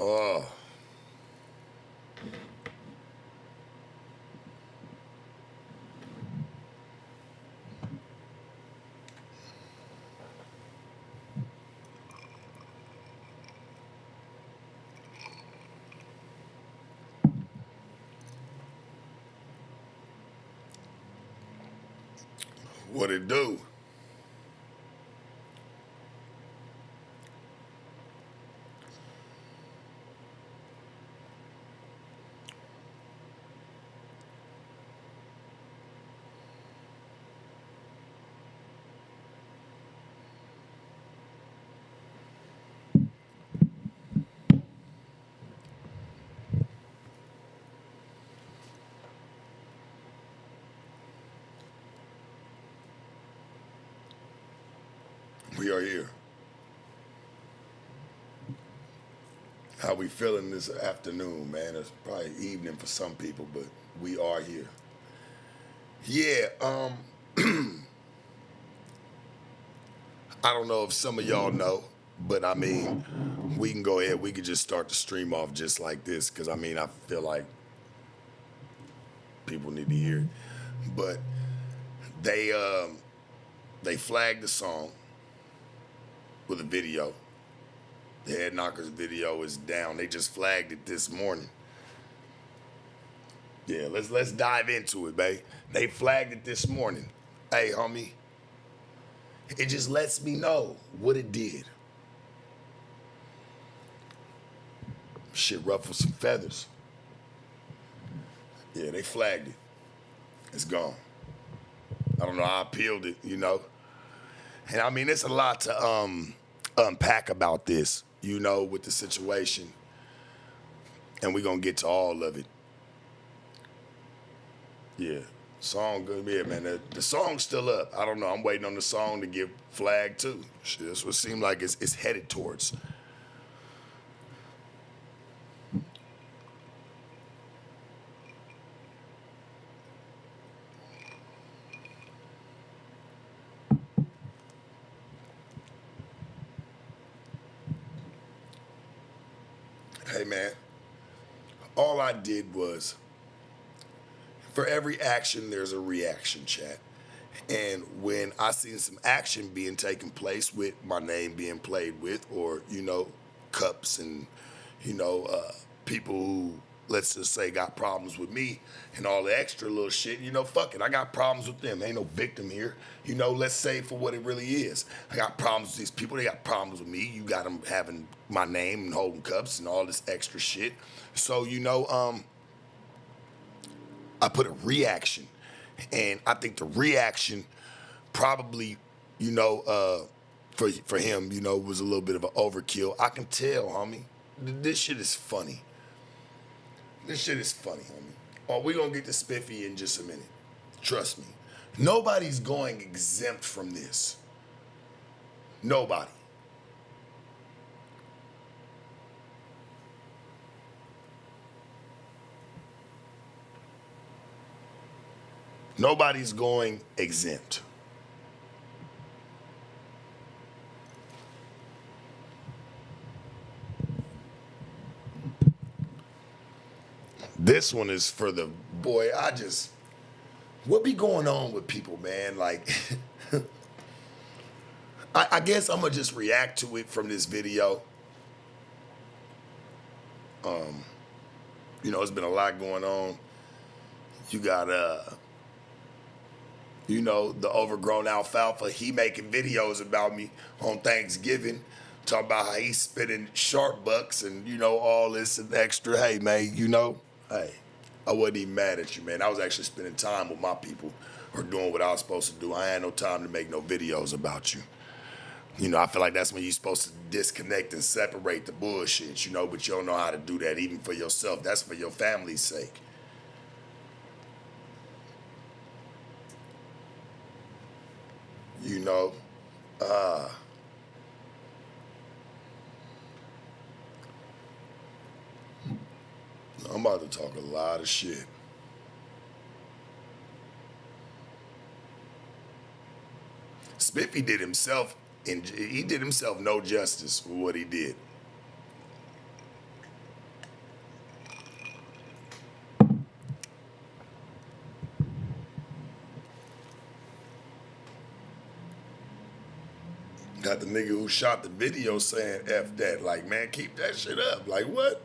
Oh. What it do? We are here. How we feeling this afternoon, man? It's probably evening for some people, but we are here. Yeah, I don't know if some of y'all know, but I mean, we can go ahead. We could just start the stream off just like this, because I mean, I feel like people need to hear it. But they flagged the song with a video. The Head Knockers video is down. They just flagged it this morning. Yeah, let's dive into it, babe. They flagged it this morning. Hey, homie. It just lets me know what it did. Shit ruffled some feathers. Yeah, they flagged it. It's gone. I don't know. I appealed it, you know. And I mean, it's a lot to unpack about this, you know, with the situation. And we're going to get to all of it. Yeah. Song good. Yeah, man. The song's still up. I don't know. I'm waiting on the song to get flagged, too. Shit, that's what it seems like it's headed towards. Hey, man. All I did was, for every action, there's a reaction, chat. And when I seen some action being taken place with my name being played with, or, you know, cups and, you know, people who, let's just say, got problems with me and all the extra little shit, you know, fuck it. I got problems with them. Ain't no victim here. You know, let's say for what it really is. I got problems with these people. They got problems with me. You got them having my name and holding cups and all this extra shit. So, you know, I put a reaction. And I think the reaction probably, you know, for him, you know, was a little bit of an overkill. I can tell, homie. This shit is funny. This shit is funny, homie. Oh, we're going to get to Spiffy in just a minute. Trust me. Nobody's going exempt from this. Nobody. Nobody's going exempt. This one is for the boy. What be going on with people, man? Like, I guess I'm gonna just react to it from this video. You know, it's been a lot going on. You got you know, the overgrown alfalfa. He making videos about me on Thanksgiving, talking about how he's spending sharp bucks and, you know, all this and extra. Hey, man, you know, hey, I wasn't even mad at you, man. I was actually spending time with my people or doing what I was supposed to do. I had no time to make no videos about you. You know, I feel like that's when you're supposed to disconnect and separate the bullshit, you know, but you don't know how to do that even for yourself. That's for your family's sake. You know, I'm about to talk a lot of shit. Spiffy did himself, and he did himself no justice with what he did. Got the nigga who shot the video saying F that. Like, man, keep that shit up. Like, what?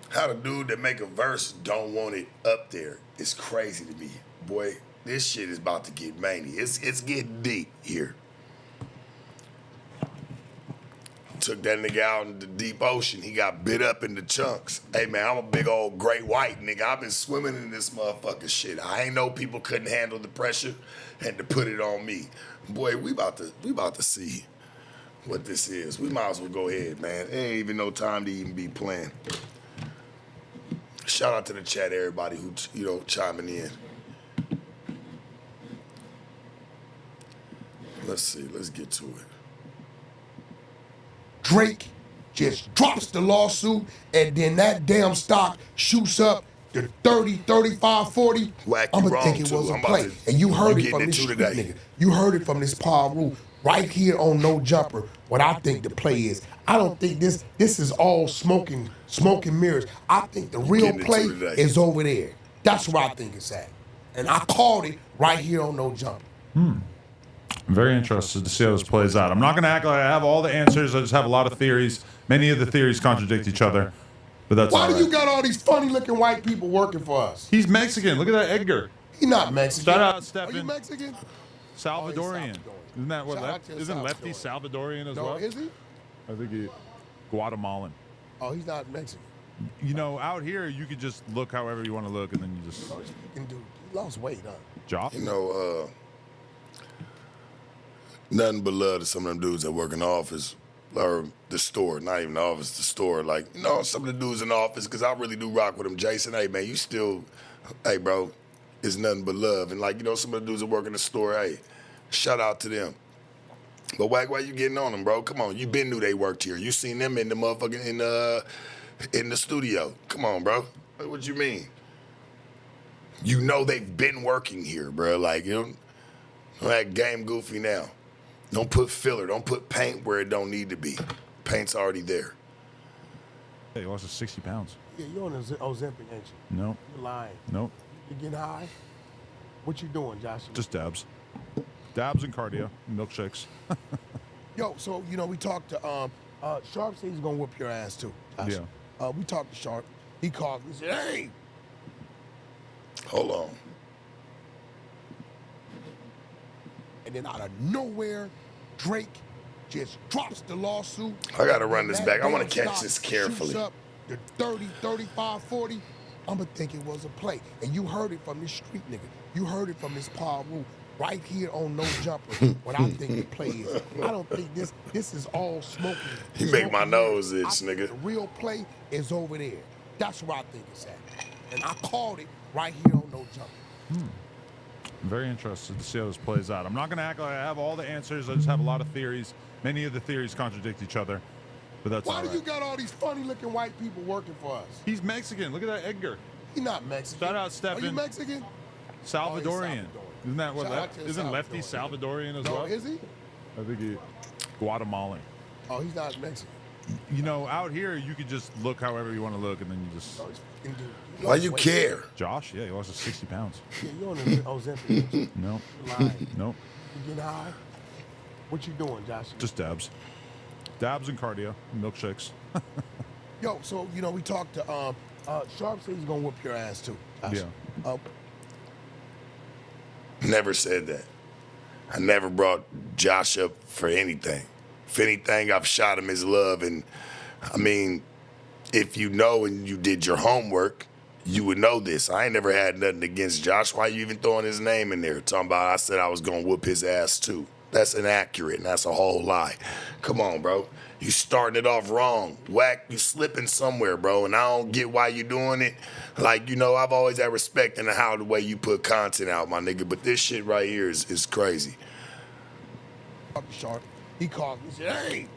How the dude that make a verse don't want it up there is crazy to me. Boy, this shit is about to get mangy. It's getting deep here. Took that nigga out in the deep ocean. He got bit up into chunks. Hey, man, I'm a big old great white nigga. I've been swimming in this motherfucking shit. I ain't know people couldn't handle the pressure and to put it on me. Boy, we about to see what this is. We might as well go ahead, man. There ain't even no time to even be playing. Shout out to the chat, everybody who, chiming in. Let's see. Let's get to it. Drake just drops the lawsuit, and then that damn stock shoots up to 30, 35, 40. I'ma think it was a play. And you heard it from this street nigga. You heard it from this Paul Rule right here on No Jumper. What I think the play is. I don't think this is all smoking mirrors. I think the real play is over there. That's where I think it's at. And I called it right here on No Jumper. I'm very interested to see how this plays out. I'm not going to act like I have all the answers. I just have a lot of theories. Many of the theories contradict each other, but that's Why all do right. you got all these funny-looking white people working for us? He's Mexican. Look at that Edgar. He's not Mexican. Shout out, Stephen. Are you Mexican? Salvadorian. Isn't that what? Isn't Lefty Salvadorian as well? No, is he? I think he Guatemalan. Oh, he's not Mexican. Out here you could just look however you want to look, and then you just. He lost weight, huh? Job. Nothing but love to some of them dudes that work in the office or the store, not even the office, the store. Like, some of the dudes in the office, because I really do rock with them. Jason, hey, man, hey, bro, it's nothing but love. And, some of the dudes that work in the store, hey, shout out to them. But why you getting on them, bro? Come on, you been knew they worked here. You seen them in the motherfucking, in the studio. Come on, bro. What you mean? You know they've been working here, bro. That game goofy now. Don't put filler. Don't put paint where it don't need to be. Paint's already there. Hey, he lost 60 pounds. Yeah, you're on Ozempic, ain't you? No. You're lying. Nope. You getting high? What you doing, Josh? Just dabs. Dabs and cardio. Milkshakes. Yo, so, we talked to, Sharp said he's going to whoop your ass, too, Josh. Yeah. We talked to Sharp. He called me and said, hey. Hold on. And then out of nowhere, Drake just drops the lawsuit. I got to run this back. I want to catch this carefully. Up to 30, 35, 40. I'ma think it was a play. And you heard it from this street nigga. You heard it from this Paul Rule right here on No Jumper. What I think the play is. I don't think this is all smoking. You make my nose itch, nigga. The real play is over there. That's where I think it's at. And I called it right here on No Jumper. I'm very interested to see how this plays out. I'm not going to act like I have all the answers. I just have a lot of theories. Many of the theories contradict each other, but that's all right. Why do you got all these funny-looking white people working for us? He's Mexican. Look at that Edgar. He's not Mexican. Shout out, Stephen. Are you Mexican? Salvadorian. Isn't that what? Isn't Lefty Salvadorian as well? No, is he? I think he Guatemalan. Oh, he's not Mexican. Out here you could just look however you want to look, and then you just. Why you care? Josh, yeah, he lost 60 pounds. Yeah, you're on Ozempic. No. You're lying. Nope. You getting high? What you doing, Josh? Just dabs. Dabs and cardio. Milkshakes. Yo, so, we talked to, Sharp said he's gonna whoop your ass, too, Josh. Yeah. Never said that. I never brought Josh up for anything. If anything, I've shot him his love. And, if you know and you did your homework, you would know this. I ain't never had nothing against Josh. Why you even throwing his name in there? Talking about I said I was going to whoop his ass, too. That's inaccurate, and that's a whole lie. Come on, bro. You starting it off wrong. Whack, you slipping somewhere, bro, and I don't get why you doing it. I've always had respect in the way you put content out, my nigga, but this shit right here is crazy. Sharp, he called me and said, hey,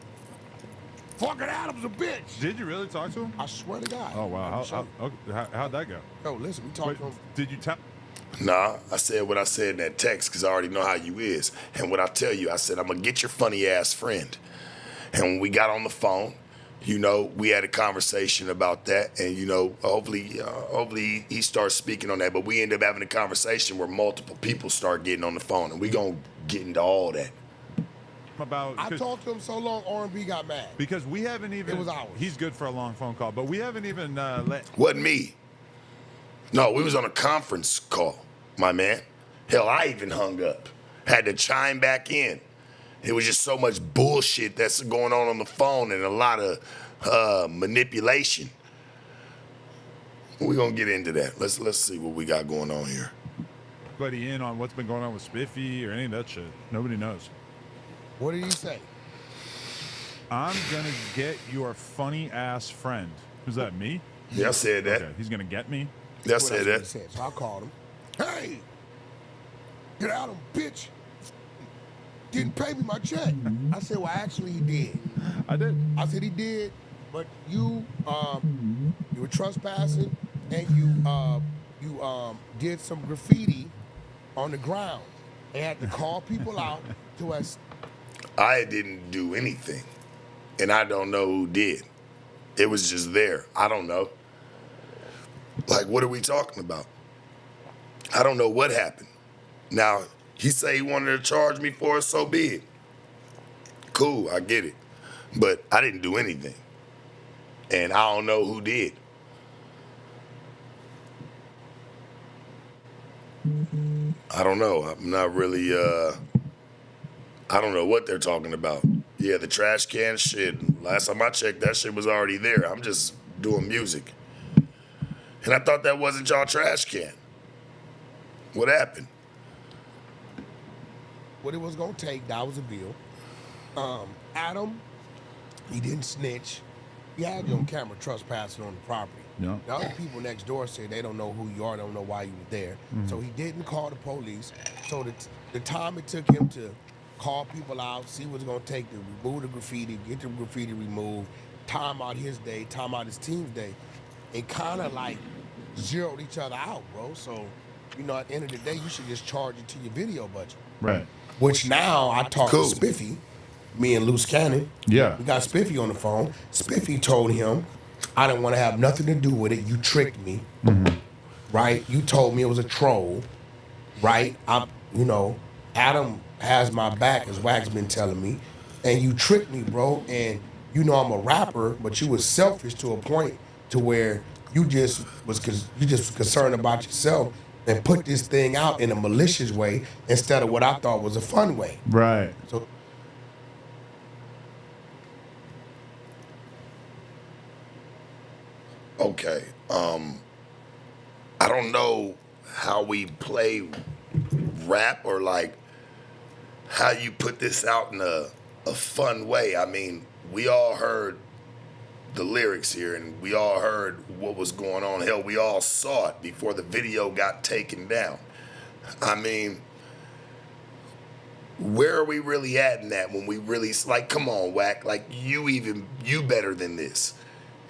fucking Adam's a bitch. Did you really talk to him? I swear to God. Oh, wow. How'd that go? Yo, listen, we talked to him. Did you tell? Nah, I said what I said in that text because I already know how you is. And what I tell you, I said, I'm going to get your funny-ass friend. And when we got on the phone, we had a conversation about that. And, hopefully he starts speaking on that. But we ended up having a conversation where multiple people start getting on the phone. And we going to get into all that. about. I talked to him so long, R&B got mad. Because we haven't even. It was hours. He's good for a long phone call, but we haven't even let. Wasn't me. No, we was on a conference call, my man. Hell, I even hung up. Had to chime back in. It was just so much bullshit that's going on the phone and a lot of manipulation. We're gonna get into that. Let's see what we got going on here. Anybody in on what's been going on with Spiffy or any of that shit? Nobody knows. What did he say? I'm gonna get your funny ass friend. Who's that? Me? Yeah, I said that. Okay, he's gonna get me. Yeah, I said that. Said. So I called him. Hey, get out of him, bitch. Didn't pay me my check. I said, well, actually, he did. I did. I said he did, but you were trespassing and you did some graffiti on the ground. They had to call people out to us. I didn't do anything, and I don't know who did. It was just there. I don't know. Like, what are we talking about? I don't know what happened. Now, he say he wanted to charge me for it, so be it. Cool, I get it. But I didn't do anything. And I don't know who did. I don't know. I'm not really, I don't know what they're talking about. Yeah, the trash can shit. Last time I checked, that shit was already there. I'm just doing music. And I thought that wasn't y'all trash can. What happened? What it was gonna take, that was a bill. Adam, he didn't snitch. He had you on camera trespassing on the property. No. The other people next door said they don't know who you are, don't know why you were there. So he didn't call the police. So the time it took him to call people out, see what's gonna take to remove the graffiti, get the graffiti removed, time out his day, time out his team's day, it kind of like zeroed each other out, bro. So, you know, at the end of the day, you should just charge it to your video budget. Right. Which now I talked to Spiffy, me and Loose Cannon. Yeah. We got Spiffy on the phone. Spiffy told him, I didn't want to have nothing to do with it. You tricked me. Right? You told me it was a troll. Right? Adam has my back, as Wack's been telling me. And you tricked me, bro. And you know I'm a rapper, but you was selfish to a point to where you just was concerned about yourself and put this thing out in a malicious way instead of what I thought was a fun way. Right. So Okay. I don't know how we play rap or like how you put this out in a fun way. I mean, we all heard the lyrics here and we all heard what was going on. Hell, we all saw it before the video got taken down. I mean, where are we really at in that when we really, like, come on, Wack, like you better than this.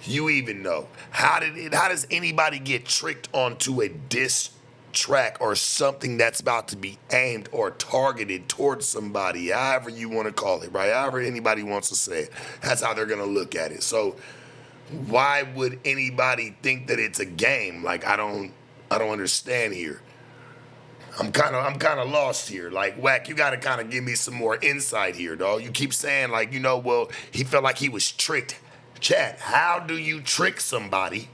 You even know. How does anybody get tricked onto a diss track or something that's about to be aimed or targeted towards somebody, however you want to call it, right? However anybody wants to say it. That's how they're going to look at it. So why would anybody think that it's a game? Like, I don't understand here. I'm kind of lost here. Like, Wack, you got to kind of give me some more insight here, dog. You keep saying, like, well, he felt like he was tricked. Chad, how do you trick somebody?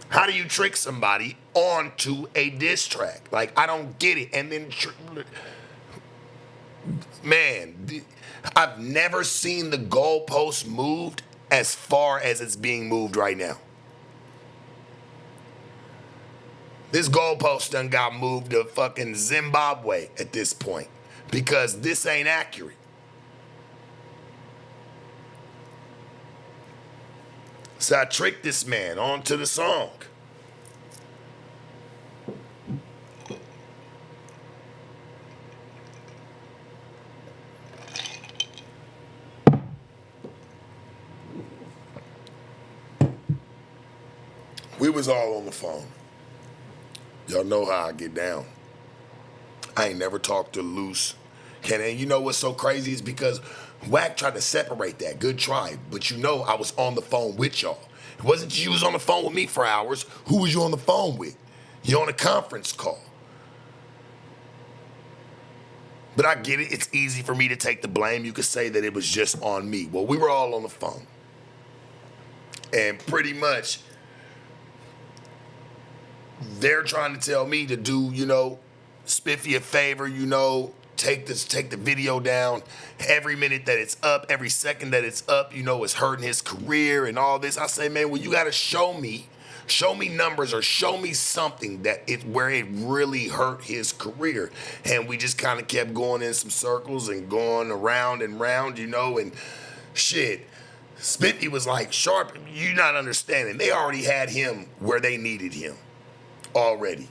How do you trick somebody onto a diss track? Like, I don't get it. And then, man, I've never seen the goalpost moved as far as it's being moved right now. This goalpost done got moved to fucking Zimbabwe at this point because this ain't accurate. So I tricked this man onto the song. We was all on the phone. Y'all know how I get down. I ain't never talked to Loose. And you know what's so crazy is because Wack tried to separate that. Good try. But you know I was on the phone with y'all. It wasn't you was on the phone with me for hours. Who was you on the phone with? You're on a conference call. But I get it. It's easy for me to take the blame. You could say that it was just on me. Well, we were all on the phone. And pretty much, they're trying to tell me to do, Spiffy a favor, take the video down. Every minute that it's up, every second that it's up, it's hurting his career and all this. I say, man, well, you got to show me numbers or show me something where it really hurt his career. And we just kind of kept going in some circles and going around and round, and shit. Spiffy was like, Sharp, you not understanding. They already had him where they needed him already.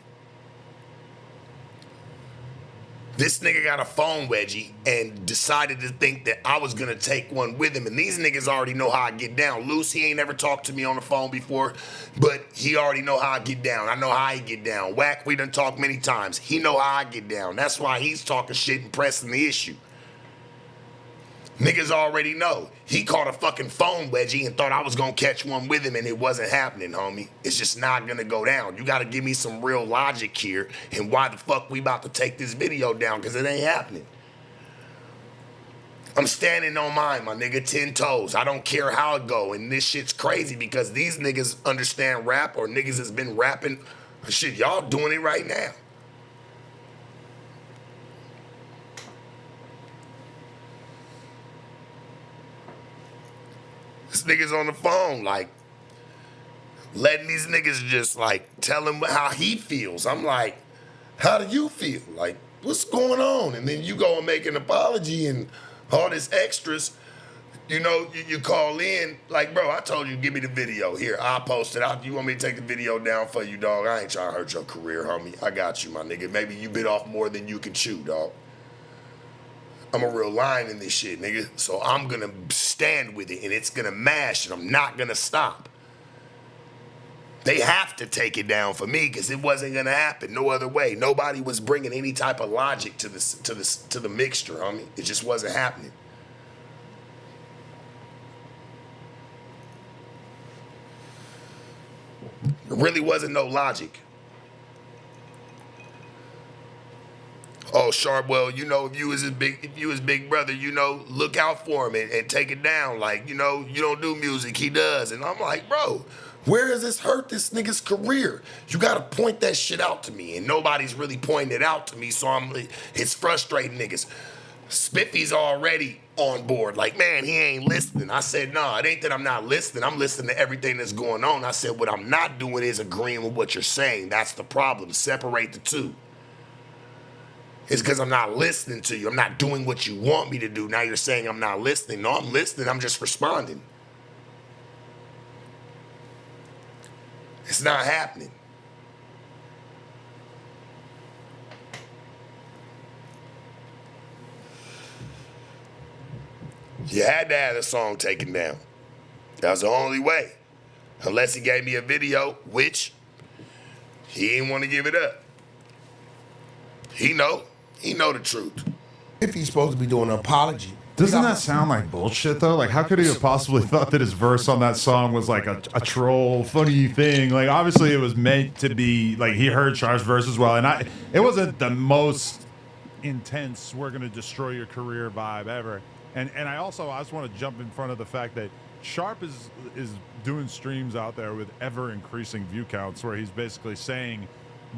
This nigga got a phone wedgie and decided to think that I was gonna take one with him. And these niggas already know how I get down. Luce, he ain't never talked to me on the phone before, but he already know how I get down. I know how he get down. Wack, we done talked many times. He know how I get down. That's why he's talking shit and pressing the issue. Niggas already know. He caught a fucking phone wedgie and thought I was gonna catch one with him, and it wasn't happening, homie. It's just not gonna go down. You gotta give me some real logic here and why the fuck we about to take this video down, because it ain't happening. I'm standing on mine, my nigga, 10 toes. I don't care how it go, and this shit's crazy because these niggas understand rap, or niggas has been rapping. Shit, y'all doing it right now. This nigga's on the phone, like, letting these niggas just, like, tell him how he feels. I'm like, how do you feel? Like, what's going on? And then you go and make an apology and all this extras. You call in, like, bro, I told you, give me the video. Here, I'll post it out. You want me to take the video down for you, dog? I ain't trying to hurt your career, homie. I got you, my nigga. Maybe you bit off more than you can chew, dog. I'm a real lion in this shit, nigga. So I'm gonna stand with it, and it's gonna mash, and I'm not gonna stop. They have to take it down for me because it wasn't gonna happen no other way. Nobody was bringing any type of logic to the mixture, homie. It just wasn't happening. There really wasn't no logic. Oh, Sharp, well, if you was his big brother, look out for him and take it down. Like, you don't do music, he does. And I'm like, bro, where has this hurt this nigga's career? You gotta point that shit out to me. And nobody's really pointing it out to me, so it's frustrating niggas. Spiffy's already on board. Like, man, he ain't listening. I said, no, it ain't that I'm not listening. I'm listening to everything that's going on. I said, what I'm not doing is agreeing with what you're saying. That's the problem. Separate the two. It's because I'm not listening to you. I'm not doing what you want me to do. Now you're saying I'm not listening. No, I'm listening. I'm just responding. It's not happening. You had to have the song taken down. That was the only way. Unless he gave me a video, which he didn't want to give it up. He know the truth. If he's supposed to be doing an apology. Doesn't that sound like bullshit, though? Like, how could he have possibly thought that his verse on that song was, like, a troll, funny thing? Like, obviously it was meant to be, like, he heard Sharp's verse as well. And it wasn't the most intense, we're going to destroy your career vibe ever. And I just want to jump in front of the fact that Sharp is doing streams out there with ever-increasing view counts where he's basically saying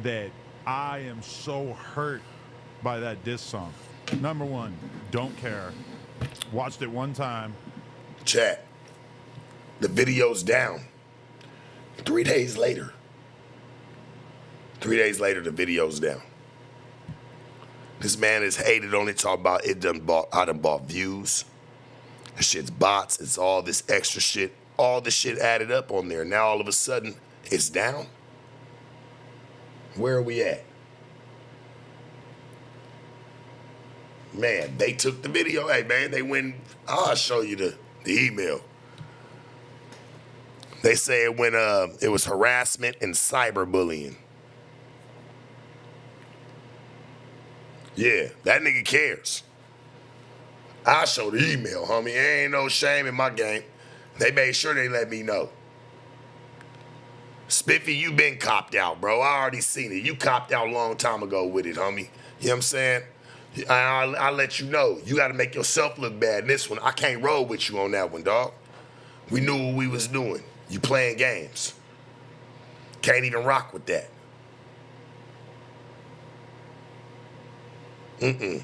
that I am so hurt by that diss song. Number one, don't care. Watched it one time. Chat. The video's down. 3 days later. 3 days later, the video's down. This man is hated on it, talk about I done bought views. This shit's bots, it's all this extra shit. All this shit added up on there. Now all of a sudden, it's down. Where are we at? Man, they took the video. Hey, man, they went. I'll show you the email. They say it was harassment and cyberbullying. Yeah, that nigga cares. I'll show the email, homie. There ain't no shame in my game. They made sure they let me know. Spiffy, you been copped out, bro. I already seen it. You copped out a long time ago with it, homie. You know what I'm saying? I'll let you know. You got to make yourself look bad in this one. I can't roll with you on that one, dog. We knew what we was doing. You playing games. Can't even rock with that. That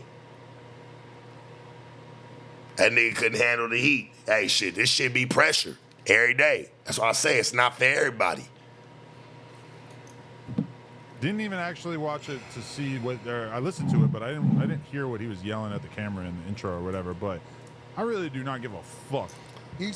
nigga couldn't handle the heat. Hey, shit, this shit be pressure every day. That's why I say it's not for everybody. Didn't even actually watch it to see what. I listened to it, but I didn't hear what he was yelling at the camera in the intro or whatever. But I really do not give a fuck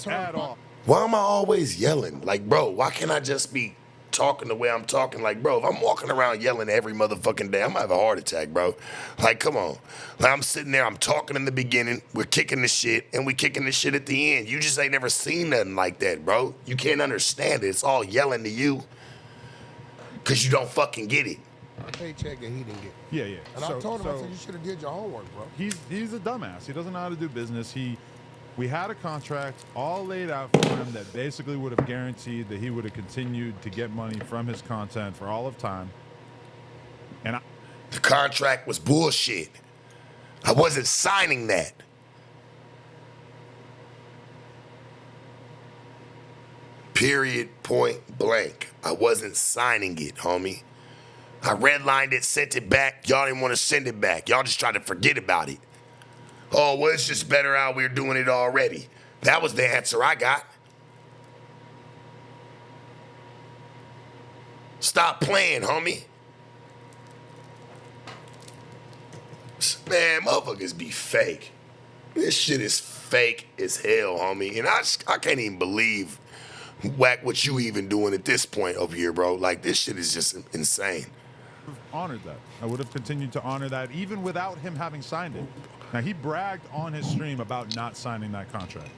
at all. Why am I always yelling? Like, bro, why can't I just be talking the way I'm talking? Like, bro, if I'm walking around yelling every motherfucking day, I'm gonna have a heart attack, bro. Like, come on. Like, I'm sitting there, I'm talking in the beginning, we're kicking the shit, and we kicking the shit at the end. You just ain't never seen nothing like that, bro. You can't understand it. It's all yelling to you because you don't fucking get it. Paycheck that he didn't get. Yeah. And I told him, I said, you should have did your homework, bro. He's a dumbass. He doesn't know how to do business. We had a contract all laid out for him that basically would have guaranteed that he would have continued to get money from his content for all of time. And the contract was bullshit. I wasn't signing that. Period, point blank. I wasn't signing it, homie. I redlined it, sent it back. Y'all didn't want to send it back. Y'all just tried to forget about it. Oh, well, it's just better out. We're doing it already. That was the answer I got. Stop playing, homie. Man, motherfuckers be fake. This shit is fake as hell, homie. And I can't even believe, Whack, what you even doing at this point over here, bro. Like, this shit is just insane. Honored that. I would have continued to honor that even without him having signed it. Now, he bragged on his stream about not signing that contract.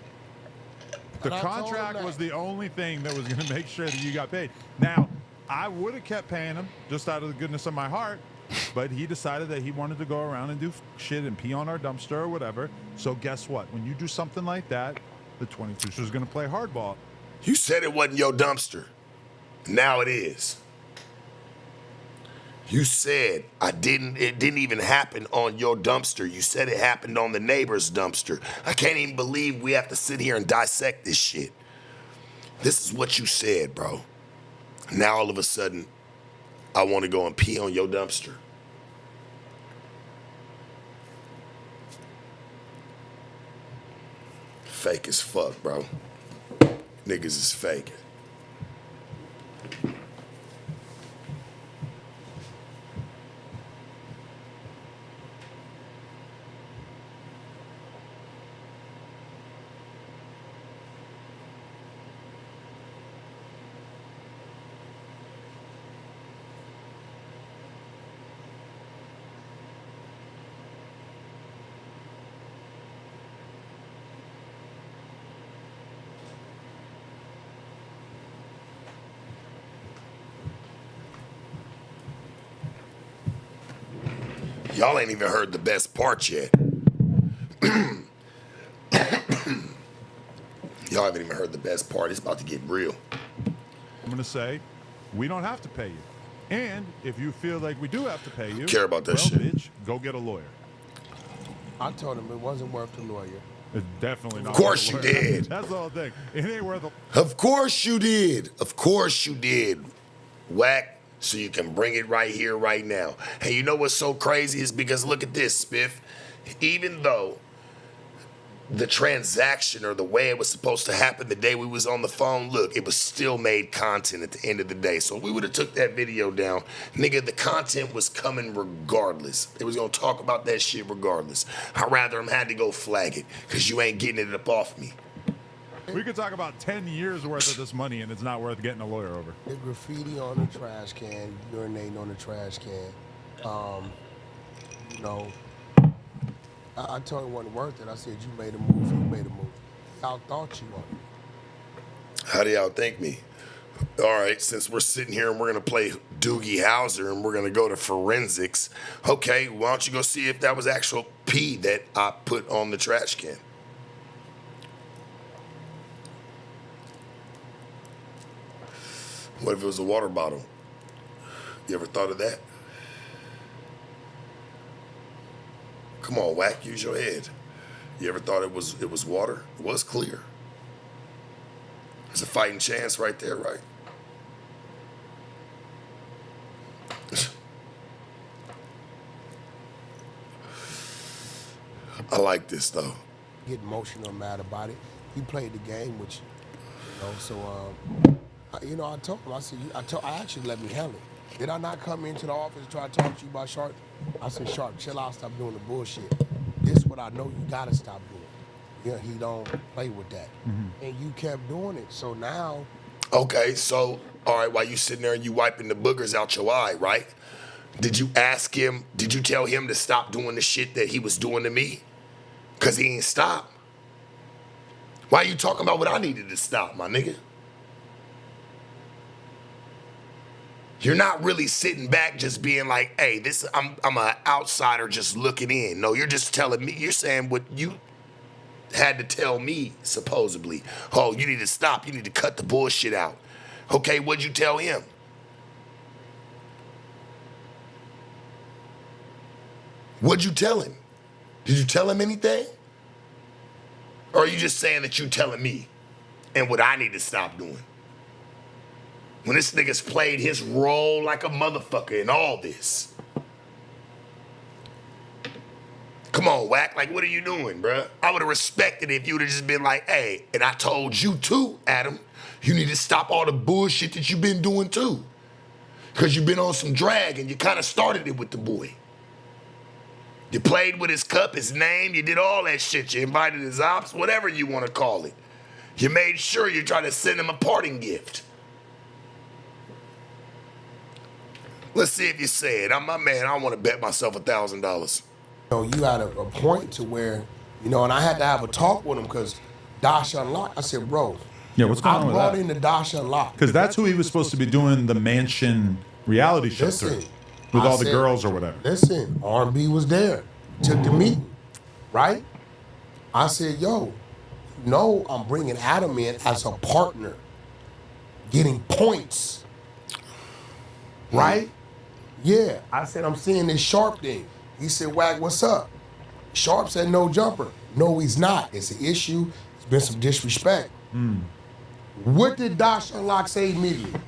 The contract was the only thing that was going to make sure that you got paid. Now, I would have kept paying him just out of the goodness of my heart, but he decided that he wanted to go around and do shit and pee on our dumpster or whatever. So guess what? When you do something like that, the 22 is going to play hardball. You said it wasn't your dumpster. Now it is. You said it didn't even happen on your dumpster. You said it happened on the neighbor's dumpster. I can't even believe we have to sit here and dissect this shit. This is what you said, bro. Now all of a sudden, I want to go and pee on your dumpster. Fake as fuck, bro. Niggas is fake. Y'all ain't even heard the best part yet. Y'all haven't even heard the best part. It's about to get real. I'm going to say, we don't have to pay you. And if you feel like we do have to pay you, care about that shit. Bitch, go get a lawyer. I told him it wasn't worth the lawyer. It's definitely not. Of course you did. That's the whole thing. It ain't worth a... Of course you did. Of course you did. Whack. So you can bring it right here, right now. And you know what's so crazy is because look at this, Spiff. Even though the transaction or the way it was supposed to happen the day we was on the phone, look, it was still made content at the end of the day. So if we would have took that video down, nigga, the content was coming regardless. They was gonna talk about that shit regardless. I'd rather them had to go flag it, because you ain't getting it up off me. We could talk about 10 years worth of this money and it's not worth getting a lawyer over. The graffiti on the trash can, urinating on the trash can. You know, I told him it wasn't worth it. I said, you made a move, you made a move. Y'all thought you won. How do y'all think me? All right, since we're sitting here and we're going to play Doogie Howser and we're going to go to forensics, okay, why don't you go see if that was actual pee that I put on the trash can? What if it was a water bottle? You ever thought of that? Come on, Whack, use your head. You ever thought it was water? It was clear. There's a fighting chance right there, right? I like this though. Get emotional, mad about it. He played the game with you, So, I told him. I said, I actually let me handle it. Did I not come into the office and try to talk to you about Sharp? I said, Sharp, chill out, stop doing the bullshit. This is what I know you gotta stop doing. Yeah, he don't play with that, and you kept doing it. So now. Okay, so all right, while you sitting there and you wiping the boogers out your eye, right? Did you ask him? Did you tell him to stop doing the shit that he was doing to me? Cause he ain't stop. Why you talking about what I needed to stop, my nigga? You're not really sitting back just being like, hey, I'm an outsider just looking in. No, you're just telling me, you're saying what you had to tell me, supposedly. Oh, you need to stop. You need to cut the bullshit out. Okay, what'd you tell him? What'd you tell him? Did you tell him anything? Or are you just saying that you telling me and what I need to stop doing? When this nigga's played his role like a motherfucker in all this. Come on, Whack, like what are you doing, bruh? I would have respected it if you would have just been like, hey, and I told you too, Adam, you need to stop all the bullshit that you've been doing too. Cause you've been on some drag and you kind of started it with the boy. You played with his cup, his name, you did all that shit. You invited his ops, whatever you want to call it. You made sure you tried to send him a parting gift. Let's see if you say it. I'm my man, I want to bet myself $1,000. You had a point to where, and I had to have a talk with him because Dash Unlocked. I said, bro, yeah, what's going on with that? I brought in the Dash Unlocked. Because that's who he was supposed to be doing the mansion reality show through. With all the girls or whatever. Listen, R&B was there. Took the meeting, right? I said, yo, I'm bringing Adam in as a partner, getting points, right? Yeah. I said, I'm seeing this Sharp thing. He said, Wag, what's up? Sharp said, no jumper. No, he's not. It's an issue. It's been some disrespect. What did Dash Unlock say immediately?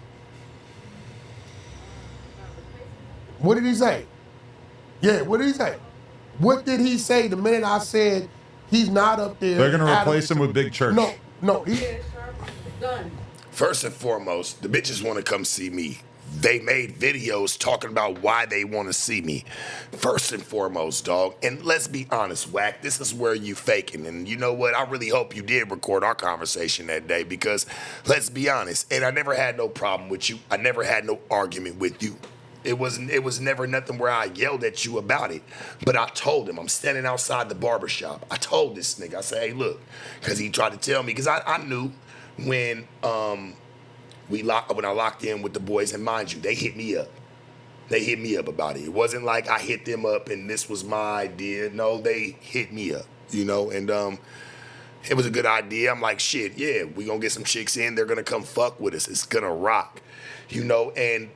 What did he say? Yeah, what did he say? What did he say the minute I said he's not up there? They're going to replace him with Big Church. No. Done. First and foremost, the bitches want to come see me. They made videos talking about why they want to see me. First and foremost, dog. And let's be honest, Whack, this is where you faking. And you know what? I really hope you did record our conversation that day because let's be honest. And I never had no problem with you. I never had no argument with you. It was never nothing where I yelled at you about it. But I told him, I'm standing outside the barbershop. I told this nigga, I said, hey, look, because he tried to tell me, because I knew when when I locked in with the boys, and mind you, they hit me up. They hit me up about it. It wasn't like I hit them up and this was my idea. No, they hit me up, and it was a good idea. I'm like, shit, yeah, we gonna get some chicks in. They're gonna come fuck with us. It's gonna rock, and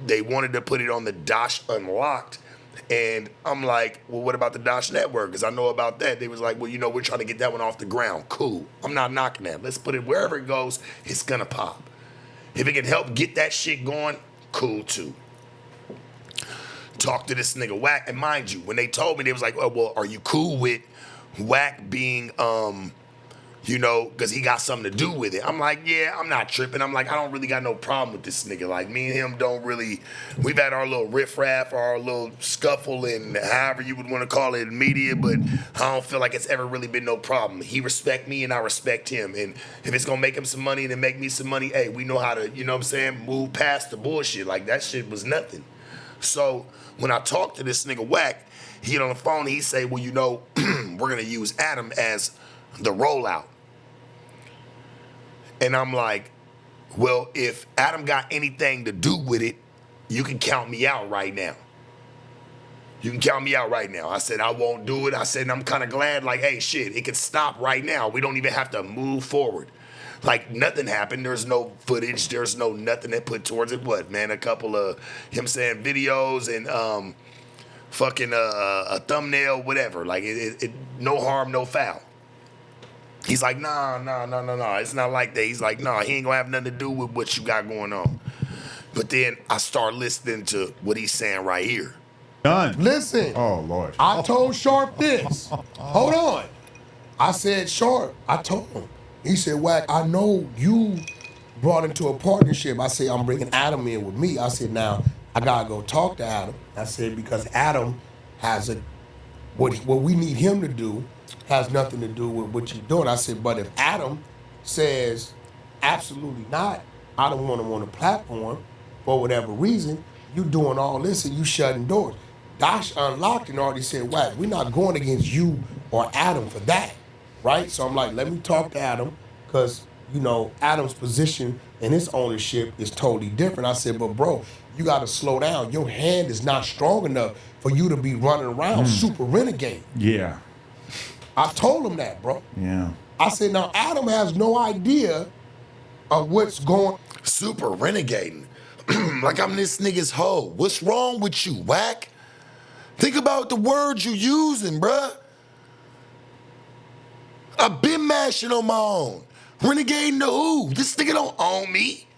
they wanted to put it on the Dash Unlocked. And I'm like, well, what about the Dash Network? Because I know about that. They was like, well, we're trying to get that one off the ground. Cool. I'm not knocking that. Let's put it wherever it goes, it's gonna pop. If it can help get that shit going, cool too. Talk to this nigga Whack. And mind you, when they told me, they was like, oh, well, are you cool with Whack being, because he got something to do with it. I'm like, yeah, I'm not tripping. I'm like, I don't really got no problem with this nigga. Like, me and him don't really, we've had our little riffraff or our little scuffle and however you would want to call it in media, but I don't feel like it's ever really been no problem. He respect me and I respect him. And if it's going to make him some money and then make me some money, hey, we know how to, move past the bullshit. Like, that shit was nothing. So when I talked to this nigga Whack, he get on the phone and he say, well, we're going to use Adam as the rollout. And I'm like, well, if Adam got anything to do with it, you can count me out right now. You can count me out right now. I said, I won't do it. I said, and I'm kind of glad, like, hey, shit, it can stop right now. We don't even have to move forward. Like, nothing happened. There's no footage. There's no nothing that put towards it. What, man, a couple of him saying videos and fucking a thumbnail, whatever. Like it no harm, no foul. He's like, nah, it's not like that. He's like, nah, he ain't gonna have nothing to do with what you got going on. But then I start listening to what he's saying right here. Done. Listen. Oh, Lord. I told Sharp this. Hold on. I said, Sharp, I told him. He said, Wack, I know you brought into a partnership. I said, I'm bringing Adam in with me. I said, now, I got to go talk to Adam. I said, because Adam has what we need him to do has nothing to do with what you're doing. I said, but if Adam says, absolutely not, I don't want him on the platform for whatever reason, you doing all this and you shutting doors. Dash unlocked and already said, Wack, we're not going against you or Adam for that, right? So I'm like, let me talk to Adam because, you know, Adam's position and his ownership is totally different. I said, but bro, you got to slow down. Your hand is not strong enough for you to be running around super renegade. Yeah. I told him that, bro. Yeah. I said, now Adam has no idea of what's going. Super renegading. Like I'm this nigga's hoe. What's wrong with you, Wack? Think about the words you using, bruh. I've been mashing on my own. Renegading to who? This nigga don't own me.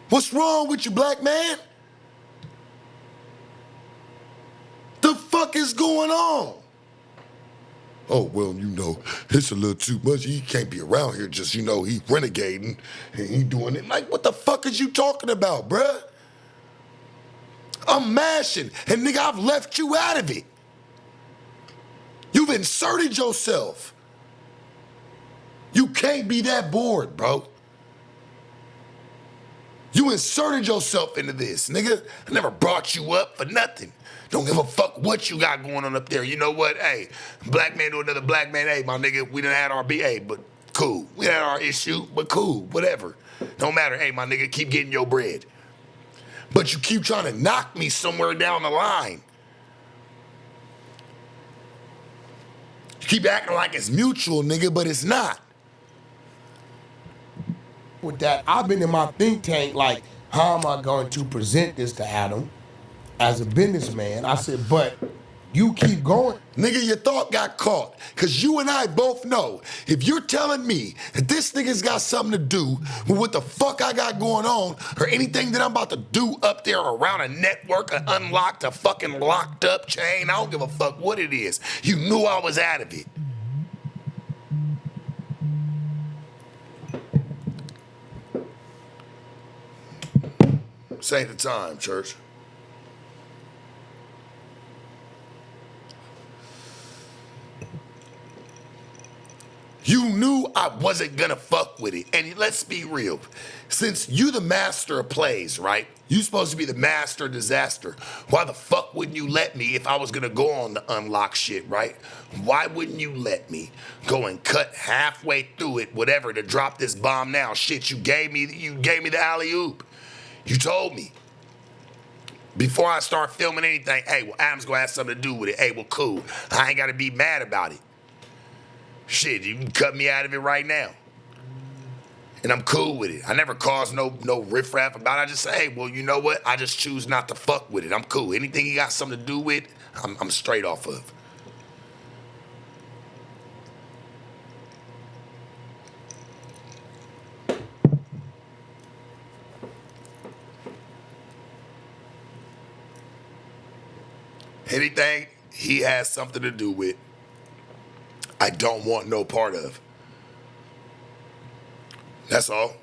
What's wrong with you, black man? The fuck is going on? Oh, well, you know, it's a little too much. He can't be around here just, you know, he renegading and he doing it. Like, what the fuck is you talking about, bruh? I'm mashing, and nigga, I've left you out of it. You've inserted yourself. You can't be that bored, bro. You inserted yourself into this, nigga. I never brought you up for nothing. Don't give a fuck what you got going on up there. You know what? Hey, black man to another black man. Hey, my nigga, we done had our BA, but cool. We had our issue, but cool, whatever. Don't matter. Hey, my nigga, keep getting your bread. But you keep trying to knock me somewhere down the line. You keep acting like it's mutual, nigga, but it's not. With that, I've been in my think tank like, how am I going to present this to Adam as a businessman? I said, but you keep going. Nigga, your thought got caught. Because you and I both know, if you're telling me that this nigga's got something to do with what the fuck I got going on or anything that I'm about to do up there around a network, an unlocked, a fucking locked up chain, I don't give a fuck what it is. You knew I was out of it. This ain't the time, church. You knew I wasn't gonna fuck with it. And let's be real. Since you the master of plays, right? You supposed to be the master of disaster. Why the fuck wouldn't you let me if I was gonna go on the unlock shit, right? Why wouldn't you let me go and cut halfway through it, whatever, to drop this bomb now? Shit, you gave me the alley-oop. You told me. Before I start filming anything, hey, well, Adam's gonna have something to do with it. Hey, well, cool. I ain't gotta be mad about it. Shit, you can cut me out of it right now. And I'm cool with it. I never caused no riffraff about it. I just say, hey, well, you know what? I just choose not to fuck with it. I'm cool. Anything you got something to do with, I'm straight off of. Anything he has something to do with, I don't want no part of. That's all.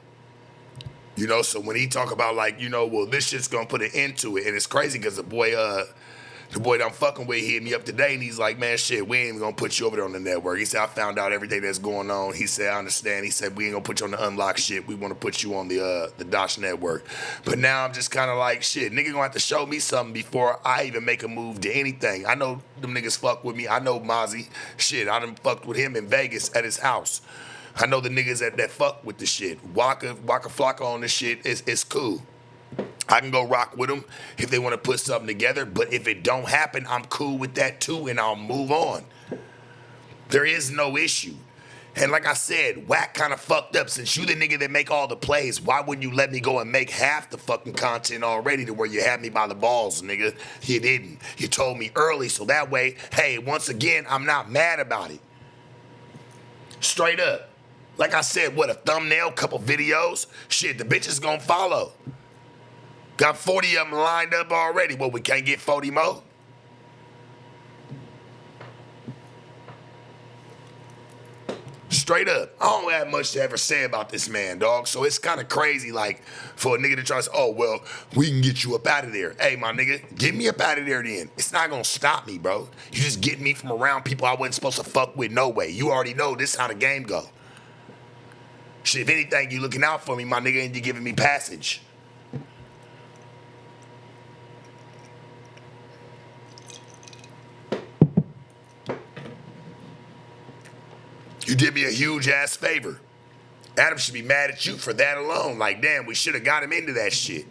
You know, so when he talk about like, you know, well, this shit's gonna put an end to it, and it's crazy because the boy that I'm fucking with hit me up today, and he's like, man, shit, we ain't even gonna put you over there on the network. He said, I found out everything that's going on. He said, I understand. He said, we ain't gonna put you on the unlock shit. We wanna put you on the Dosh network. But now I'm just kind of like, shit, nigga gonna have to show me something before I even make a move to anything. I know them niggas fuck with me. I know Mozzie. Shit, I done fucked with him in Vegas at his house. I know the niggas that fuck with the shit. Waka Flocka on this shit, it's cool. I can go rock with them if they want to put something together, but if it don't happen, I'm cool with that too, and I'll move on. There is no issue. And like I said, Whack kind of fucked up. Since you the nigga that make all the plays, why wouldn't you let me go and make half the fucking content already to where you had me by the balls, nigga? You didn't. You told me early, so that way, hey, once again, I'm not mad about it. Straight up. Like I said, what, a thumbnail, couple videos? Shit, the bitch is gonna follow. Got 40 of them lined up already. Well, we can't get 40 more? Straight up. I don't have much to ever say about this man, dog. So it's kind of crazy, like, for a nigga to try to say, oh, well, we can get you up out of there. Hey, my nigga, get me up out of there then. It's not gonna stop me, bro. You just get me from around people I wasn't supposed to fuck with, no way. You already know this is how the game go. Shit, if anything, you looking out for me, my nigga, and you giving me passage. You did me a huge ass favor. Adam should be mad at you for that alone. Like, damn, we should have got him into that shit.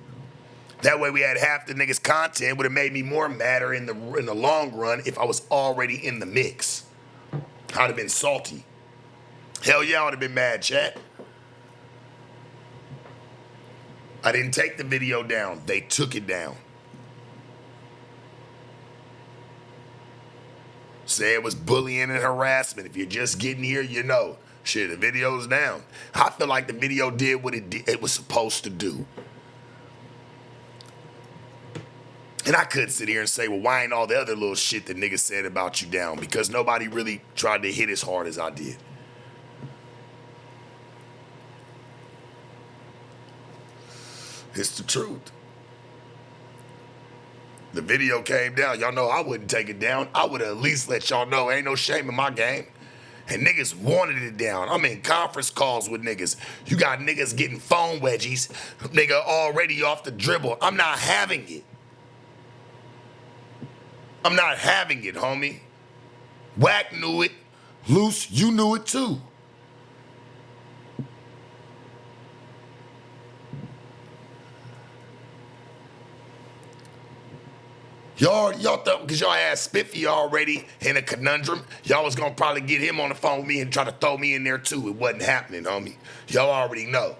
That way we had half the niggas' content. Would have made me more madder in the long run if I was already in the mix. I'd have been salty. Hell yeah, I would have been mad, chat. I didn't take the video down. They took it down. Say it was bullying and harassment. If you're just getting here, you know. Shit, the video's down. I feel like the video did what it was supposed to do. And I could sit here and say, well, why ain't all the other little shit that niggas said about you down? Because nobody really tried to hit as hard as I did. It's the truth. The video came down. Y'all know I wouldn't take it down. I would at least let y'all know ain't no shame in my game. And niggas wanted it down. I'm in conference calls with niggas. You got niggas getting phone wedgies. Nigga already off the dribble. I'm not having it. I'm not having it, homie. Whack knew it. Loose, you knew it too. Y'all thought because y'all had Spiffy already in a conundrum, y'all was gonna probably get him on the phone with me and try to throw me in there too. It wasn't happening, homie. Y'all already know.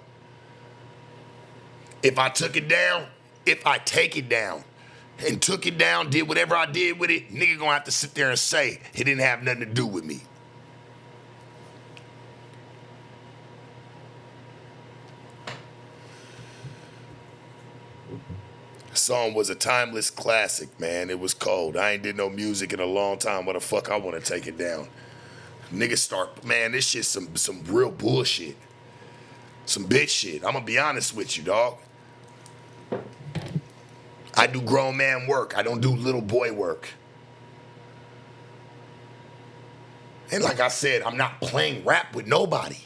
If I took it down, if I take it down, and took it down, did whatever I did with it, nigga gonna have to sit there and say it didn't have nothing to do with me. Song was a timeless classic, man. It was cold. I ain't did no music in a long time. What the fuck I want to take it down? Niggas start, man, this shit's some real bullshit. Some bitch shit. I'm gonna be honest with you, dog. I do grown man work. I don't do little boy work. And like I said, I'm not playing rap with nobody.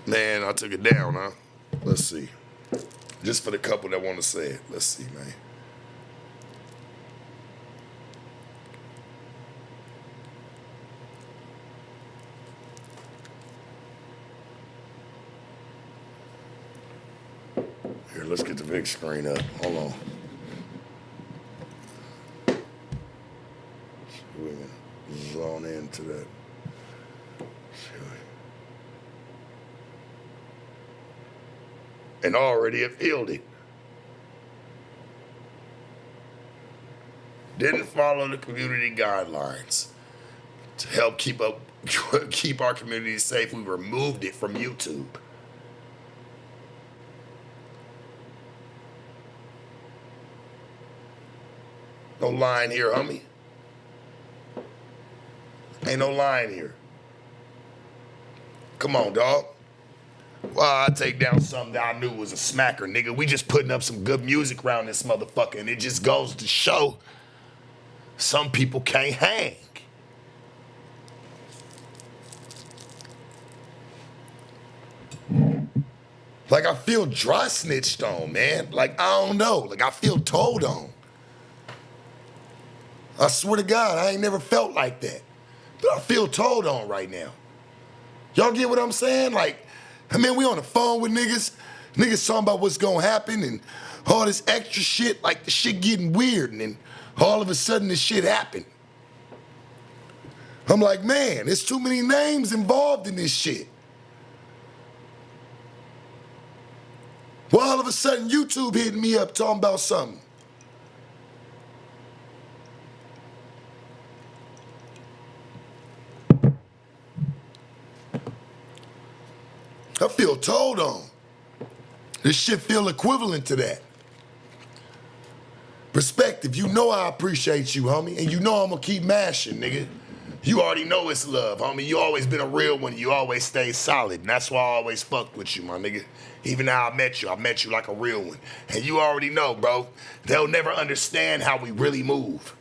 Man, I took it down, huh? Let's see. Just for the couple that want to say it. Let's see, man. Here, let's get the big screen up. Hold on. So we can zone into that. And already have filled it. Didn't follow the community guidelines to help keep our community safe. We removed it from YouTube. No line here, homie. Ain't no line here. Come on, dog. Well, I take down something that I knew was a smacker, nigga. We just putting up some good music around this motherfucker, and it just goes to show some people can't hang. Like, I feel dry snitched on, man. Like, I don't know. Like, I feel told on. I swear to God, I ain't never felt like that. But I feel told on right now. Y'all get what I'm saying? Like, I mean, we on the phone with niggas. Niggas talking about what's gonna happen and all this extra shit. Like, the shit getting weird. And then all of a sudden, this shit happened. I'm like, man, there's too many names involved in this shit. Well, all of a sudden, YouTube hitting me up talking about something. I feel told on. This shit feel equivalent to that. Perspective, you know I appreciate you, homie, and you know I'm gonna keep mashing, nigga. You already know it's love, homie. You always been a real one. You always stay solid, and that's why I always fucked with you, my nigga. Even now I met you like a real one. And you already know, bro, they'll never understand how we really move.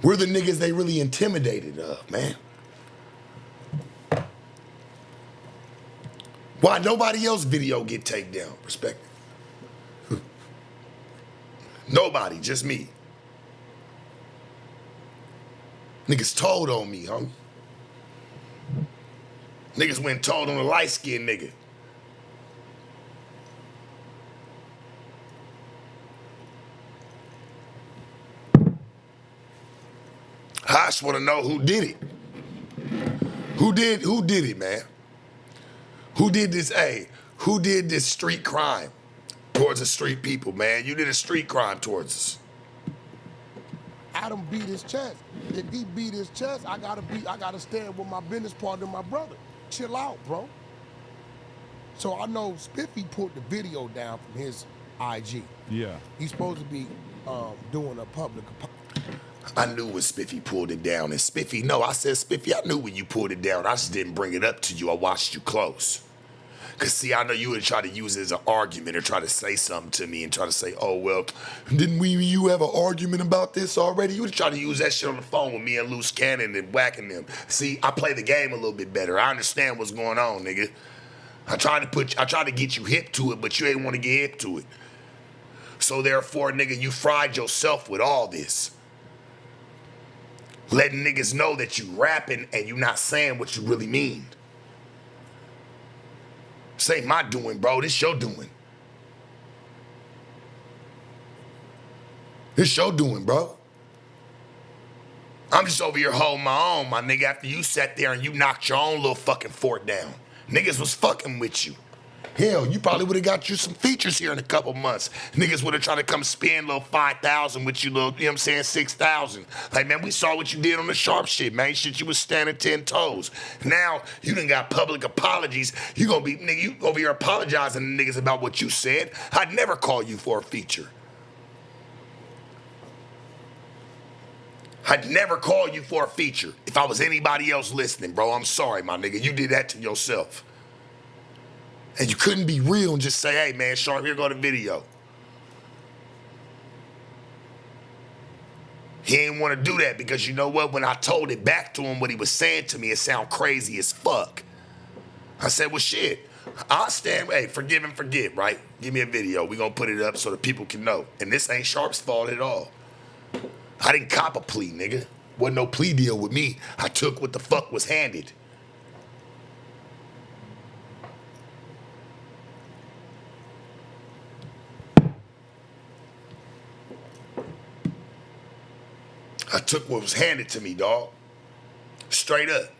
We're the niggas they really intimidated of, man. Why nobody else video get taken down? Perspective. Nobody, just me. Niggas told on me, homie. Niggas went and told on a light-skinned nigga. I just want to know who did it. Who did it, man? Who did this, who did this street crime towards the street people, man? You did a street crime towards us. Adam beat his chest. If he beat his chest, I gotta stand with my business partner, my brother. Chill out, bro. So I know Spiffy put the video down from his IG. Yeah. He's supposed to be doing a public I knew when Spiffy pulled it down. And Spiffy, no, I said, Spiffy, I knew when you pulled it down. I just didn't bring it up to you. I watched you close. Because, see, I know you would try to use it as an argument or try to say something to me and try to say, oh, well, didn't you have an argument about this already? You would try to use that shit on the phone with me and Loose Cannon and whacking them. See, I play the game a little bit better. I understand what's going on, nigga. I tried to get you hip to it, but you ain't want to get hip to it. So, therefore, nigga, you fried yourself with all this. Letting niggas know that you rapping and you not saying what you really mean. This ain't my doing, bro. This your doing. This your doing, bro. I'm just over here holding my own, my nigga, after you sat there and you knocked your own little fucking fort down. Niggas was fucking with you. Hell, you probably would have got you some features here in a couple months. Niggas would have tried to come spend little 5,000 with you, little, you know what I'm saying, 6,000. Like, man, we saw what you did on the sharp shit, man. Shit, you was standing 10 toes. Now, you done got public apologies. You gonna be, nigga, you over here apologizing to niggas about what you said. I'd never call you for a feature. I'd never call you for a feature if I was anybody else listening, bro. I'm sorry, my nigga. You did that to yourself. And you couldn't be real and just say, hey, man, Sharp, here go the video. He ain't want to do that because you know what? When I told it back to him, what he was saying to me, it sounded crazy as fuck. I said, well, shit, I'll stand, hey, forgive and forget, right? Give me a video. We going to put it up so the people can know. And this ain't Sharp's fault at all. I didn't cop a plea, nigga. Wasn't no plea deal with me. I took what the fuck was handed. I took what was handed to me, dog. Straight up.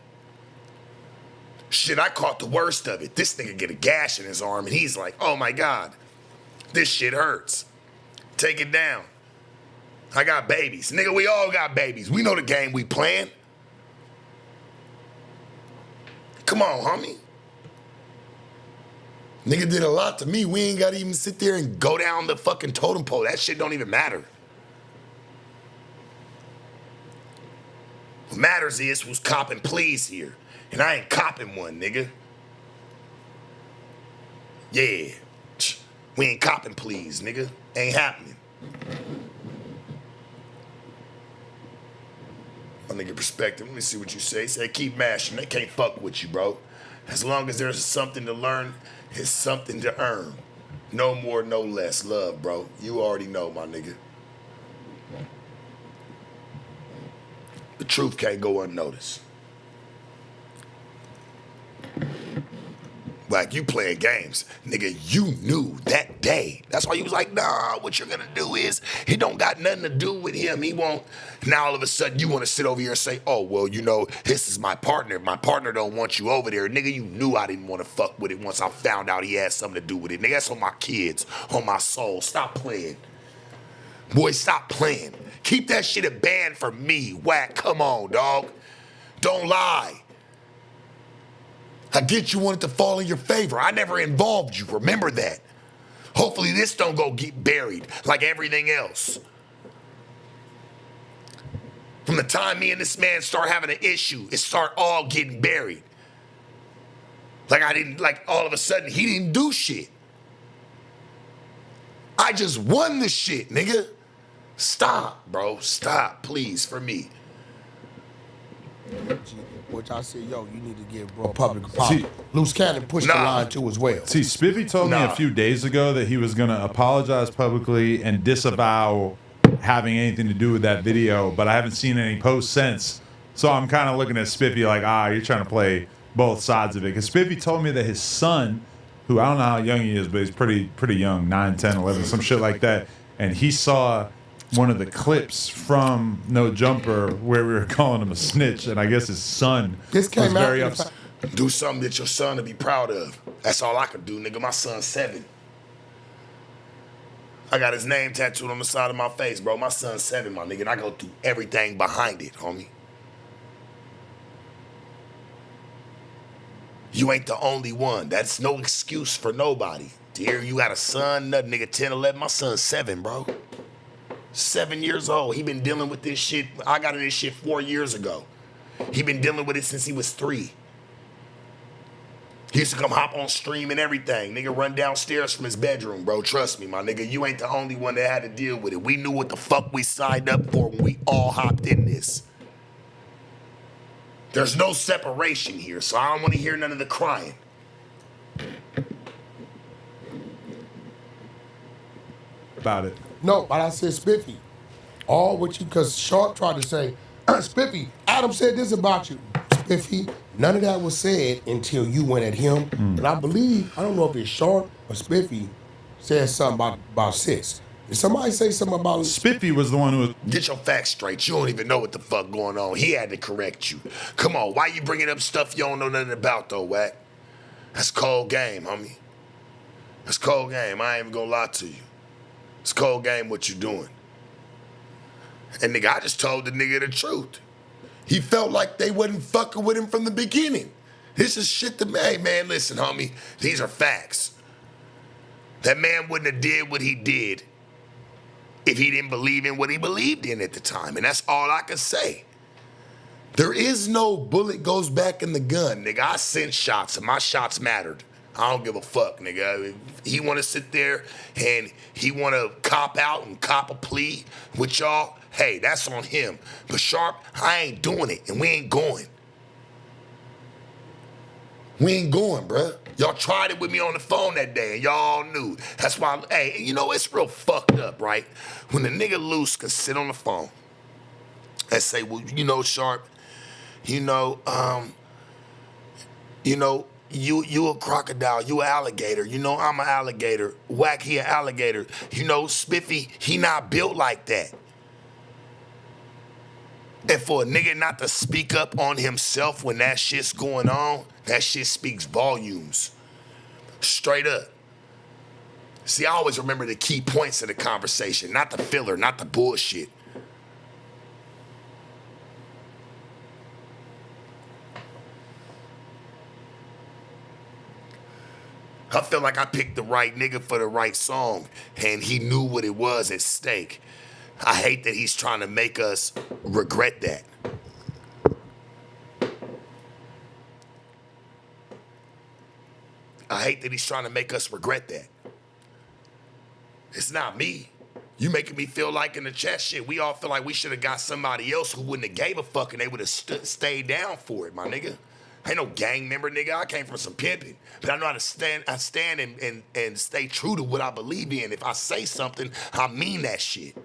Shit, I caught the worst of it. This nigga get a gash in his arm and he's like, oh my God, this shit hurts. Take it down. I got babies. Nigga, we all got babies. We know the game we playing. Come on, homie. Nigga did a lot to me. We ain't got to even sit there and go down the fucking totem pole. That shit don't even matter. What matters is who's copping pleas here. And I ain't copping one, nigga. Yeah. We ain't copping pleas, nigga. Ain't happening. My nigga perspective, let me see what you say. Say, keep mashing. They can't fuck with you, bro. As long as there's something to learn, it's something to earn. No more, no less. Love, bro. You already know, my nigga. The truth can't go unnoticed. Like, you playing games. Nigga, you knew that day. That's why he was like, nah, what you're gonna do is, he don't got nothing to do with him. He won't. Now all of a sudden you wanna sit over here and say, oh, well, you know, this is my partner. My partner don't want you over there. Nigga, you knew I didn't wanna fuck with it once I found out he had something to do with it. Nigga, that's on my kids, on my soul. Stop playing. Boy, stop playing. Keep that shit a band for me. Whack, come on, dog. Don't lie. I get you want it to fall in your favor. I never involved you. Remember that. Hopefully this don't go get buried like everything else. From the time me and this man start having an issue, it start all getting buried. Like all of a sudden he didn't do shit. I just won the shit, nigga. Stop, bro. Stop, please, for me. Which I said, yo, you need to give bro public apology. Loose Cannon pushed the line too as well. See, Spiffy told me a few days ago that he was going to apologize publicly and disavow having anything to do with that video, but I haven't seen any posts since. So I'm kind of looking at Spiffy like, you're trying to play both sides of it. Because Spiffy told me that his son, who I don't know how young he is, but he's pretty young, 9, 10, 11, some shit like that, and he saw one of the clips from No Jumper where we were calling him a snitch, and I guess his son was very upset. Do something that your son to be proud of. That's all I could do, nigga. My son's 7. I got his name tattooed on the side of my face, bro. My son's 7, my nigga, and I go through everything behind it, homie. You ain't the only one. That's no excuse for nobody. Dear, you got a son, nothing, nigga, 10, 11. My son's 7, bro. 7 years old. He been dealing with this shit. I got in this shit 4 years ago. He been dealing with it since he was 3. He used to come hop on stream and everything. Nigga run downstairs from his bedroom, bro. Trust me, my nigga. You ain't the only one that had to deal with it. We knew what the fuck we signed up for when we all hopped in this. There's no separation here, so I don't want to hear none of the crying. About it. No, but I said Spiffy. All what you, because Sharp tried to say, Spiffy, Adam said this about you. Spiffy, none of that was said until you went at him. And I believe, I don't know if it's Sharp or Spiffy, said something about Sis. Did somebody say something about Spiffy was the one who was... Get your facts straight. You don't even know what the fuck going on. He had to correct you. Come on, why you bringing up stuff you don't know nothing about, though, Wack? That's cold game, homie. That's cold game. I ain't even gonna lie to you. It's cold game what you doing. And nigga, I just told the nigga the truth. He felt like they wasn't fucking with him from the beginning. This is shit to me. Hey, man, listen, homie. These are facts. That man wouldn't have did what he did if he didn't believe in what he believed in at the time. And that's all I can say. There is no bullet goes back in the gun, nigga. I sent shots and my shots mattered. I don't give a fuck, nigga. If he want to sit there and he want to cop out and cop a plea with y'all, hey, that's on him. But Sharp, I ain't doing it, and we ain't going. We ain't going, bruh. Y'all tried it with me on the phone that day, and y'all knew. That's why, hey, you know, it's real fucked up, right? When the nigga loose can sit on the phone and say, well, you know, Sharp, you a crocodile, you an alligator. You know, I'm an alligator. Wack, he an alligator. You know, Spiffy, he not built like that. And for a nigga not to speak up on himself when that shit's going on, that shit speaks volumes. Straight up. See, I always remember the key points of the conversation, not the filler, not the bullshit. I feel like I picked the right nigga for the right song, and he knew what it was at stake. I hate that he's trying to make us regret that. I hate that he's trying to make us regret that. It's not me. You making me feel like in the chat shit, we all feel like we should have got somebody else who wouldn't have gave a fuck and they would have stayed down for it, my nigga. I ain't no gang member, nigga. I came from some pimping. But I know how to stand and stay true to what I believe in. If I say something, I mean that shit.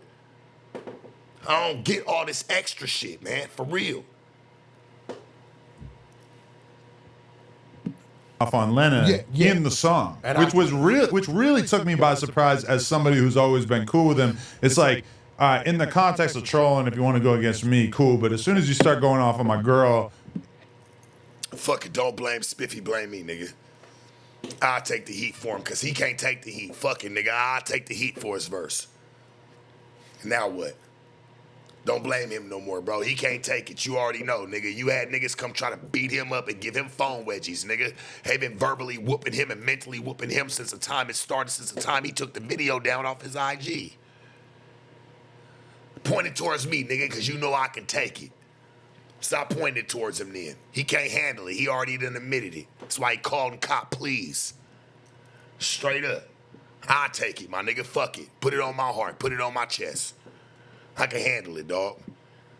I don't get all this extra shit, man, for real. off on Lennon in the song, which really took me by surprise as somebody who's always been cool with him. It's like, in the context of trolling, if you want to go against me, cool. But as soon as you start going off on my girl, fuck it, don't blame Spiffy, blame me, nigga. I'll take the heat for him because he can't take the heat. Fucking nigga, I'll take the heat for his verse. Now what? Don't blame him no more, bro. He can't take it. You already know, nigga. You had niggas come try to beat him up and give him phone wedgies, nigga. They been verbally whooping him and mentally whooping him since the time it started, since the time he took the video down off his IG. Pointed towards me, nigga, because you know I can take it. Stop pointing it towards him then. He can't handle it. He already done admitted it. That's why he called and cop, please. Straight up. I'll take it, my nigga. Fuck it. Put it on my heart. Put it on my chest. I can handle it, dog.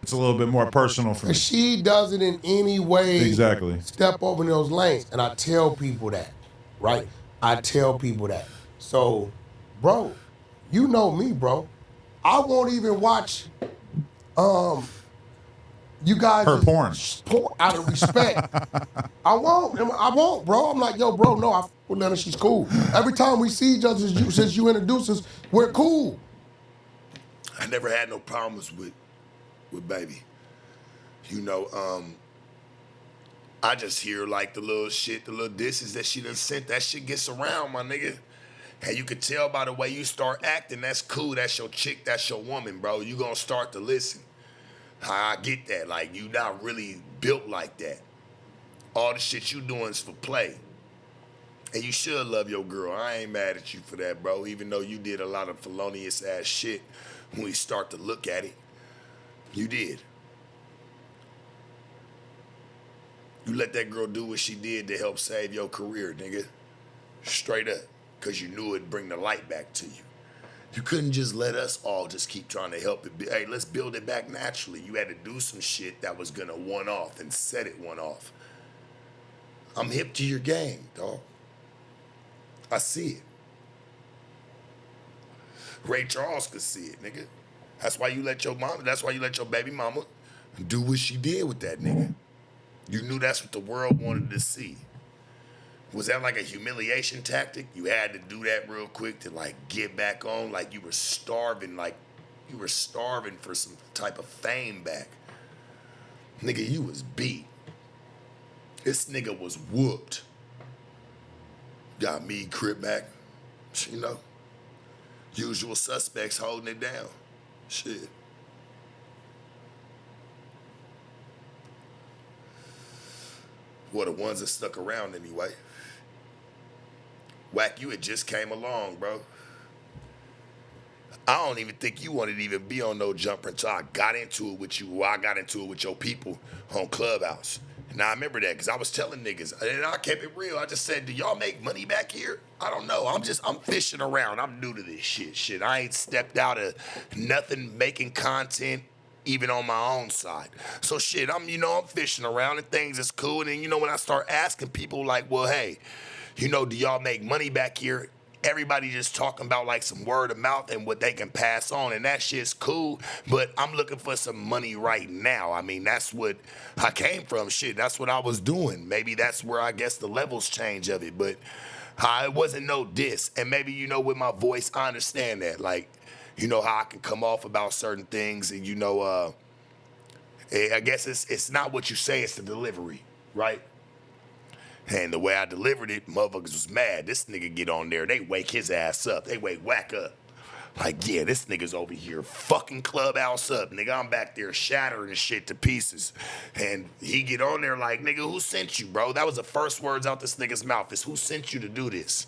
It's a little bit more personal for me. She doesn't in any way step over those lanes. And I tell people that, right? I tell people that. So, bro, you know me, bro. I won't even watch you guys her porn out of respect. I won't, bro. I'm like, yo, bro, no, I f with Lena, she's cool. Every time we see each other since you introduced us, we're cool. I never had no problems with baby. You know, I just hear like the little shit, the little disses that she done sent. That shit gets around, my nigga. And you can tell by the way you start acting, that's cool, that's your chick, that's your woman, bro. You gonna start to listen. I get that, like you not really built like that. All the shit you doing is for play. And you should love your girl. I ain't mad at you for that, bro, even though you did a lot of felonious ass shit when we start to look at it. You did. You let that girl do what she did to help save your career, nigga. Straight up. Because you knew it'd bring the light back to you. You couldn't just let us all just keep trying to help it. Hey, let's build it back naturally. You had to do some shit that was going to one off and set it one off. I'm hip to your game, dog. I see it. Ray Charles could see it, nigga. That's why you let your baby mama do what she did with that nigga. You knew that's what the world wanted to see. Was that like a humiliation tactic? You had to do that real quick to like get back on, like you were starving for some type of fame back. Nigga, you was beat. This nigga was whooped. Got me, Crip back, you know. Usual suspects holding it down. Shit. Well, the ones that stuck around anyway. Wack, you had just came along, bro. I don't even think you wanted to even be on no jumper until I got into it with you, or I got into it with your people on Clubhouse. And I remember that because I was telling niggas, and I kept it real. I just said, do y'all make money back here? I don't know. I'm fishing around. I'm new to this shit. I ain't stepped out of nothing making content, even on my own side. So shit, I'm fishing around and things is cool. And then, when I start asking people like, well, hey, do y'all make money back here? Everybody just talking about like some word of mouth and what they can pass on, and that shit's cool, but I'm looking for some money right now. I mean, that's what I came from. Shit, that's what I was doing. Maybe that's where I guess the levels change of it, but it wasn't no diss. And maybe, with my voice, I understand that. Like, how I can come off about certain things, and I guess it's not what you say, it's the delivery, right? And the way I delivered it, motherfuckers was mad. This nigga get on there, they wake his ass up. They wake Wack up. Like, yeah, this nigga's over here fucking Clubhouse up. Nigga, I'm back there shattering shit to pieces. And he get on there like, nigga, who sent you, bro? That was the first words out this nigga's mouth is, who sent you to do this?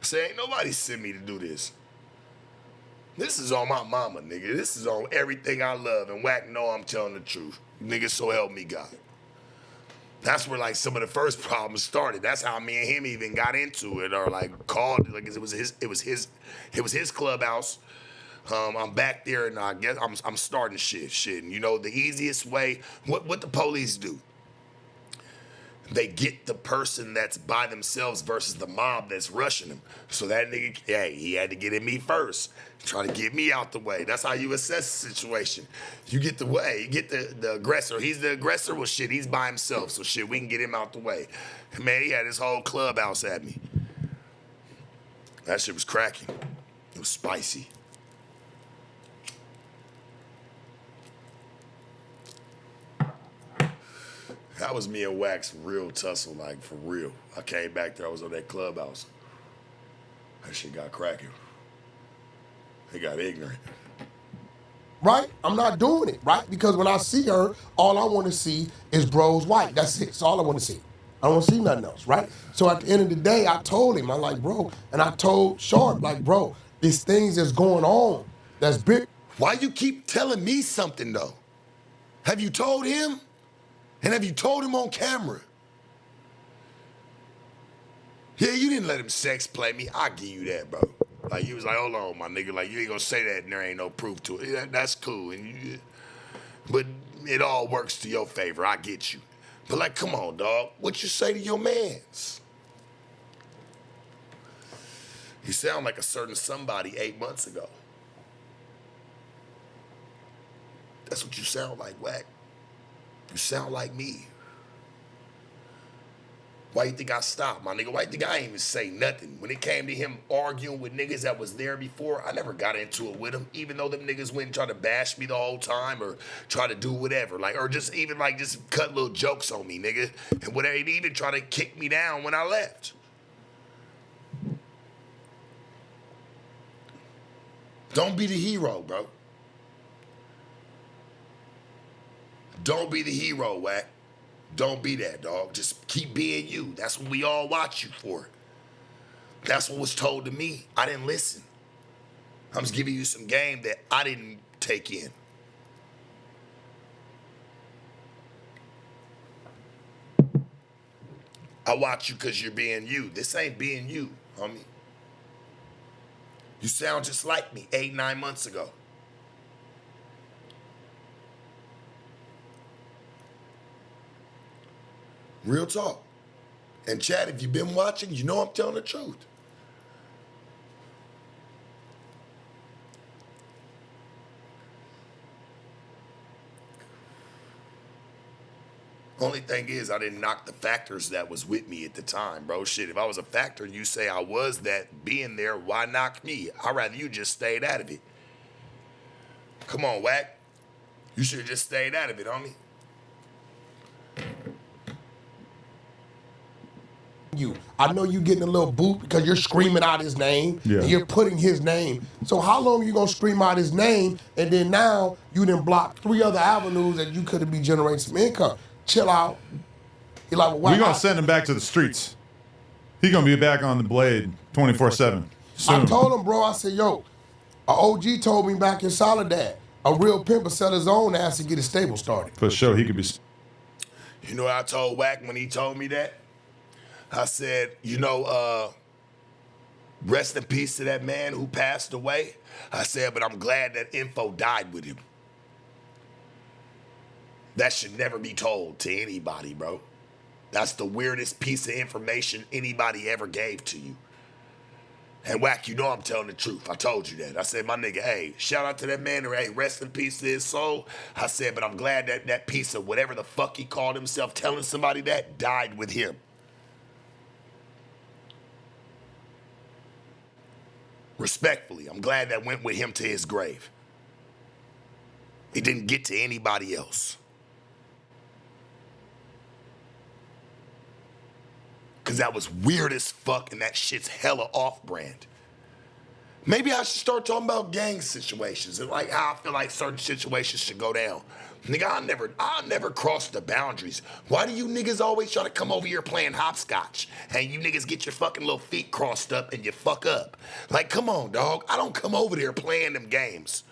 I say, ain't nobody sent me to do this. This is on my mama, nigga. This is on everything I love. And Wack know I'm telling the truth. Nigga, so help me God. That's where like some of the first problems started. That's how me and him even got into it, or like called. Like it was his Clubhouse. I'm back there, and I guess I'm starting shit. And the easiest way, what the police do? they get the person that's by themselves versus the mob that's rushing them. So that nigga, hey, he had to get in me first, trying to get me out the way. That's how you assess the situation. You get the way, you get the aggressor. He's the aggressor. Well, shit, he's by himself. So shit, we can get him out the way. And man, he had his whole clubhouse at me. That shit was cracking. It was spicy. That was me and Wax real tussle, like for real. I came back there, I was on that clubhouse. That shit got cracking. They got ignorant. Right? I'm not doing it, right? Because when I see her, all I want to see is bro's wife. That's it. That's all I want to see. I don't want to see nothing else, right? So at the end of the day, I told him, I'm like, bro, and I told Sharp, like, bro, these things that's going on, that's big. Why you keep telling me something, though? Have you told him? And have you told him on camera? Yeah, you didn't let him sex play me. I'll give you that, bro. Like, you was like, hold on, my nigga. Like, you ain't gonna say that and there ain't no proof to it. That's cool. But it all works to your favor. I get you. But, like, come on, dog. What you say to your mans? You sound like a certain somebody 8 months ago. That's what you sound like, Wack. You sound like me. Why you think I stopped, my nigga? Why you think I ain't even say nothing? When it came to him arguing with niggas that was there before, I never got into it with him, even though them niggas went and tried to bash me the whole time or try to do whatever. Like, or just even like just cut little jokes on me, nigga. And whatever, they even try to kick me down when I left. Don't be the hero, bro. Don't be the hero, Wack. Don't be that, dog. Just keep being you. That's what we all watch you for. That's what was told to me. I didn't listen. I'm just giving you some game that I didn't take in. I watch you because you're being you. This ain't being you, homie. You sound just like me 8, 9 months ago. Real talk. And Chad, if you've been watching, you know I'm telling the truth. Only thing is, I didn't knock the factors that was with me at the time, bro. Shit, if I was a factor and you say I was that being there, why knock me? I'd rather you just stayed out of it. Come on, Wack. You should have just stayed out of it, homie. You. I know you getting a little boot because you're screaming out his name and you're putting his name. So how long are you gonna scream out his name and then now you done blocked 3 other avenues that you could have been generating some income? Chill out. You're like, well, we're gonna send him back to the streets. He's gonna be back on the blade 24/7. Soon. I told him, bro, I said, yo, a OG told me back in Soledad, a real pimp will sell his own ass to get his stable started. For sure, he could be. You know what I told Wack when he told me that? I said, you know, rest in peace to that man who passed away. I said, but I'm glad that info died with him. That should never be told to anybody, bro. That's the weirdest piece of information anybody ever gave to you. And Wack, you know I'm telling the truth. I told you that. I said, my nigga, hey, shout out to that man, or hey, rest in peace to his soul. I said, but I'm glad that that piece of whatever the fuck he called himself telling somebody that died with him. Respectfully, I'm glad that went with him to his grave. It didn't get to anybody else. Because that was weird as fuck and that shit's hella off-brand. Maybe I should start talking about gang situations and like how I feel like certain situations should go down. Nigga, I'll never cross the boundaries. Why do you niggas always try to come over here playing hopscotch and you niggas get your fucking little feet crossed up and you fuck up? Like, come on, dog. I don't come over there playing them games.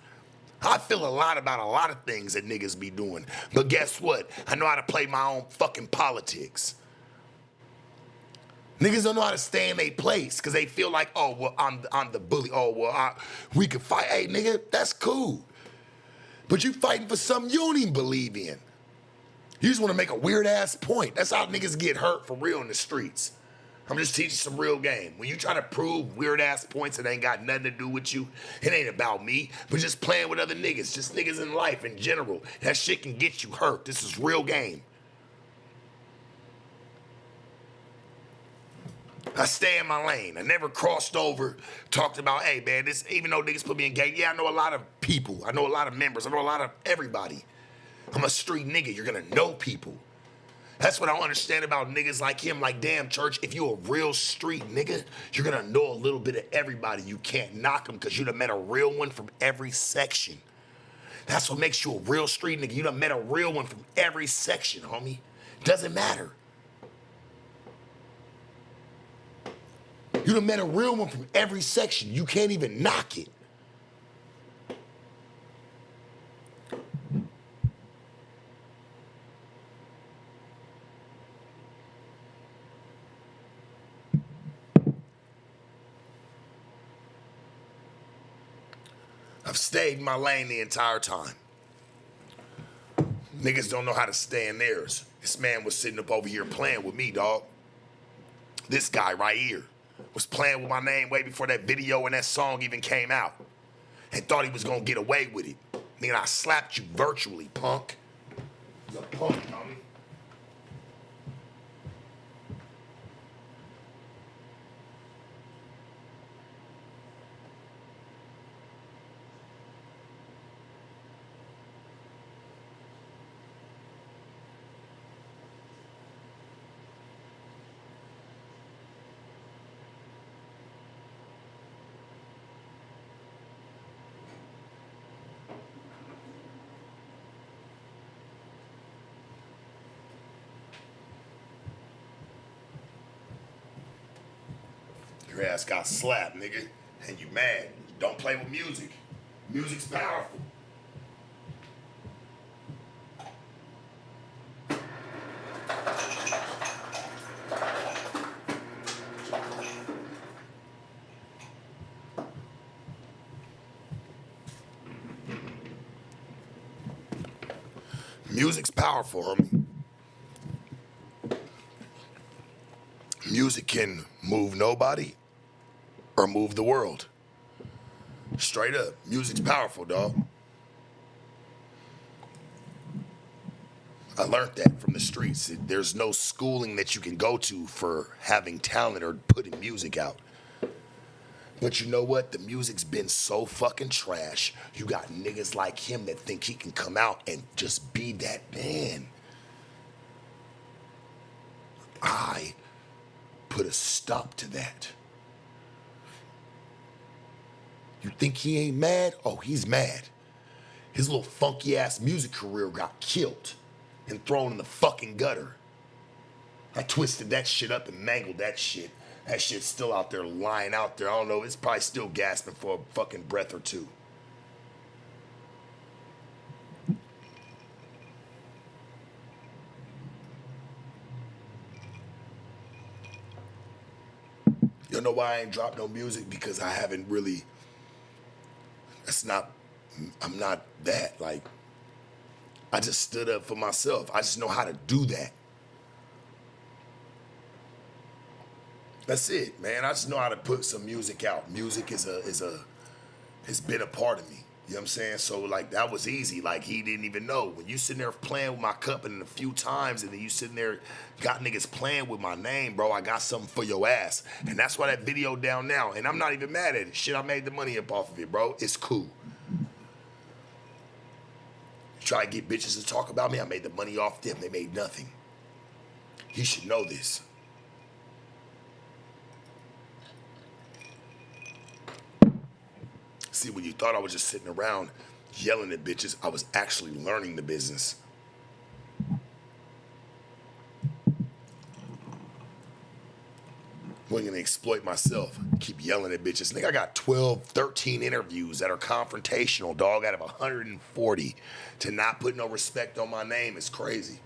I feel a lot about a lot of things that niggas be doing. But guess what? I know how to play my own fucking politics. Niggas don't know how to stay in their place because they feel like, oh, well, I'm the bully. Oh, well, we can fight. Hey, nigga, that's cool. But you fighting for something you don't even believe in. You just want to make a weird ass point. That's how niggas get hurt for real in the streets. I'm just teaching some real game. When you try to prove weird ass points that ain't got nothing to do with you, it ain't about me, but just playing with other niggas, just niggas in life in general. That shit can get you hurt. This is real game. I stay in my lane. I never crossed over, talked about, hey man, this, even though niggas put me in gang, yeah, I know a lot of people. I know a lot of members. I know a lot of everybody. I'm a street nigga. You're gonna know people. That's what I don't understand about niggas like him. Like, damn, Church, if you a real street nigga, you're gonna know a little bit of everybody. You can't knock them because you done met a real one from every section. That's what makes you a real street nigga. You done met a real one from every section, homie. Doesn't matter. You done met a real one from every section. You can't even knock it. I've stayed in my lane the entire time. Niggas don't know how to stay in theirs. This man was sitting up over here playing with me, dog. This guy right here was playing with my name way before that video and that song even came out. And thought he was gonna get away with it. Nigga, I slapped you virtually, punk. He's a punk, homie. Your ass got slapped, nigga, and you mad. Don't play with music. Music's powerful. Music's powerful, homie. Music can move nobody or move the world. Straight up. Music's powerful, dog. I learned that from the streets. There's no schooling that you can go to for having talent or putting music out. But you know what? The music's been so fucking trash. You got niggas like him that think he can come out and just be that man. I put a stop to that. You think he ain't mad? Oh, he's mad. His little funky ass music career got killed and thrown in the fucking gutter. I twisted that shit up and mangled that shit. That shit's still out there, lying out there. I don't know, it's probably still gasping for a fucking breath or two. You know why I ain't dropped no music? Because I haven't really, I'm not that. Like, I just stood up for myself. I just know how to do that. That's it, man. I just know how to put some music out. Music has been a part of me. You know what I'm saying? So, like, that was easy. Like, he didn't even know. When you sitting there playing with my cup and a few times, and then you sitting there, got niggas playing with my name, bro, I got something for your ass. And that's why that video down now. And I'm not even mad at it. Shit, I made the money up off of it, bro. It's cool. You try to get bitches to talk about me, I made the money off them. They made nothing. You should know this. See, when you thought I was just sitting around yelling at bitches, I was actually learning the business. Wasn't gonna exploit myself, keep yelling at bitches. Nigga, I got 12, 13 interviews that are confrontational, dog, out of 140. To not put no respect on my name is crazy.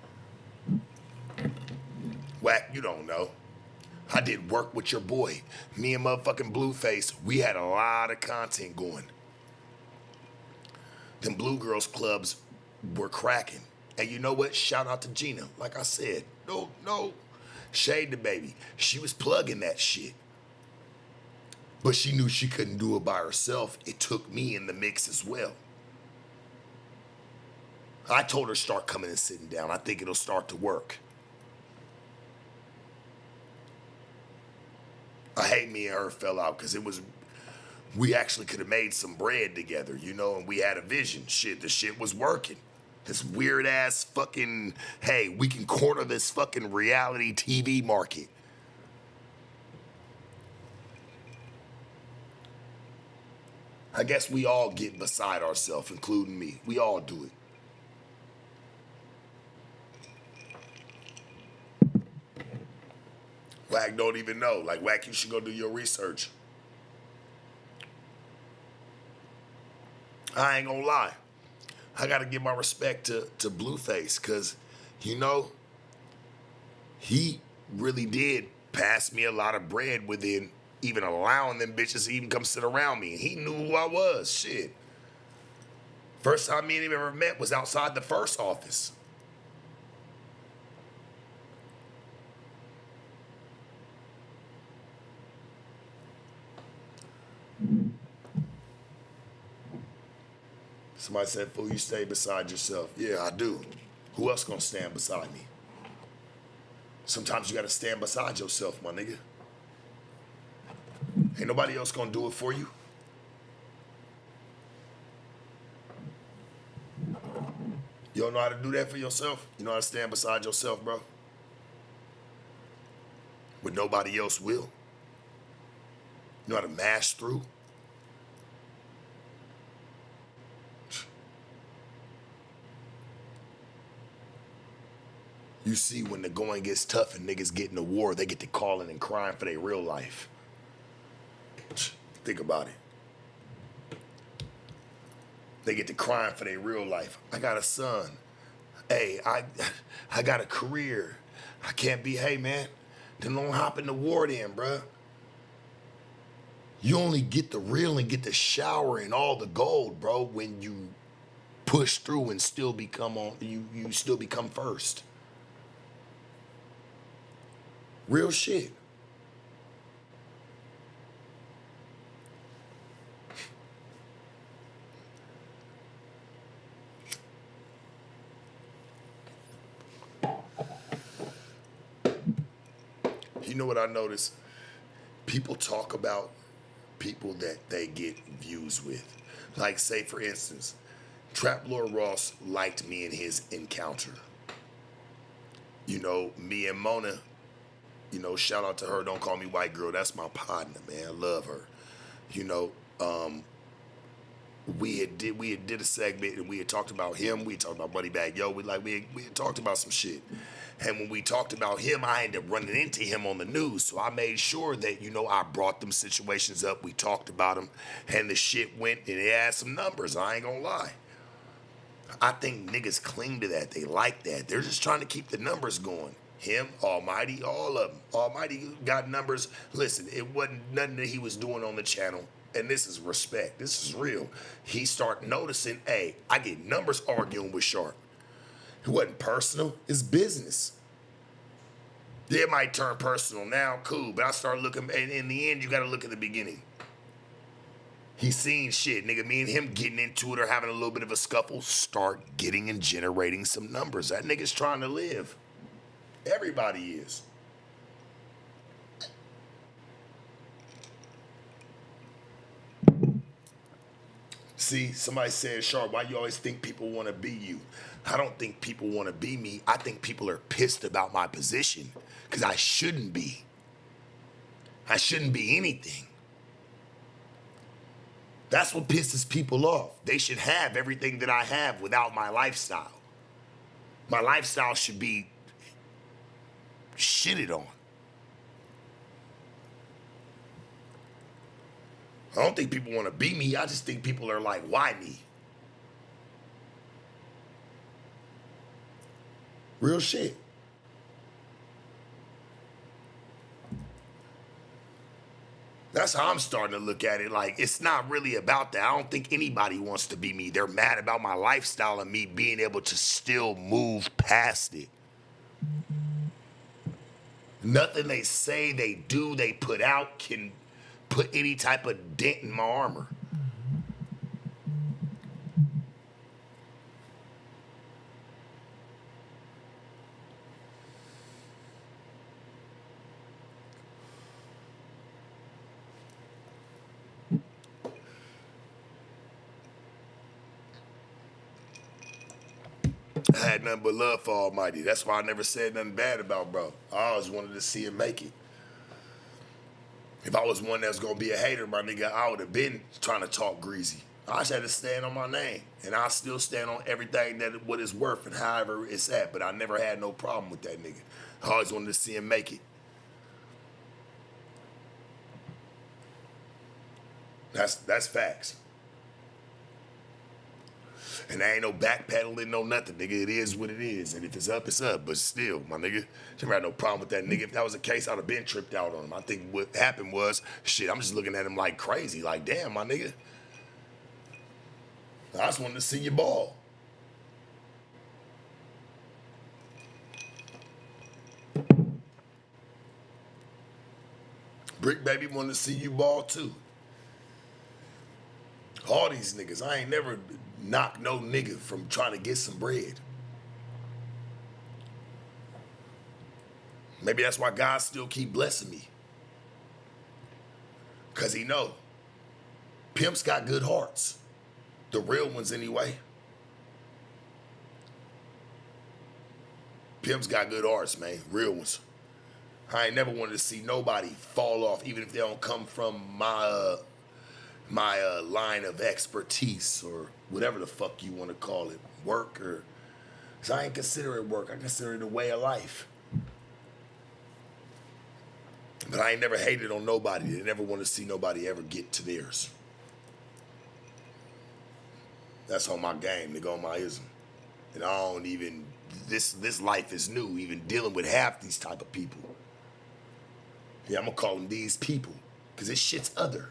Whack, you don't know. I did work with your boy. Me and motherfucking Blueface, we had a lot of content going. Them Blue Girls clubs were cracking. And you know what? Shout out to Gina. Like I said, no shade the baby. She was plugging that shit. But she knew she couldn't do it by herself. It took me in the mix as well. I told her start coming and sitting down. I think it'll start to work. I hate me and her fell out because we actually could have made some bread together, you know, and we had a vision. Shit, the shit was working. This weird ass fucking, hey, we can corner this fucking reality TV market. I guess we all get beside ourselves, including me. We all do it. Wack don't even know. Like, Wack, you should go do your research. I ain't gonna lie. I gotta give my respect to Blueface, because, you know, he really did pass me a lot of bread within even allowing them bitches to even come sit around me. He knew who I was. Shit. First time me and him ever met was outside the first office. Somebody said, fool, you stay beside yourself. Yeah, I do. Who else gonna stand beside me? Sometimes you gotta stand beside yourself, my nigga. Ain't nobody else gonna do it for you. You don't know how to do that for yourself? You know how to stand beside yourself, bro? When nobody else will? You know how to mash through? You see, when the going gets tough and niggas get in the war, they get to calling and crying for their real life. Think about it. They get to crying for their real life. I got a son. Hey, I got a career. I can't be, hey man, then don't hop in the war then, bruh. You only get the real and get the shower and all the gold, bro, when you push through and still become you still become first. Real shit. You know what I noticed? People talk about people that they get views with. Like, say, for instance, Trap Lord Ross liked me in his encounter. You know, me and Mona, you know, shout out to her. Don't call me white girl. That's my partner, man. I love her. You know, we had did a segment and we had talked about him. We had talked about Moneybag Yo. We had talked about some shit. And when we talked about him, I ended up running into him on the news. So I made sure that, you know, I brought them situations up. We talked about them. And the shit went and it had some numbers. I ain't gonna lie. I think niggas cling to that. They like that. They're just trying to keep the numbers going. Him, Almighty, all of them. Almighty got numbers. Listen, it wasn't nothing that he was doing on the channel. And this is respect. This is real. He started noticing, hey, I get numbers arguing with Sharp. It wasn't personal. It's business. Yeah, it might turn personal now, cool. But I started looking, and in the end, you got to look at the beginning. He seen shit, nigga. Me and him getting into it or having a little bit of a scuffle, start getting and generating some numbers. That nigga's trying to live. Everybody is. See, somebody said, Sharp, why you always think people want to be you? I don't think people want to be me. I think people are pissed about my position because I shouldn't be. I shouldn't be anything. That's what pisses people off. They should have everything that I have without my lifestyle. My lifestyle should be shitted on. I don't think people want to be me. I just think people are like, why me? Real shit. That's how I'm starting to look at it. Like, it's not really about that. I don't think anybody wants to be me. They're mad about my lifestyle and me being able to still move past it. Nothing they say, they do, they put out can put any type of dent in my armor. I had nothing but love for Almighty. That's why I never said nothing bad about bro. I always wanted to see him make it. If I was one that was gonna be a hater, my nigga, I would have been trying to talk greasy. I just had to stand on my name, and I still stand on everything that what it's worth and however it's at. But I never had no problem with that nigga. I always wanted to see him make it. That's facts. And there ain't no backpedaling, no nothing, nigga. It is what it is. And if it's up, it's up. But still, my nigga, never had no problem with that nigga. If that was the case, I'd have been tripped out on him. I think what happened was, shit, I'm just looking at him like crazy. Like, damn, my nigga. I just wanted to see you ball. Brick Baby wanted to see you ball too. All these niggas, I ain't never knocked no nigga from trying to get some bread. Maybe that's why God still keep blessing me. Cause he know pimps got good hearts. The real ones anyway. Pimps got good hearts, man. Real ones. I ain't never wanted to see nobody fall off, even if they don't come from my line of expertise or whatever the fuck you want to call it, work or. Cause I ain't consider it work. I consider it a way of life. But I ain't never hated on nobody. They never want to see nobody ever get to theirs. That's on my game, nigga, on my ism. And I don't even, this life is new, even dealing with half these type of people. Yeah, I'm gonna call them these people, because this shit's other.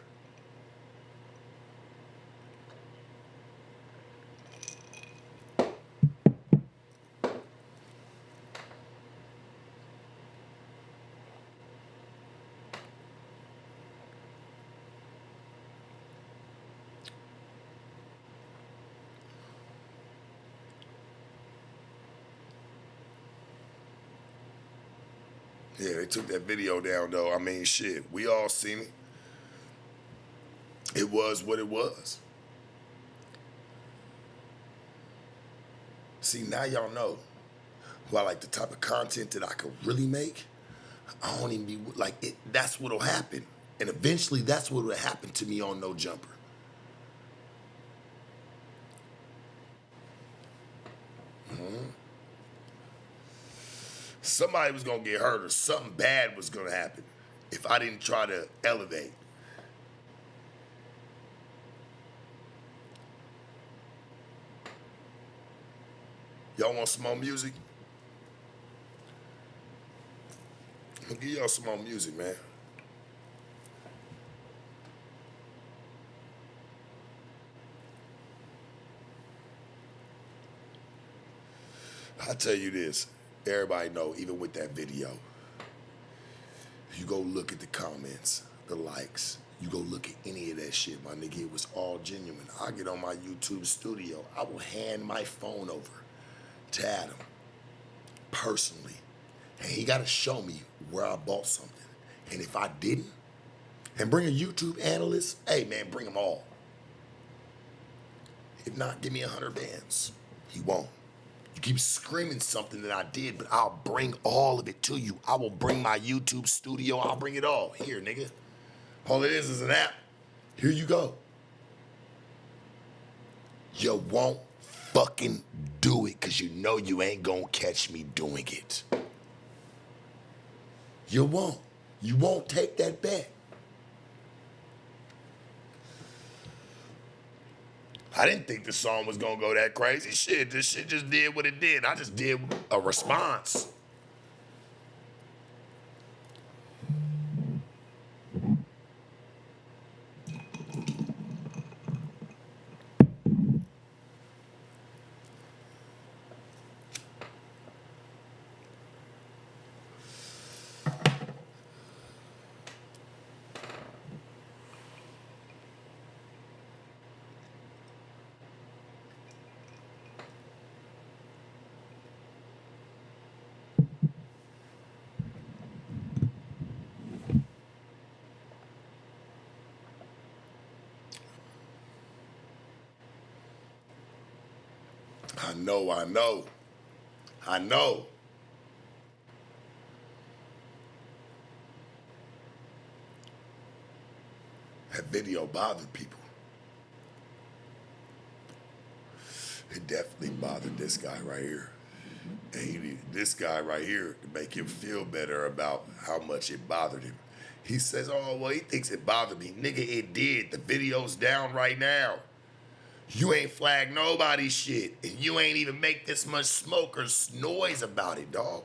Yeah, they took that video down, though. I mean, shit, we all seen it. It was what it was. See, now y'all know who I like the type of content that I could really make. I don't even be, like, it. That's what'll happen. And eventually, that's what'll happen to me on No Jumper. Somebody was gonna get hurt or something bad was gonna happen if I didn't try to elevate. Y'all want some more music? I'll give y'all some more music, man. I tell you this. Everybody know, even with that video, you go look at the comments, the likes, you go look at any of that shit, my nigga, it was all genuine. I get on my YouTube studio, I will hand my phone over to Adam, personally, and he gotta show me where I bought something. And if I didn't, and bring a YouTube analyst, hey man, bring them all. If not, give me 100 bands. He won't. You keep screaming something that I did, but I'll bring all of it to you. I will bring my YouTube studio. I'll bring it all. Here, nigga. All it is an app. Here you go. You won't fucking do it because you know you ain't gonna catch me doing it. You won't. You won't take that bet. I didn't think the song was gonna go that crazy. Shit, this shit just did what it did. I just did a response. I know. That video bothered people. It definitely bothered this guy right here. And he needed this guy right here to make him feel better about how much it bothered him. He says, oh, well, he thinks it bothered me. Nigga, it did. The video's down right now. You ain't flagged nobody's shit. And you ain't even make this much smoke or noise about it, dog.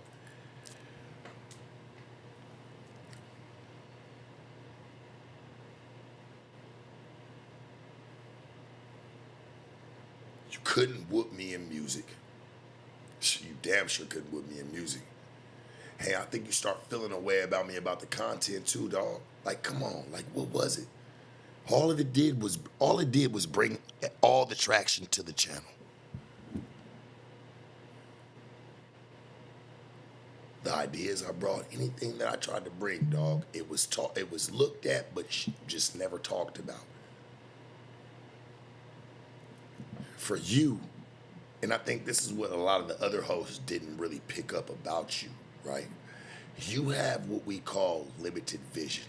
You couldn't whoop me in music. You damn sure couldn't whoop me in music. Hey, I think you start feeling a way about me about the content too, dog. Like, come on, like, what was it? All it did was bring all the traction to the channel. The ideas I brought, anything that I tried to bring, dog, it was looked at, but just never talked about. For you, and I think this is what a lot of the other hosts didn't really pick up about you, right? You have what we call limited vision.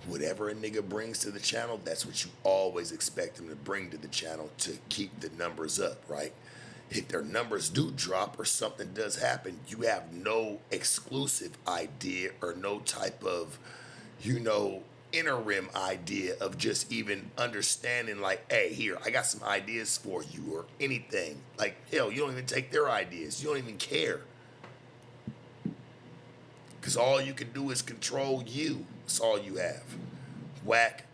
Whatever a nigga brings to the channel, that's what you always expect him to bring to the channel to keep the numbers up, right? If their numbers do drop or something does happen, you have no exclusive idea or no type of, interim idea of just even understanding like, hey, here, I got some ideas for you or anything. Like, hell, you don't even take their ideas. You don't even care. Because all you can do is control you. That's all you have. Whack,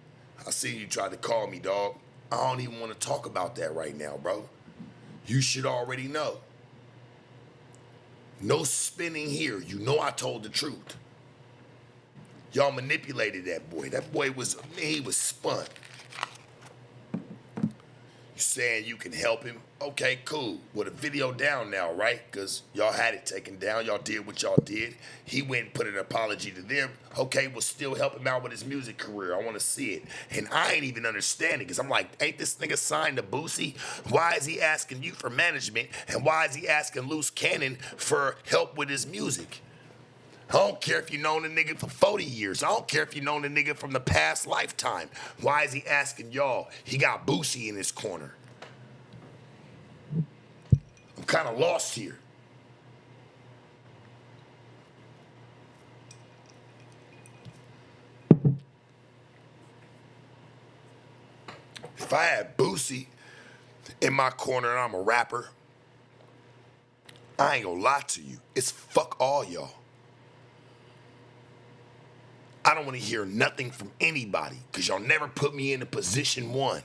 I see you tried to call me, dog. I don't even want to talk about that right now, bro. You should already know. No spinning here. You know I told the truth. Y'all manipulated that boy. That boy he was spun. You saying you can help him? Okay, cool. Well, the video down now, right? Because y'all had it taken down. Y'all did what y'all did. He went and put an apology to them. Okay, we'll still help him out with his music career. I want to see it. And I ain't even understanding because I'm like, ain't this nigga signed to Boosie? Why is he asking you for management? And why is he asking Loose Cannon for help with his music? I don't care if you known the nigga for 40 years. I don't care if you known the nigga from the past lifetime. Why is he asking y'all? He got Boosie in his corner. I'm kind of lost here. If I had Boosie in my corner and I'm a rapper, I ain't gonna lie to you. It's fuck all y'all. I don't want to hear nothing from anybody because y'all never put me in a position one.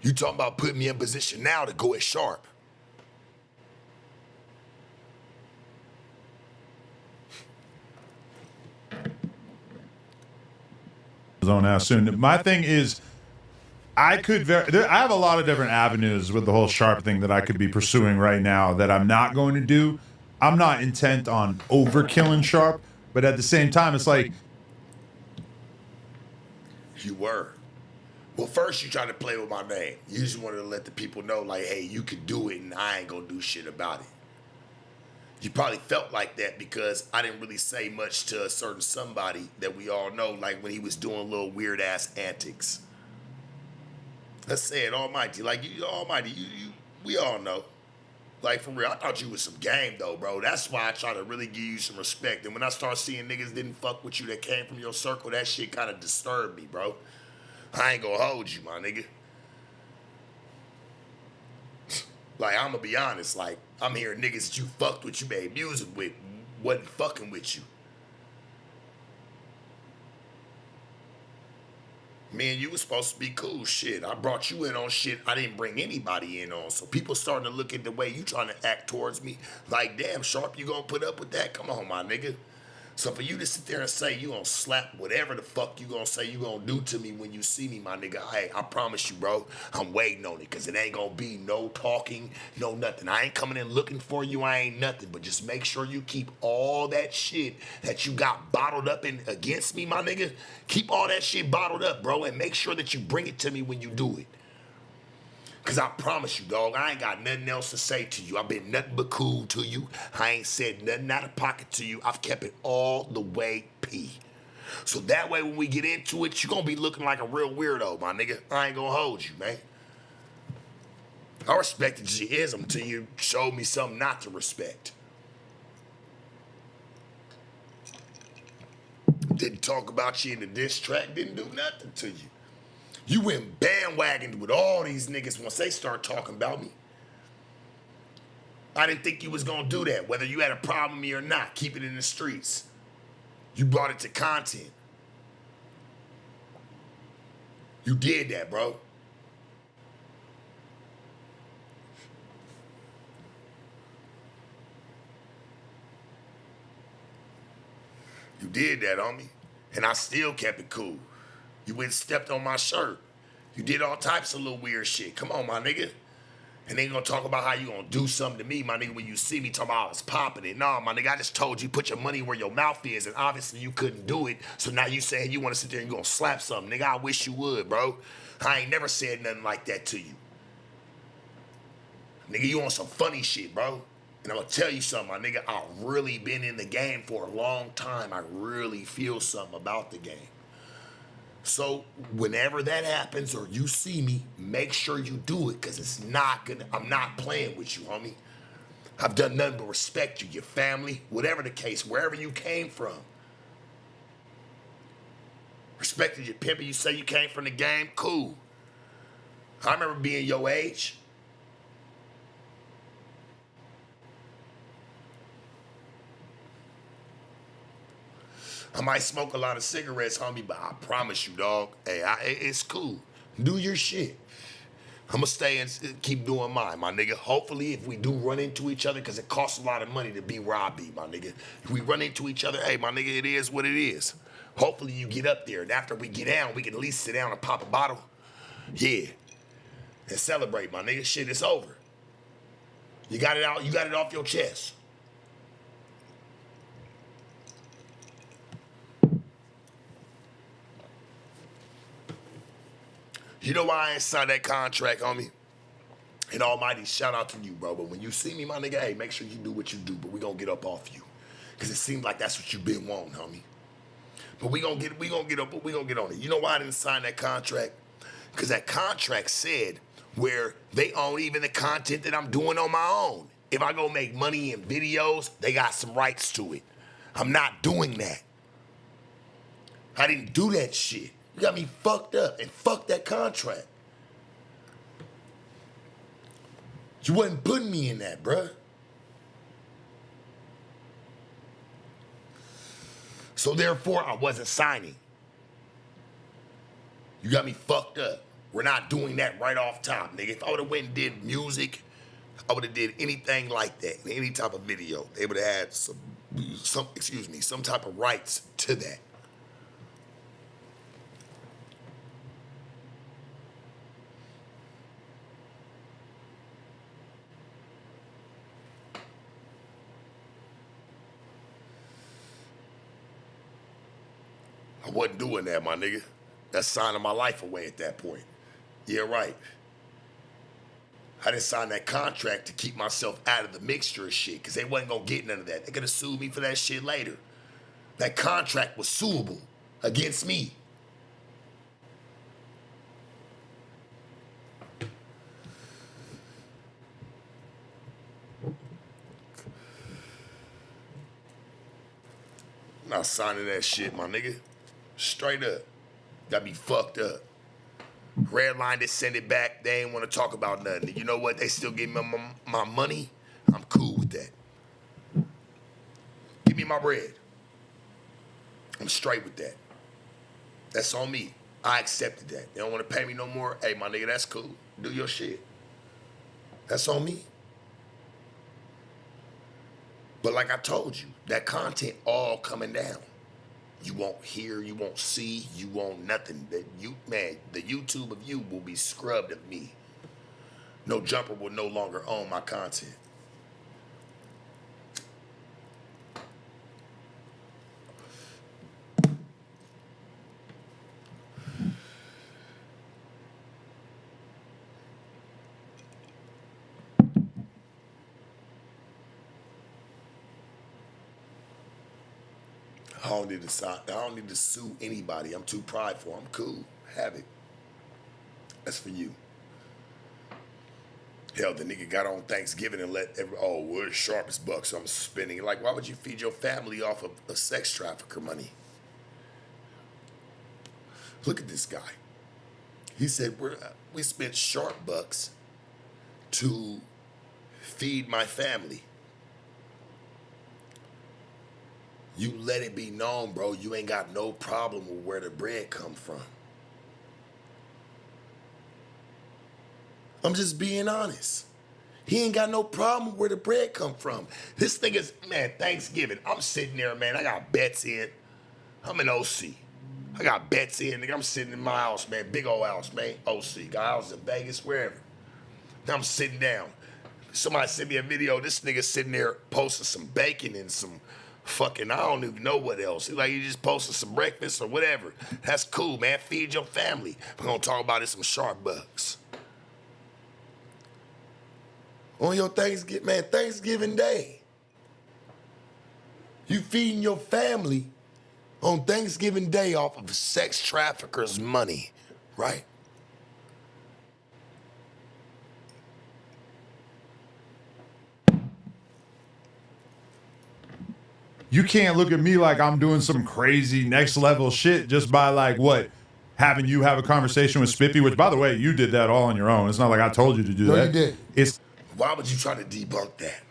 You talking about putting me in position now to go at Sharp. Zone out soon. My thing is, I have a lot of different avenues with the whole Sharp thing that I could be pursuing right now that I'm not going to do. I'm not intent on overkilling Sharp, but at the same time, it's like... You were. Well, first you tried to play with my name. You just wanted to let the people know, like, hey, you could do it and I ain't gonna do shit about it. You probably felt like that because I didn't really say much to a certain somebody that we all know, like when he was doing little weird-ass antics. Let's say it, Almighty. Like, we all know. Like, for real, I thought you was some game, though, bro. That's why I try to really give you some respect. And when I start seeing niggas didn't fuck with you that came from your circle, that shit kind of disturbed me, bro. I ain't gonna hold you, my nigga. Like, I'm gonna be honest. Like, I'm hearing niggas that you fucked with, you made music with, wasn't fucking with you. Me and you was supposed to be cool. Shit, I brought you in on shit I didn't bring anybody in on. So people starting to look at the way you trying to act towards me like, damn, Sharp, you gonna put up with that? Come on, my nigga. So for you to sit there and say you gonna slap whatever the fuck you gonna say you gonna do to me when you see me, my nigga, hey, I promise you, bro, I'm waiting on it because it ain't gonna be no talking, no nothing. I ain't coming in looking for you, I ain't nothing. But just make sure you keep all that shit that you got bottled up in against me, my nigga. Keep all that shit bottled up, bro, and make sure that you bring it to me when you do it. Cause I promise you, dog, I ain't got nothing else to say to you. I've been nothing but cool to you. I ain't said nothing out of pocket to you. I've kept it all the way P. So that way when we get into it, you're gonna be looking like a real weirdo, my nigga. I ain't gonna hold you, man. I respected your ism till you showed me something not to respect. Didn't talk about you in the diss track, didn't do nothing to you. You went bandwagoned with all these niggas once they start talking about me. I didn't think you was gonna do that, whether you had a problem with me or not. Keep it in the streets. You brought it to content. You did that, bro. You did that, homie. And I still kept it cool. You went and stepped on my shirt. You did all types of little weird shit. Come on, my nigga. And then you gonna talk about how you gonna do something to me, my nigga, when you see me talking about I was popping it. Nah, my nigga, I just told you put your money where your mouth is, and obviously you couldn't do it. So now you saying you wanna sit there and you gonna slap something. Nigga, I wish you would, bro. I ain't never said nothing like that to you. Nigga, you on some funny shit, bro. And I'm gonna tell you something, my nigga, I've really been in the game for a long time. I really feel something about the game. So whenever that happens or you see me, make sure you do it, cause it's not gonna, I'm not playing with you, homie. I've done nothing but respect you, your family, whatever the case, wherever you came from. Respected your pimpin', you say you came from the game, cool. I remember being your age. I might smoke a lot of cigarettes, homie, but I promise you, dog, hey, it's cool. Do your shit. I'ma stay and keep doing mine, my nigga. Hopefully, if we do run into each other, because it costs a lot of money to be where I be, my nigga. If we run into each other, hey, my nigga, it is what it is. Hopefully, you get up there, and after we get down, we can at least sit down and pop a bottle. Yeah. And celebrate, my nigga. Shit, it's over. You got it out, you got it off your chest. You know why I ain't signed that contract, homie? And almighty, shout out to you, bro. But when you see me, my nigga, hey, make sure you do what you do, but we gonna get up off you. Cause it seems like that's what you been wanting, homie. But we gonna get on it. You know why I didn't sign that contract? Cause that contract said where they own even the content that I'm doing on my own. If I go make money in videos, they got some rights to it. I'm not doing that. I didn't do that shit. You got me fucked up and fuck that contract. You wasn't putting me in that, bruh. So therefore, I wasn't signing. You got me fucked up. We're not doing that right off top, nigga. If I would've went and did music, I would've did anything like that, any type of video. They would've had some type of rights to that. I wasn't doing that, my nigga. That's signing my life away at that point. Yeah, right. I didn't sign that contract to keep myself out of the mixture of shit, because they wasn't gonna get none of that. They could have sued me for that shit later. That contract was suable against me. I'm not signing that shit, my nigga. Straight up. Got me fucked up. Redline to send it back. They ain't want to talk about nothing. You know what? They still give me my money. I'm cool with that. Give me my bread. I'm straight with that. That's on me. I accepted that. They don't want to pay me no more. Hey, my nigga, that's cool. Do your shit. That's on me. But like I told you, that content all coming down. You won't hear, you won't see, you won't nothing. The YouTube of you will be scrubbed of me. No Jumper will no longer own my content. I don't need to sign. I don't need to sue anybody. I'm too prideful. I'm cool. Have it. That's for you. Hell, the nigga got on Thanksgiving and we're sharp as buck, so I'm spending. Like, why would you feed your family off of a sex trafficker money? Look at this guy. He said, we spent sharp bucks to feed my family. You let it be known, bro, you ain't got no problem with where the bread come from. I'm just being honest. He ain't got no problem where the bread come from. This thing is, man, Thanksgiving. I'm sitting there, man. I got bets in. I'm in OC. I got bets in. Nigga, I'm sitting in my house, man. Big old house, man. OC. Got a house in Vegas, wherever. Now I'm sitting down. Somebody sent me a video. This nigga sitting there posting some bacon and some fucking, I don't even know what else. Like, he just posted some breakfast or whatever. That's cool, man. Feed your family. We're gonna talk about it some sharp bucks. On your Thanksgiving Day. You feeding your family on Thanksgiving Day off of sex traffickers' money, right? You can't look at me like I'm doing some crazy next level shit just by like what? Having you have a conversation with Spiffy, which by the way, you did that all on your own. It's not like I told you to do that. No, you did. Why would you try to debunk that?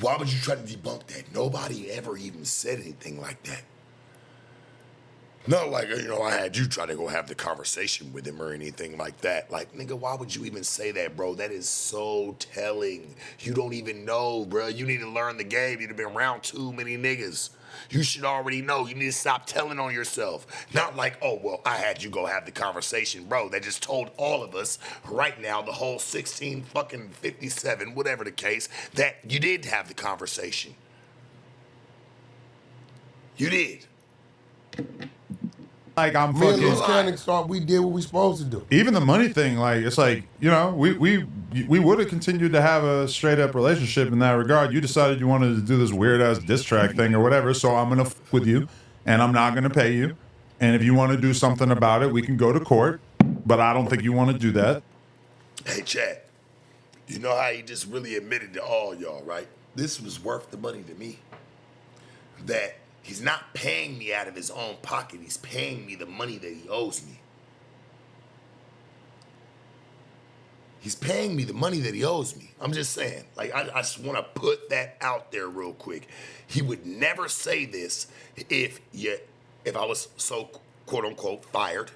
Why would you try to debunk that? Nobody ever even said anything like that. Not like, I had you try to go have the conversation with him or anything like that. Like, nigga, why would you even say that, bro? That is so telling. You don't even know, bro. You need to learn the game. You've been around too many niggas. You should already know. You need to stop telling on yourself. Not like, oh, well, I had you go have the conversation. Bro, that just told all of us right now, the whole 16 fucking 57, whatever the case, that you did have the conversation. You did. Like I'm Me and fucking. Loose Cannon thought we did what we supposed to do. Even the money thing, like it's like we would have continued to have a straight up relationship in that regard. You decided you wanted to do this weird ass diss track thing or whatever, so I'm gonna f with you, and I'm not gonna pay you. And if you want to do something about it, we can go to court. But I don't think you want to do that. Hey, Chad, you know how he just really admitted to all y'all, right? This was worth the money to me. That he's not paying me out of his own pocket. He's paying me the money that he owes me. He's paying me the money that he owes me. I'm just saying. Like, I just want to put that out there real quick. He would never say this if I was so, quote unquote, fired.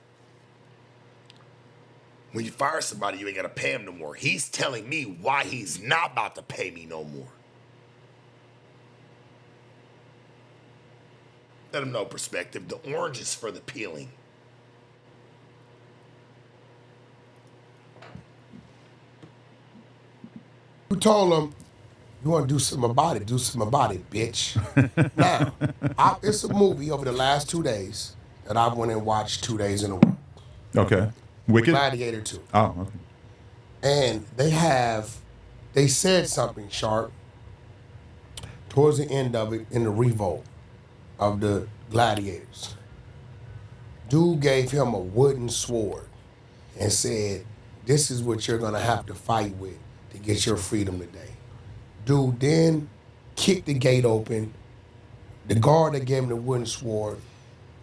When you fire somebody, you ain't got to pay him no more. He's telling me why he's not about to pay me no more. Let him know perspective. The orange is for the peeling. You told him, you want to do something about it, bitch. Now, it's a movie over the last 2 days that I went and watched 2 days in a row. Okay. Wicked? Gladiator 2. Oh, okay. And they said something sharp towards the end of it in the revolt of the gladiators. Dude gave him a wooden sword and said, this is what you're gonna have to fight with to get your freedom today. Dude then kicked the gate open. The guard that gave him the wooden sword,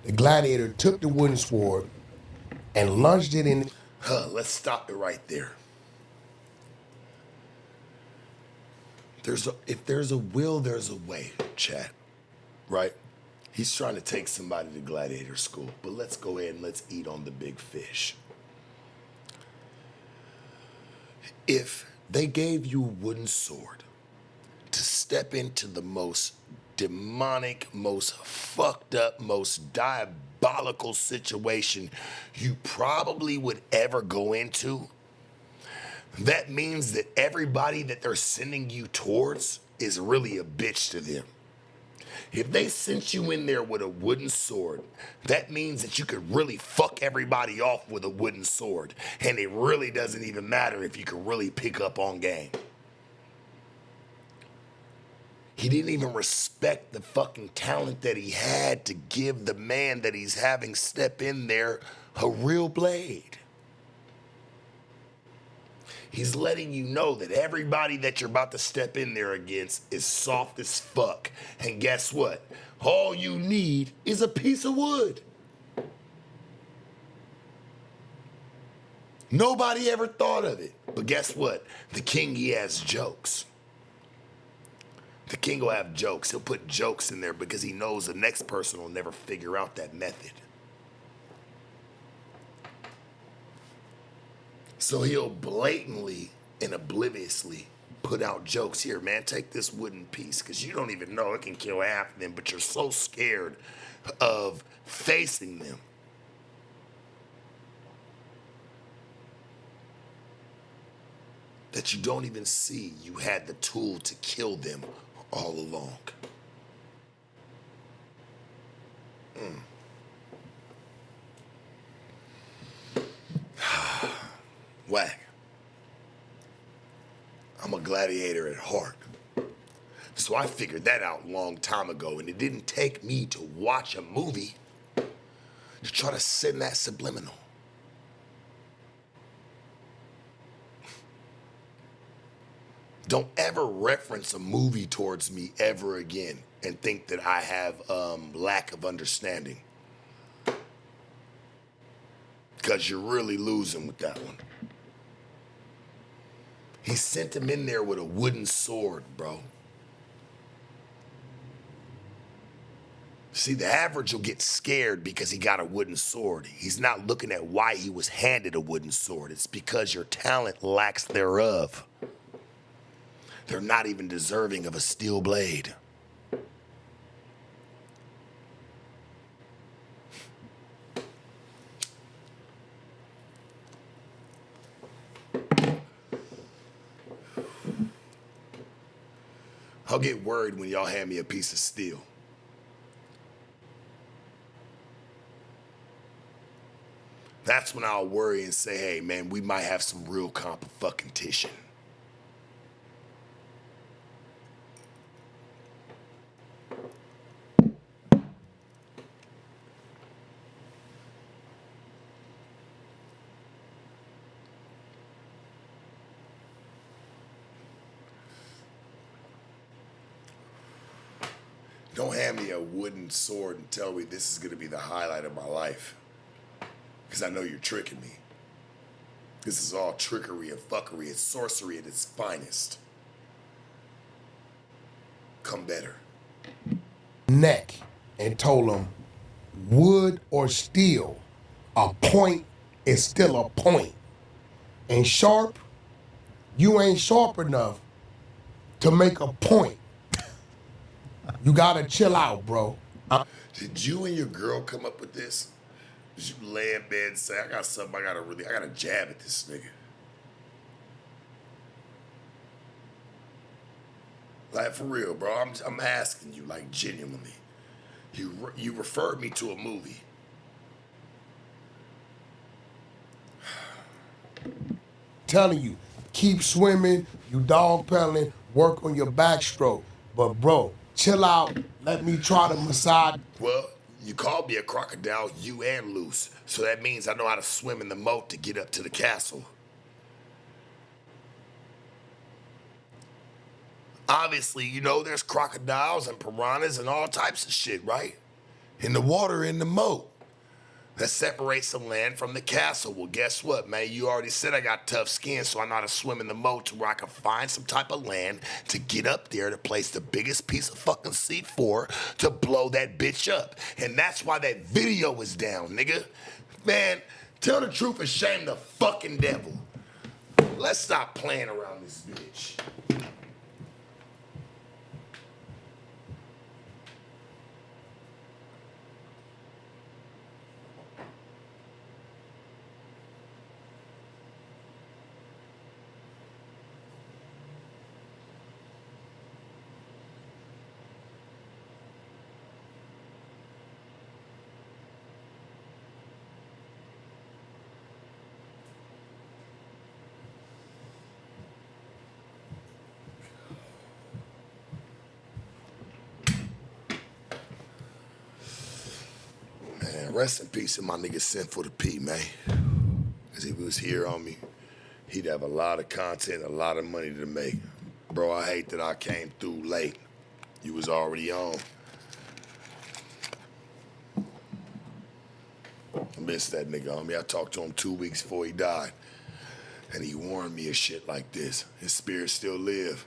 the gladiator took the wooden sword and lunged it in. Let's stop it right there. If there's a will, there's a way, chat, right? He's trying to take somebody to gladiator school, but let's go ahead and let's eat on the big fish. If they gave you a wooden sword to step into the most demonic, most fucked up, most diabolical situation you probably would ever go into, that means that everybody that they're sending you towards is really a bitch to them. If they sent you in there with a wooden sword, that means that you could really fuck everybody off with a wooden sword. And it really doesn't even matter if you can really pick up on game. He didn't even respect the fucking talent that he had to give the man that he's having step in there a real blade. He's letting you know that everybody that you're about to step in there against is soft as fuck. And guess what? All you need is a piece of wood. Nobody ever thought of it. But guess what? The king, he has jokes. The king will have jokes. He'll put jokes in there because he knows the next person will never figure out that method. So he'll blatantly and obliviously put out jokes. Here, man, take this wooden piece because you don't even know it can kill half of them, but you're so scared of facing them. That you don't even see you had the tool to kill them all along. Whack. I'm a gladiator at heart. So I figured that out a long time ago, and it didn't take me to watch a movie to try to send that subliminal. Don't ever reference a movie towards me ever again and think that I have lack of understanding. Because you're really losing with that one. He sent him in there with a wooden sword, bro. See, the average will get scared because he got a wooden sword. He's not looking at why he was handed a wooden sword. It's because your talent lacks thereof. They're not even deserving of a steel blade. I'll get worried when y'all hand me a piece of steel. That's when I'll worry and say, hey, man, we might have some real competition. Don't hand me a wooden sword and tell me this is going to be the highlight of my life. Because I know you're tricking me. This is all trickery and fuckery. It's sorcery at its finest. Come better. Neck and told him, wood or steel, a point is still a point. And sharp, you ain't sharp enough to make a point. You gotta chill out, bro. Did you and your girl come up with this? Did you lay in bed and say, I got something I gotta jab at this nigga? Like, for real, bro, I'm asking you, like, genuinely. You referred me to a movie. Telling you, keep swimming, you dog pedaling, work on your backstroke. But bro, chill out, let me try to massage. Well, you called me a crocodile, you and loose. So that means I know how to swim in the moat to get up to the castle. Obviously, you know, there's crocodiles and piranhas and all types of shit, right? In the water, in the moat. That separates the land from the castle. Well, guess what, man? You already said I got tough skin, so I know how to swim in the moat to where I can find some type of land to get up there to place the biggest piece of fucking C4 to blow that bitch up. And that's why that video is down, nigga. Man, tell the truth and shame the fucking devil. Let's stop playing around this bitch. rest in peace to my nigga Sinful the P, man. Cause if he was here on me, he'd have a lot of content, a lot of money to make. Bro, I hate that I came through late. You was already on. I miss that nigga, homie. I talked to him 2 weeks before he died. And he warned me of shit like this. His spirit still live.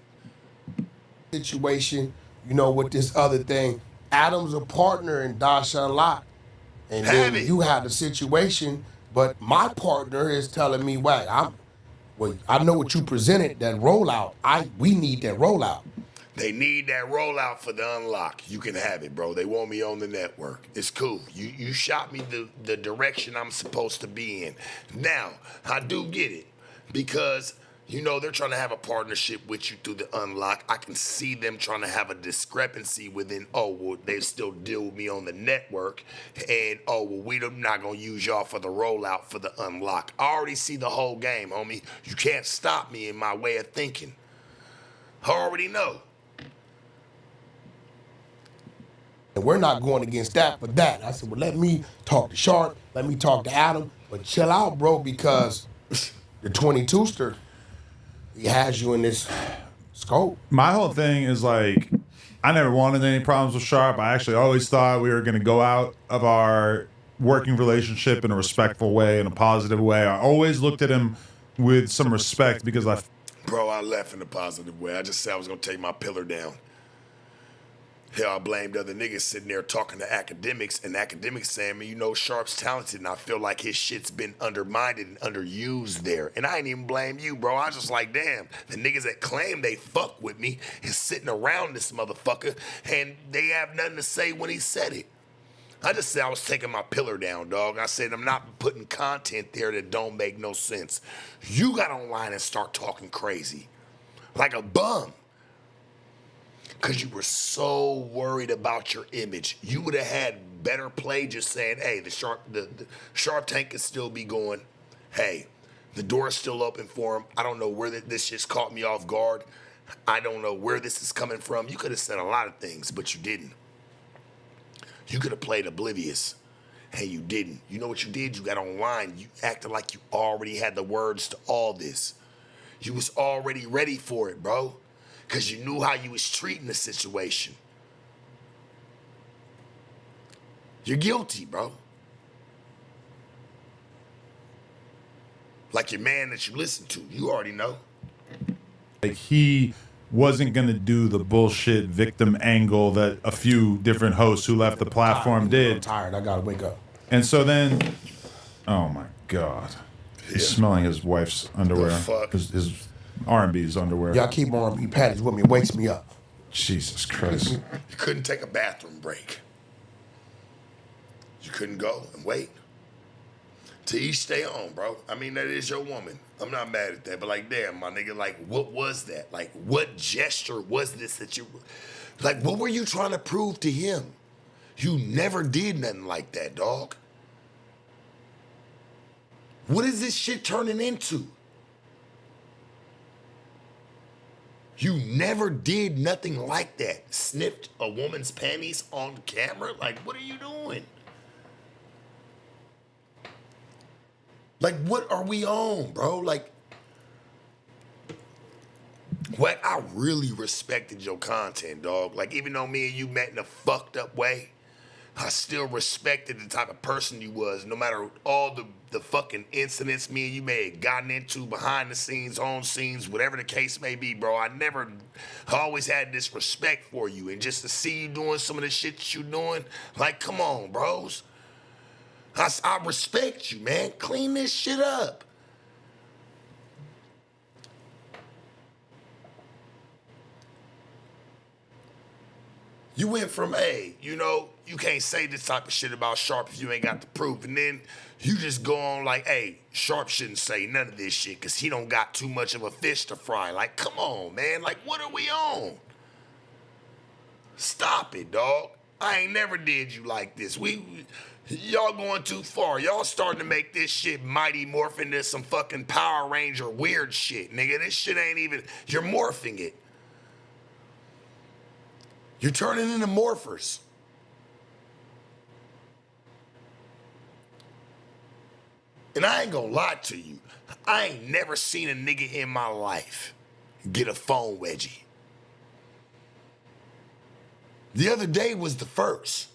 Situation, you know, with this other thing. Adam's a partner in Dasha Lot. And then you had the situation, but my partner is telling me, well, I know what you presented, that rollout. We need that rollout. They need that rollout for the unlock. You can have it, bro. They want me on the network. It's cool. You shot me the direction I'm supposed to be in. Now, I do get it because, you know, they're trying to have a partnership with you through the unlock. I can see them trying to have a discrepancy within, they still deal with me on the network. And, we're not going to use y'all for the rollout for the unlock. I already see the whole game, homie. You can't stop me in my way of thinking. I already know. And we're not going against that for that. I said, well, let me talk to Sharp, let me talk to Adam, but chill out, bro, because the 22ster, he has you in this scope. My whole thing is like, I never wanted any problems with Sharp. I actually always thought we were going to go out of our working relationship in a respectful way, in a positive way. I always looked at him with some respect because Bro, I left in a positive way. I just said I was going to take my pillar down. Hell, I blamed other niggas sitting there talking to academics, and academics saying, man, you know, Sharp's talented, and I feel like his shit's been undermined and underused there. And I ain't even blame you, bro. I was just like, damn, the niggas that claim they fuck with me is sitting around this motherfucker, and they have nothing to say when he said it. I just said I was taking my pillar down, dog. I said I'm not putting content there that don't make no sense. You got online and start talking crazy, like a bum. Because you were so worried about your image. You would have had better play just saying, hey, the Sharp Tank can still be going. Hey, the door's still open for him. I don't know where this shit's caught me off guard. I don't know where this is coming from. You could have said a lot of things, but you didn't. You could have played oblivious, and you didn't. You know what you did? You got online. You acted like you already had the words to all this. You was already ready for it, bro. Because you knew how you was treating the situation. You're guilty, bro. Like your man that you listen to. You already know. like he wasn't going to do the bullshit victim angle that a few different hosts who left the platform did. I'm tired. I got to wake up. And so then, oh my God. He's smelling his wife's underwear. His R&B's underwear. Y'all keep R&B patties with me. It wakes me up. Jesus Christ. You couldn't take a bathroom break. You couldn't go and wait. To each stay on, bro. I mean, that is your woman. I'm not mad at that. But like, damn, my nigga, like, what was that? Like, what gesture was this that you... Like, what were you trying to prove to him? You never did nothing like that, dog. What is this shit turning into? You never did nothing like that. Sniffed a woman's panties on camera? Like, what are you doing? Like, what are we on, bro? Like, what? I really respected your content, dog. Like, even though me and you met in a fucked up way, I still respected the type of person you was, no matter all the fucking incidents me and you may have gotten into behind the scenes, on scenes, whatever the case may be, bro. I always had this respect for you. And just to see you doing some of the shit that you doing, like, come on, bros. I respect you, man. Clean this shit up. You went from, hey, you know, you can't say this type of shit about Sharp if you ain't got the proof. And then you just go on like, hey, Sharp shouldn't say none of this shit because he don't got too much of a fish to fry. Like, come on, man. Like, what are we on? Stop it, dog. I ain't never did you like this. Y'all going too far. Y'all starting to make this shit Mighty morph into some fucking Power Ranger weird shit, nigga. This shit ain't even, you're morphing it. You're turning into morphers. And I ain't gonna lie to you. I ain't never seen a nigga in my life get a phone wedgie. The other day was the first.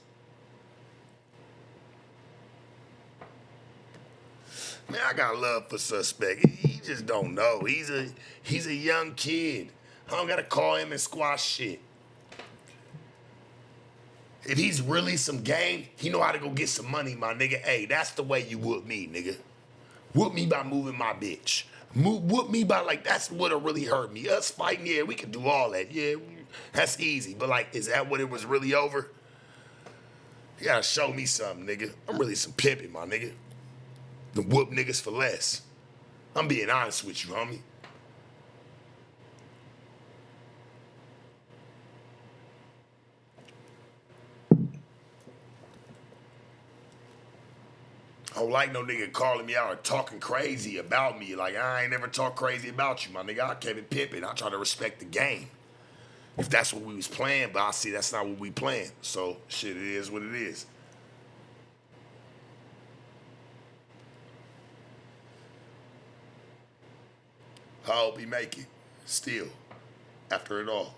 Man, I got love for Suspect. He just don't know. He's a young kid. I don't gotta call him and squash shit. If he's really some game, he know how to go get some money, my nigga. Hey, that's the way you whoop me, nigga. Whoop me by moving my bitch. Whoop me by, like, that's what'll really hurt me. Us fighting, yeah, we can do all that. Yeah, that's easy. But, like, is that what it was really over? You gotta show me something, nigga. I'm really some pimping, my nigga. The whoop niggas for less. I'm being honest with you, homie. I don't like no nigga calling me out or talking crazy about me. Like, I ain't never talk crazy about you, my nigga. I kept it pimping. I try to respect the game. If that's what we was playing, but I see that's not what we playing. So, shit, it is what it is. I hope he make it. Still. After it all.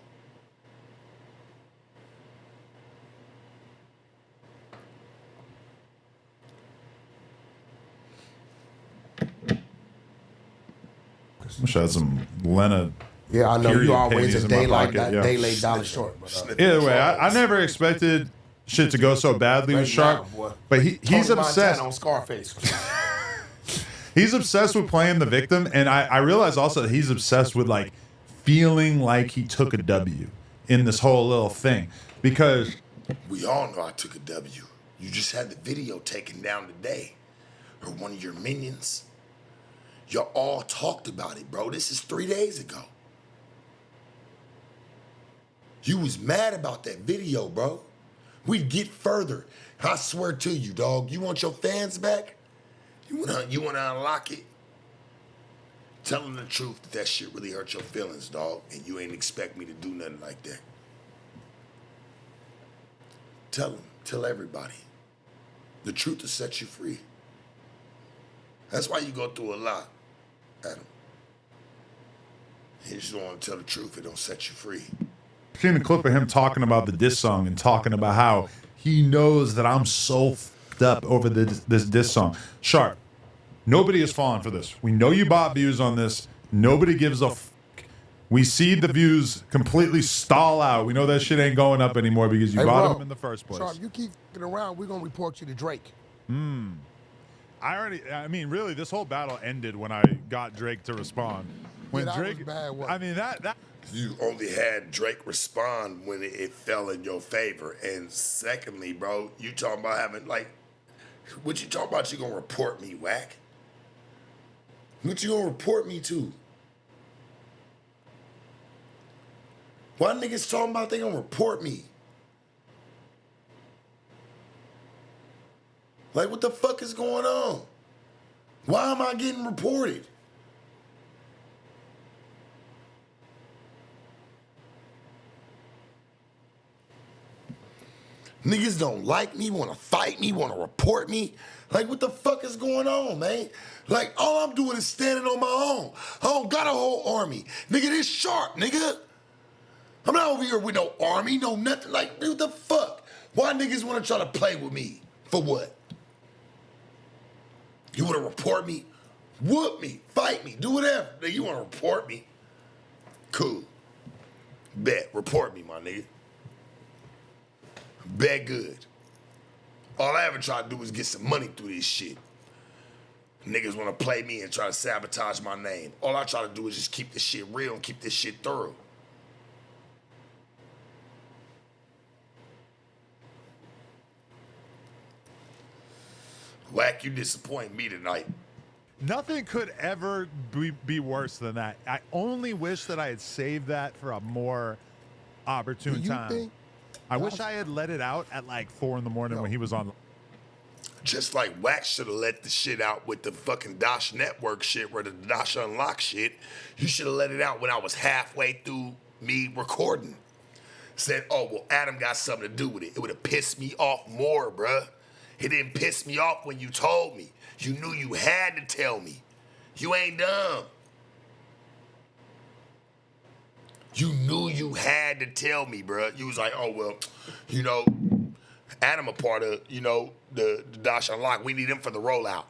Wish I had some Lena. Yeah, I know you always a day late dollar short. But, either way, I never expected shit to go so badly with Sharp, but he's obsessed. On Scarface. He's obsessed with playing the victim, and I realize also that he's obsessed with like feeling like he took a W in this whole little thing, because we all know I took a W. You just had the video taken down today, or one of your minions. Y'all all talked about it, bro. This is 3 days ago. You was mad about that video, bro. We'd get further. I swear to you, dog. You want your fans back? You wanna unlock it? Tell them the truth that shit really hurt your feelings, dog, and you ain't expect me to do nothing like that. Tell them. Tell everybody. The truth will set you free. That's why you go through a lot, Adam. You just don't want to tell the truth. It don't set you free. I've seen a clip of him talking about the diss song and talking about how he knows that I'm so fucked up over this diss song. Sharp, nobody is falling for this. We know you bought views on this. Nobody gives a fuck. We see the views completely stall out. We know that shit ain't going up anymore because you bought them in the first place. Sharp, you keep getting around, we're going to report you to Drake. I mean, really, this whole battle ended when I got Drake to respond. When that Drake, was bad work. I mean, that You only had Drake respond when it fell in your favor. And secondly, bro, you talking about having, like, what you talking about? You gonna report me, whack? What you gonna report me to? Why niggas talking about they gonna report me? Like, what the fuck is going on? Why am I getting reported? Niggas don't like me, want to fight me, want to report me. Like, what the fuck is going on, man? Like, all I'm doing is standing on my own. I don't got a whole army. Nigga, this Sharp, nigga. I'm not over here with no army, no nothing. Like, what the fuck? Why niggas want to try to play with me? For what? You want to report me? Whoop me, fight me, do whatever. Nigga, you want to report me? Cool. Bet, report me, my nigga. Bet good. All I ever try to do is get some money through this shit. Niggas want to play me and try to sabotage my name. All I try to do is just keep this shit real and keep this shit thorough. Whack, you disappoint me tonight. nothing could ever be worse than that. I only wish that I had saved that for a more opportune time. I wish I had let it out at like 4 a.m. when he was on. Just like Wax should have let the shit out with the fucking Dosh Network shit, where the Dosh Unlock shit. You should have let it out when I was halfway through me recording. Said, oh, well, Adam got something to do with it. It would have pissed me off more, bruh. It didn't piss me off when you told me. You knew you had to tell me. You ain't dumb. You knew you had to tell me, bro. You was like, oh, well, you know, Adam a part of, you know, the Dash Unlock. We need him for the rollout.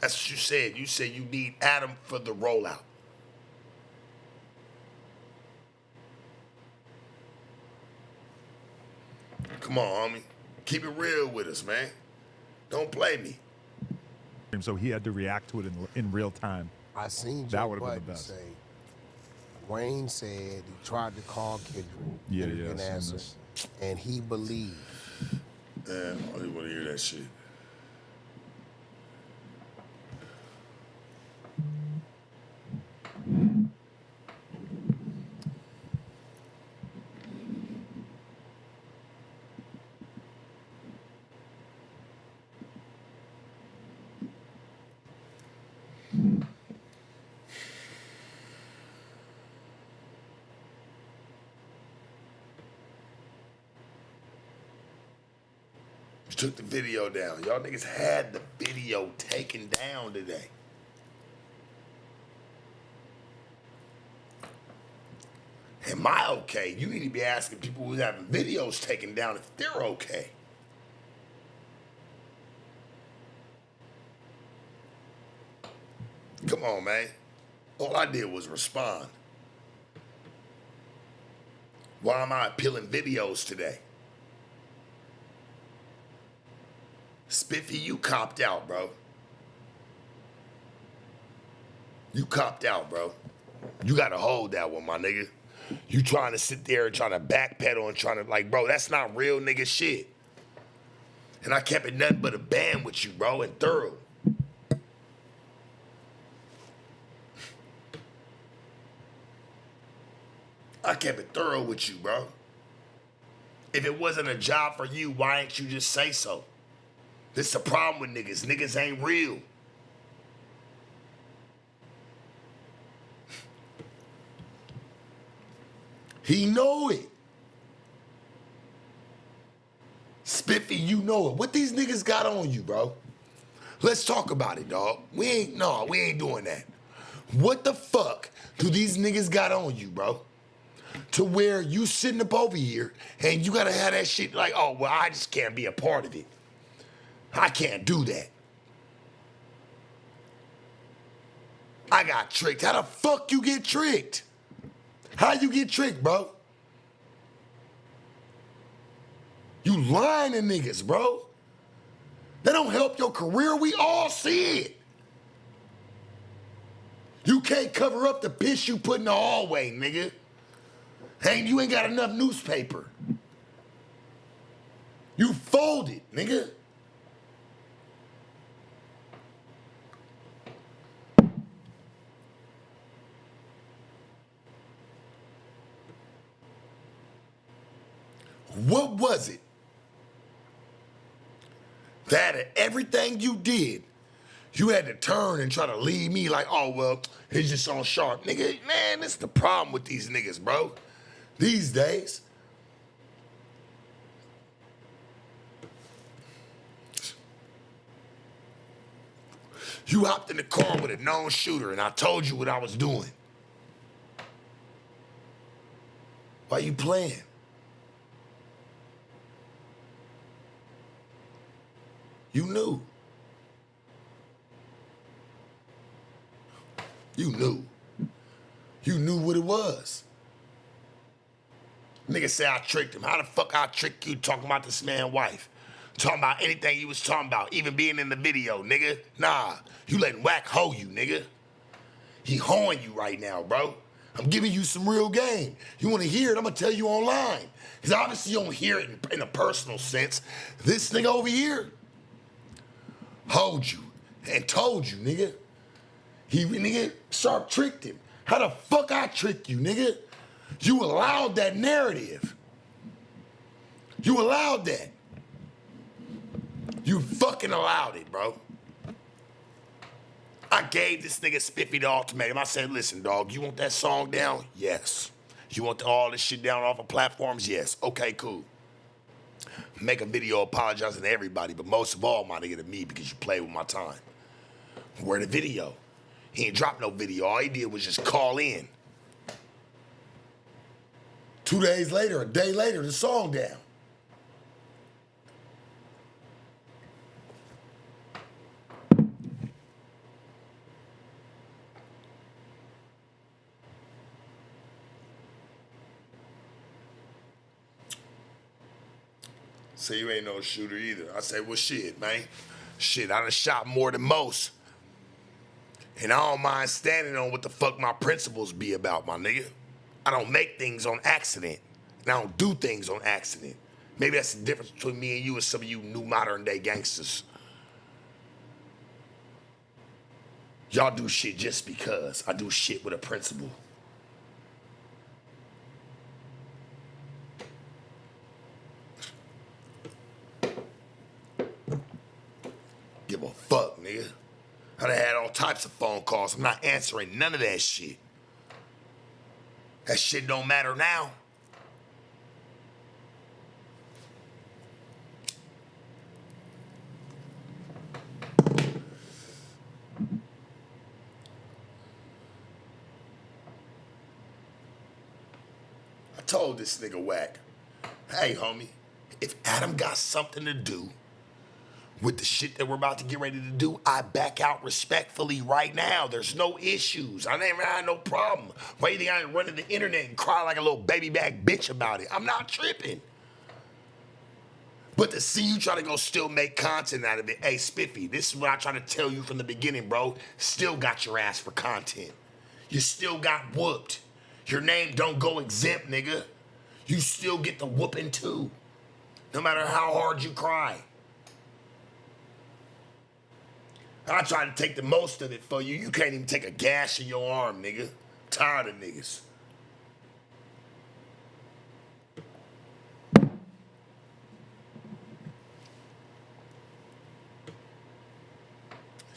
That's what you said. You said you need Adam for the rollout. Come on, homie. Keep it real with us, man. Don't play me. So he had to react to it in real time. I seen that Joe would have been the Budden best. say, Wayne said he tried to call Kendrick. Yeah, Kendrick didn't answer, and he believed. Man, I don't even want to hear that shit. Took the video down. Y'all niggas had the video taken down today. Am I okay? You need to be asking people who's having videos taken down if they're okay. Come on, man. All I did was respond. Why am I appealing videos today? Spiffy, you copped out, bro. You copped out, bro. You gotta hold that one, my nigga. You trying to sit there and trying to backpedal and trying to, like, bro, that's not real nigga shit. And I kept it nothing but a band with you, bro, and thorough. I kept it thorough with you, bro. If it wasn't a job for you, why ain't you just say so? This is the problem with niggas. Niggas ain't real. He know it. Spiffy, you know it. What these niggas got on you, bro? Let's talk about it, dog. We ain't doing that. What the fuck do these niggas got on you, bro? To where you sitting up over here and you gotta have that shit like, oh, well, I just can't be a part of it. I can't do that. I got tricked. How the fuck you get tricked? How you get tricked, bro? You lying to niggas, bro. That don't help your career. We all see it. You can't cover up the piss you put in the hallway, nigga. You ain't got enough newspaper. You folded, nigga. What was it that everything you did, you had to turn and try to leave me like, oh, well, it's just on sharp. Nigga, man, that's the problem with these niggas, bro. These days. You hopped in the car with a known shooter and I told you what I was doing. Why you playing? You knew. You knew. You knew what it was. Nigga say I tricked him. How the fuck I trick you talking about this man's wife? Talking about anything you was talking about, even being in the video, nigga. Nah, you letting Whack hoe you, nigga. He hoeing you right now, bro. I'm giving you some real game. You wanna hear it, I'm gonna tell you online. Because obviously you don't hear it in a personal sense. This nigga over here, hold you and told you, nigga. Nigga, Sharp tricked him. How the fuck I trick you, nigga? You allowed that narrative. You allowed that. You fucking allowed it, bro. I gave this nigga Spiffy the ultimatum. I said, listen, dog, you want that song down? Yes. You want all this shit down off of platforms? Yes. Okay, cool. make a video apologizing to everybody, but most of all, my nigga, to me, because you played with my time. Where the video? He ain't dropped no video. All he did was just call in. 2 days later, a day later, the song down. Say you ain't no shooter either. I say, well, shit, man. Shit, I done shot more than most. And I don't mind standing on what the fuck my principles be about, my nigga. I don't make things on accident. And I don't do things on accident. Maybe that's the difference between me and you and some of you new modern day gangsters. Y'all do shit just because. I do shit with a principle. Give a fuck, nigga. I done had all types of phone calls. I'm not answering none of that shit. That shit don't matter now. I told this nigga Whack, hey, homie, if Adam got something to do with the shit that we're about to get ready to do, I back out respectfully right now. There's no issues. I never had no problem. Why you think I run to the internet and cry like a little baby back bitch about it? I'm not tripping. But to see you try to go still make content out of it, hey, Spiffy, this is what I try to tell you from the beginning, bro. Still got your ass for content. You still got whooped. Your name don't go exempt, nigga. You still get the whooping too. No matter how hard you cry. I try to take the most of it for you. You can't even take a gash in your arm, nigga. Tired of niggas.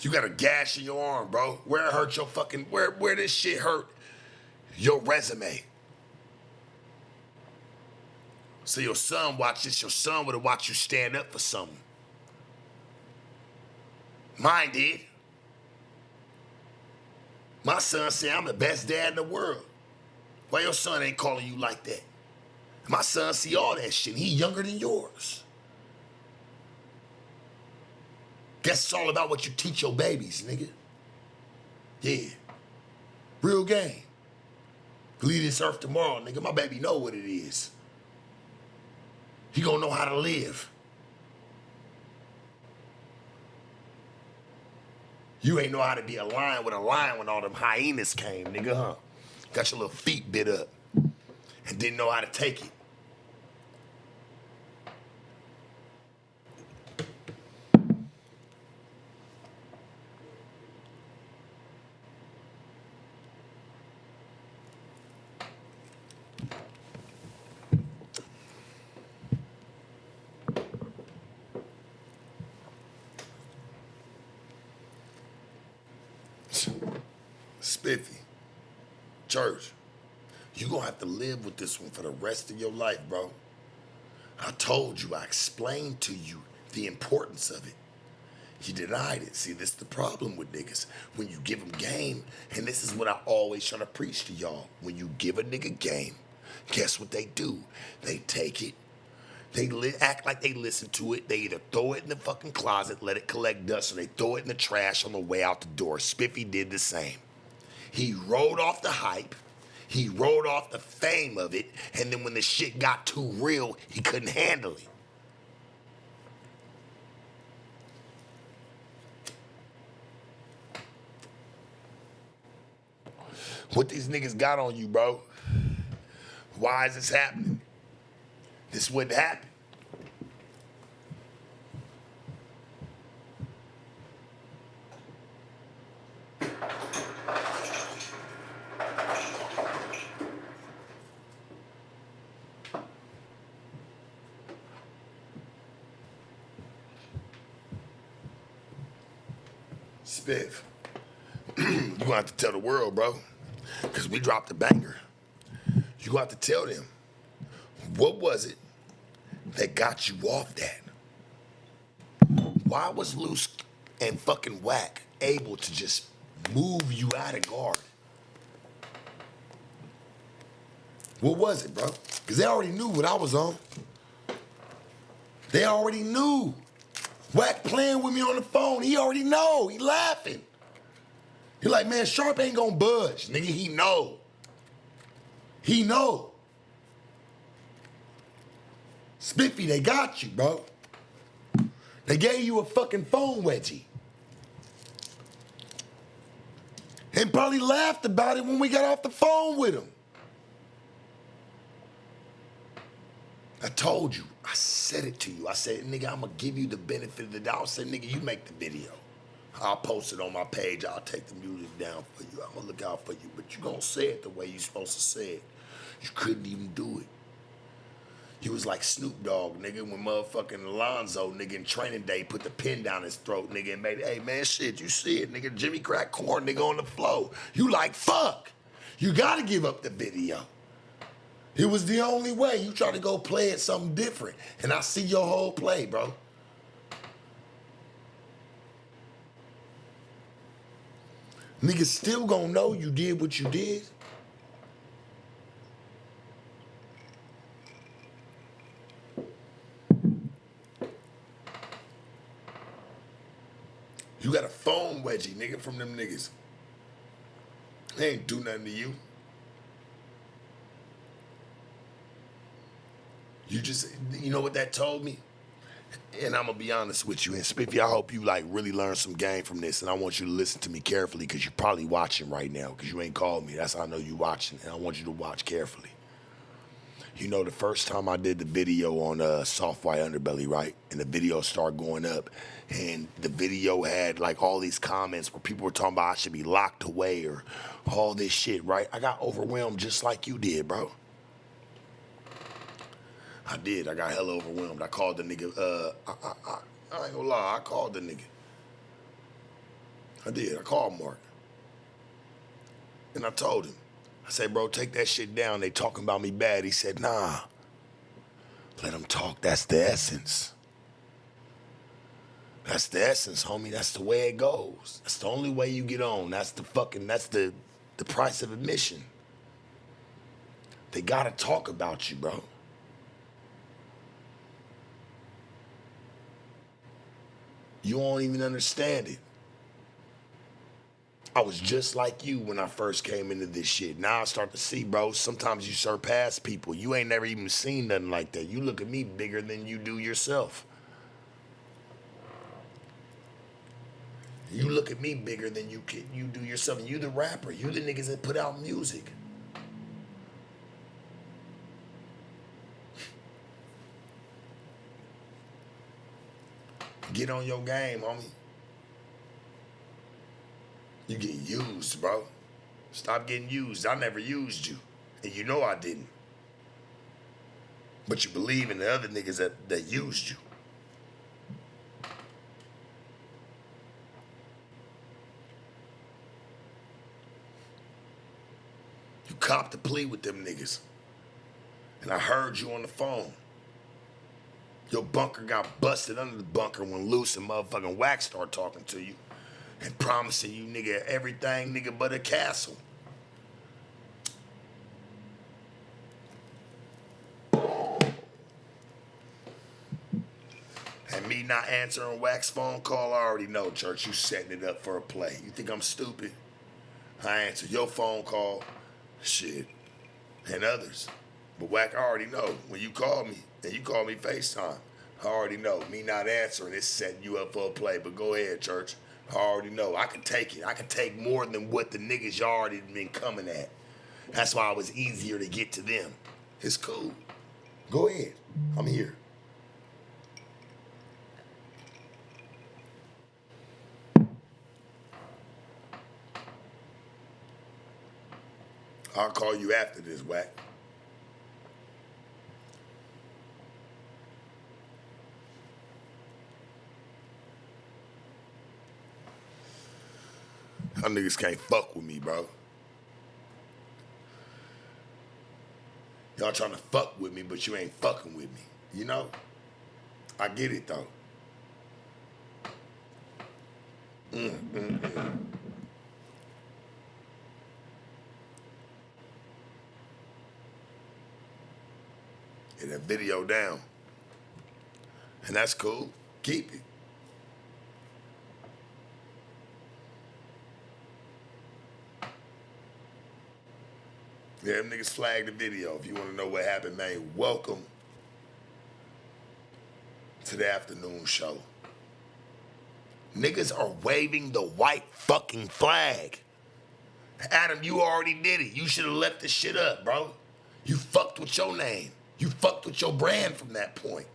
You got a gash in your arm, bro. Where it hurt your fucking, where this shit hurt your resume? So your son watch this, your son would have watched you stand up for something. Mine did. My son said, I'm the best dad in the world. Why your son ain't calling you like that? My son see all that shit. He younger than yours. Guess it's all about what you teach your babies, nigga. Yeah. Real game. Leave this earth tomorrow, nigga. My baby know what it is. He gonna know how to live. You ain't know how to be a lion with a lion when all them hyenas came, nigga, huh? Got your little feet bit up and didn't know how to take it. Spiffy, church, you gonna have to live with this one for the rest of your life, bro. I told you, I explained to you the importance of it. You denied it. See, this is the problem with niggas. When you give them game, and this is what I always try to preach to y'all. When you give a nigga game, guess what they do? They take it. They act like they listen to it. They either throw it in the fucking closet, let it collect dust, or they throw it in the trash on the way out the door. Spiffy did the same. He rode off the hype. He rode off the fame of it. And then when the shit got too real, he couldn't handle it. What these niggas got on you, bro? Why is this happening? This wouldn't happen. Spiff, you gonna have to tell the world, bro, because we dropped a banger. You gonna have to tell them, what was it that got you off that? Why was Loose and fucking Whack able to just move you out of guard? What was it, bro? Because they already knew what I was on. They already knew. Whack playing with me on the phone. He already know. He laughing. He like, man, Sharp ain't gonna budge. Nigga, he know. He know. Spiffy, they got you, bro. They gave you a fucking phone wedgie. And probably laughed about it when we got off the phone with him. I told you. I said it to you. I said, nigga, I'm gonna give you the benefit of the doubt. I said, nigga, you make the video. I'll post it on my page. I'll take the music down for you. I'm gonna look out for you. But you gonna say it the way you supposed to say it. You couldn't even do it. You was like Snoop Dogg, nigga, when motherfucking Alonzo, nigga, in Training Day put the pin down his throat, nigga, and made, hey, man, shit, you see it, nigga, Jimmy crack corn, nigga, on the floor. You like, fuck. You gotta give up the video. It was the only way. You try to go play it something different. And I see your whole play, bro. Niggas still gonna know you did what you did. You got a phone wedgie, nigga, from them niggas. They ain't do nothing to you. You know what that told me? And I'm gonna be honest with you, and Spiffy, I hope you like really learn some game from this, and I want you to listen to me carefully, because you're probably watching right now, because you ain't called me. That's how I know you watching, and I want you to watch carefully. You know, the first time I did the video on Soft White Underbelly, right? And the video started going up, and the video had like all these comments where people were talking about I should be locked away or all this shit, right? I got overwhelmed just like you did, bro. I did. I got hella overwhelmed. I called the nigga. I ain't gonna lie. I called the nigga. I did. I called Mark. And I told him. I said, bro, take that shit down. They talking about me bad. He said, nah. Let them talk. That's the essence. That's the essence, homie. That's the way it goes. That's the only way you get on. That's the price of admission. They gotta talk about you, bro. You won't even understand it. I was just like you when I first came into this shit. Now I start to see, bro, sometimes you surpass people. You ain't never even seen nothing like that. You look at me bigger than you do yourself. You look at me bigger than you do yourself. And you the rapper. You the niggas that put out music. Get on your game, homie. You get used, bro. Stop getting used. I never used you. And you know I didn't. But you believe in the other niggas that used you. You copped the plea with them niggas. And I heard you on the phone. Your bunker got busted under the bunker when Loose and motherfucking Wax start talking to you and promising you, nigga, everything, nigga, but a castle. And me not answering Wax phone call, I already know, Church, you setting it up for a play. You think I'm stupid? I answer your phone call, shit, and others. But Wack, I already know. When you call me, and you call me FaceTime, I already know. Me not answering is setting you up for a play. But go ahead, Church. I already know. I can take it. I can take more than what the niggas y'all already been coming at. That's why it was easier to get to them. It's cool. Go ahead. I'm here. I'll call you after this, Wack. Y'all niggas can't fuck with me, bro. Y'all trying to fuck with me, but you ain't fucking with me. You know? I get it though. And that video down. And that's cool. Keep it. Yeah, them niggas flagged the video. If you want to know what happened, man, welcome to the afternoon show. Niggas are waving the white fucking flag. Adam, you already did it. You should have left the shit up, bro. You fucked with your name. You fucked with your brand from that point.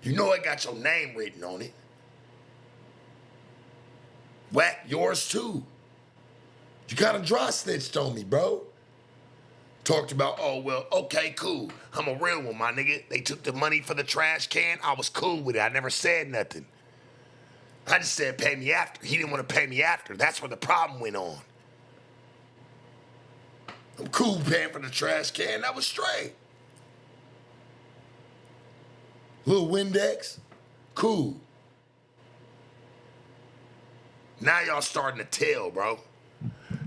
You know it got your name written on it. Whack, yours too. You got a dry snitched on me, bro. Talked about, oh, well, okay, cool. I'm a real one, my nigga. They took the money for the trash can. I was cool with it. I never said nothing. I just said pay me after. He didn't want to pay me after. That's where the problem went on. I'm cool paying for the trash can. That was straight. Little Windex. Cool. Now y'all starting to tell, bro.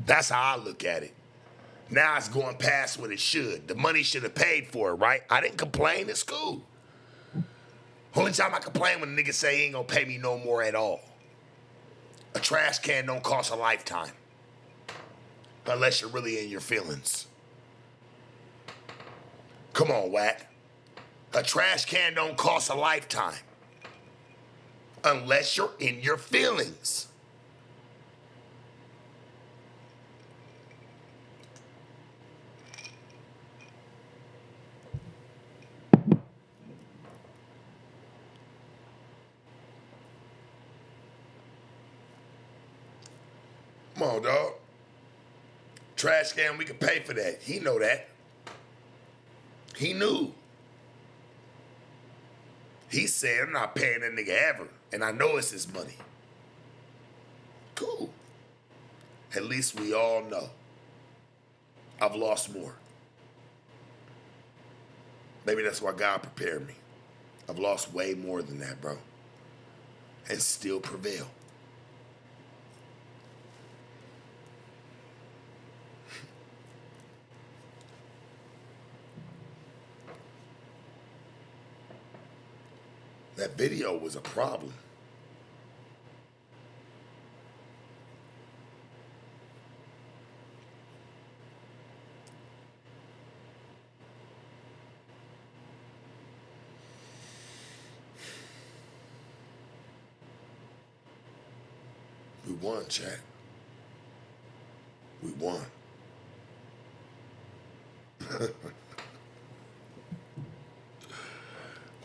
That's how I look at it. Now it's going past what it should. The money should have paid for it, right? I didn't complain. It's cool. Only time I complain when a nigga say he ain't gonna pay me no more at all. A trash can don't cost a lifetime. Unless you're really in your feelings. Come on, Whack. A trash can don't cost a lifetime. Unless you're in your feelings. Come on, dog. Trash can, we can pay for that. He know that. He knew. He said, I'm not paying that nigga ever. And I know it's his money. Cool. At least we all know. I've lost more. Maybe that's why God prepared me. I've lost way more than that, bro. And still prevail. That video was a problem. We won, chat. We won.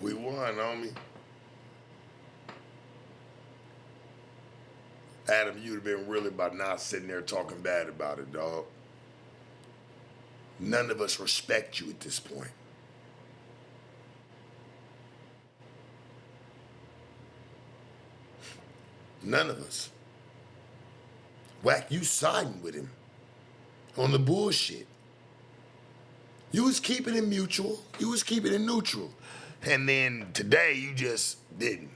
We won, homie. Adam, you'd have been really by not sitting there talking bad about it, dog. None of us respect you at this point. None of us. Whack, you siding with him on the bullshit. You was keeping it mutual. You was keeping it neutral. And then today you just didn't.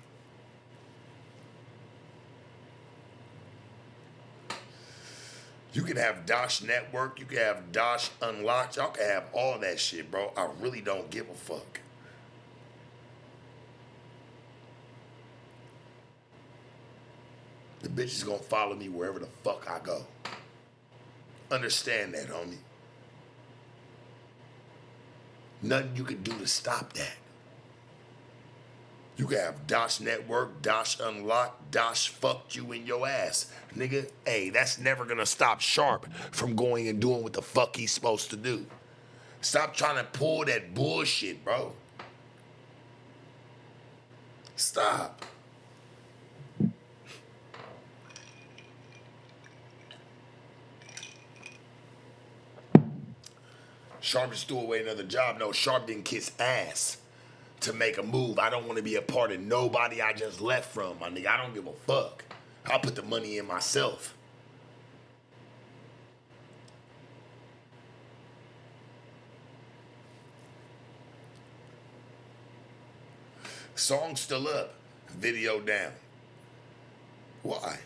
You can have Dosh Network, you can have Dosh Unlocked, y'all can have all that shit, bro. I really don't give a fuck. The bitch is gonna follow me wherever the fuck I go. Understand that, homie. Nothing you can do to stop that. You can have Dosh Network, Dosh Unlocked, Dosh fucked you in your ass. Nigga, hey, that's never gonna stop Sharp from going and doing what the fuck he's supposed to do. Stop trying to pull that bullshit, bro. Stop. Sharp just threw away another job. No, Sharp didn't kiss ass to make a move. I don't want to be a part of nobody I just left from, my nigga. I don't give a fuck. I'll put the money in myself. Song still up, video down. Why?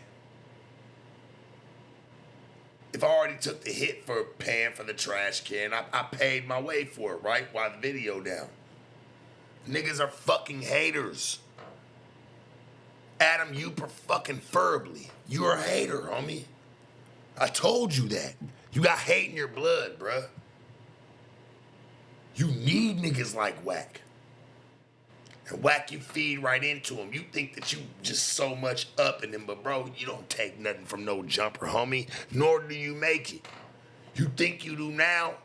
If I already took the hit for paying for the trash can, I paid my way for it, right? Why the video down? Niggas are fucking haters. Adam, you fucking preferably. You're a hater, homie. I told you that. You got hate in your blood, bruh. You need niggas like Wack. And Wack, you feed right into him. You think that you just so much up in him, but bro, you don't take nothing from no jumper, homie. Nor do you make it. You think you do now?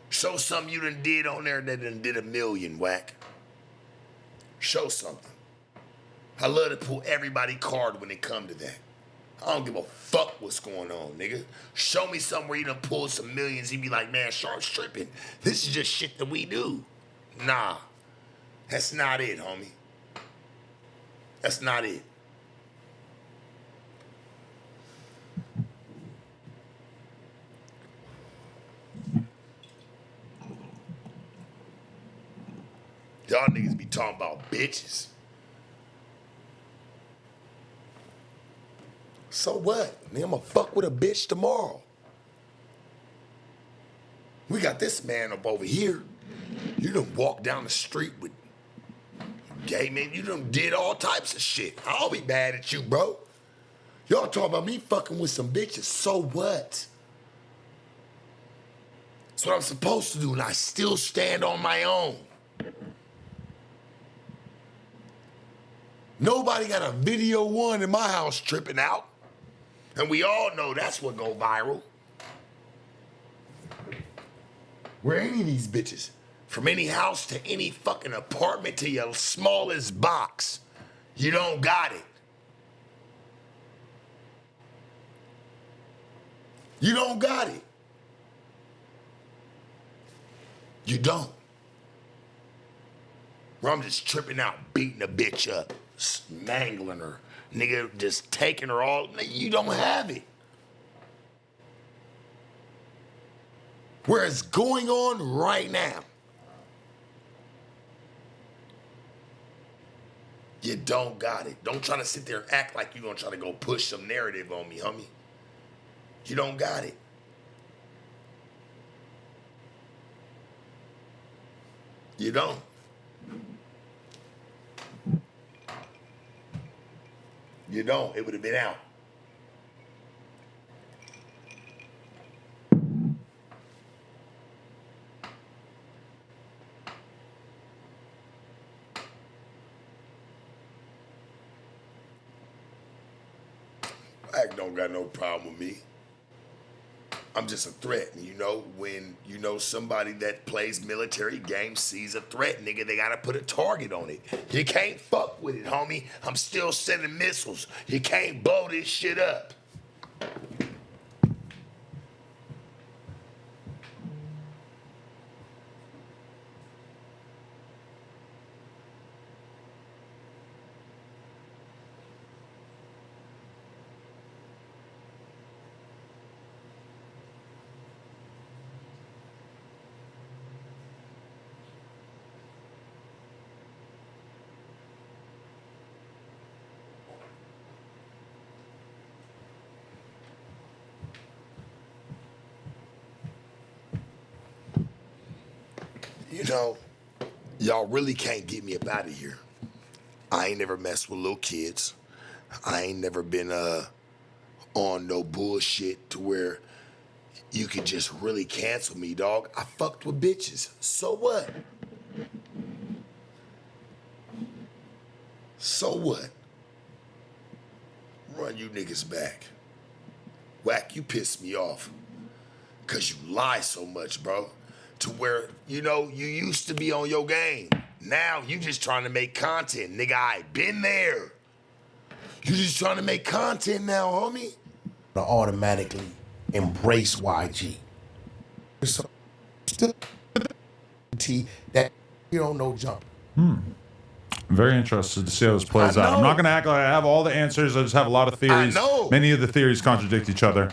Show something you done did on there that done did a million, Wack. Show something. I love to pull everybody card when it come to that. I don't give a fuck what's going on, nigga. Show me somewhere you done pulled some millions. You be like, man, Sharp's tripping. This is just shit that we do. Nah, that's not it, homie. That's not it. Y'all niggas be talking about bitches. So what? Nigga, I'ma fuck with a bitch tomorrow. We got this man up over here. You done walk down the street with gay men. You done did all types of shit. I'll be mad at you, bro. Y'all talking about me fucking with some bitches. So what? That's what I'm supposed to do, and I still stand on my own. Nobody got a video one in my house tripping out. And we all know that's what go viral. Where any of these bitches? From any house to any fucking apartment to your smallest box. You don't got it. You don't got it. You don't. Where I'm just tripping out, beating a bitch up, mangling her, nigga, just taking her all. You don't have it. Where it's going on right now. You don't got it. Don't try to sit there and act like you're gonna try to go push some narrative on me, homie. You don't got it. You don't. You don't. It would have been out. Wack don't got no problem with me. I'm just a threat. And you know, when you know somebody that plays military games sees a threat, nigga, they gotta put a target on it. You can't fuck with it, homie. I'm still sending missiles. You can't blow this shit up. You know, y'all really can't get me up out of here. I ain't never messed with little kids. I ain't never been on no bullshit to where you could just really cancel me, dog. I fucked with bitches. So what? So what? Run you niggas back. Wack, you piss me off. Cause you lie so much, bro. To where, you know, you used to be on your game. Now you just trying to make content. Nigga, I been there. You just trying to make content now, homie. To automatically embrace YG. So, still that you don't know jump. Very interested to see how this plays out. I'm not going to act like I have all the answers. I just have a lot of theories. I know. Many of the theories contradict each other.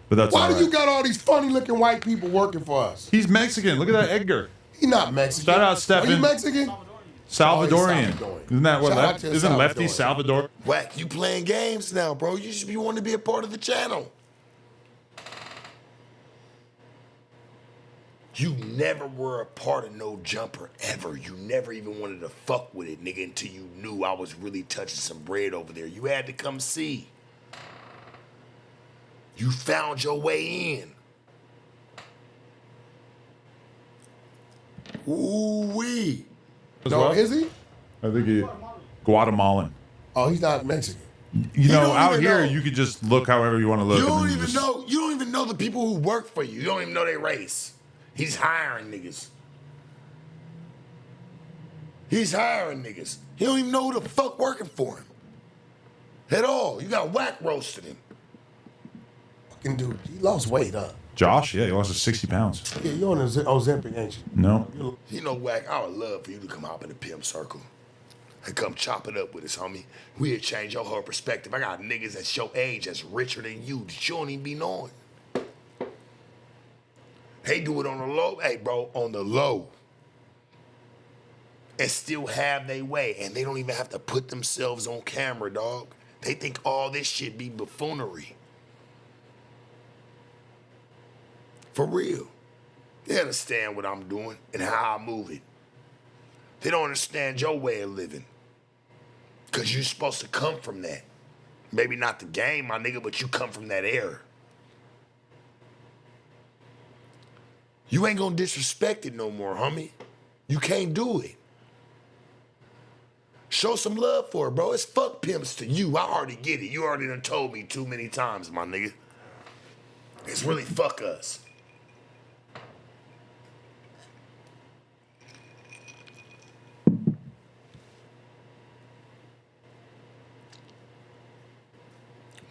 But that's Why all do right. you got all these funny-looking white people working for us? He's Mexican. Look at that Edgar. He not Mexican. Shout out Stefan. Are you Mexican? Salvadorian. Isn't that what? Isn't Lefty Salvadorian. Salvador? Whack, you playing games now, bro. You should be wanting to be a part of the channel. You never were a part of No Jumper ever. You never even wanted to fuck with it, nigga, until you knew I was really touching some bread over there. You had to come see. You found your way in. Ooh-wee. No, is he? I think he Guatemalan. Oh, he's not Mexican. You know, don't out even here know. you could just look however you want to look. You and don't then even know. You don't even know the people who work for you. You don't even know their race. He's hiring niggas. He's hiring niggas. He don't even know who the fuck working for him. At all. You got whack roasted him. Fucking dude, he lost weight, huh? Josh, yeah, he lost 60 pounds. Yeah, you're on Ozempic, ain't you? No. You know, whack, I would love for you to come hop in the pimp circle and come chop it up with us, homie. We'll change your whole perspective. I got niggas that's your age that's richer than you that you don't even be knowing. They do it on the low. Hey, bro, on the low. And still have their way. And they don't even have to put themselves on camera, dog. They think all this shit be buffoonery. For real. They understand what I'm doing and how I move it. They don't understand your way of living. Because you're supposed to come from that. Maybe not the game, my nigga, but you come from that era. You ain't gonna disrespect it no more, homie. You can't do it. Show some love for it, bro. It's fuck pimps to you. I already get it. You already done told me too many times, my nigga. It's really fuck us.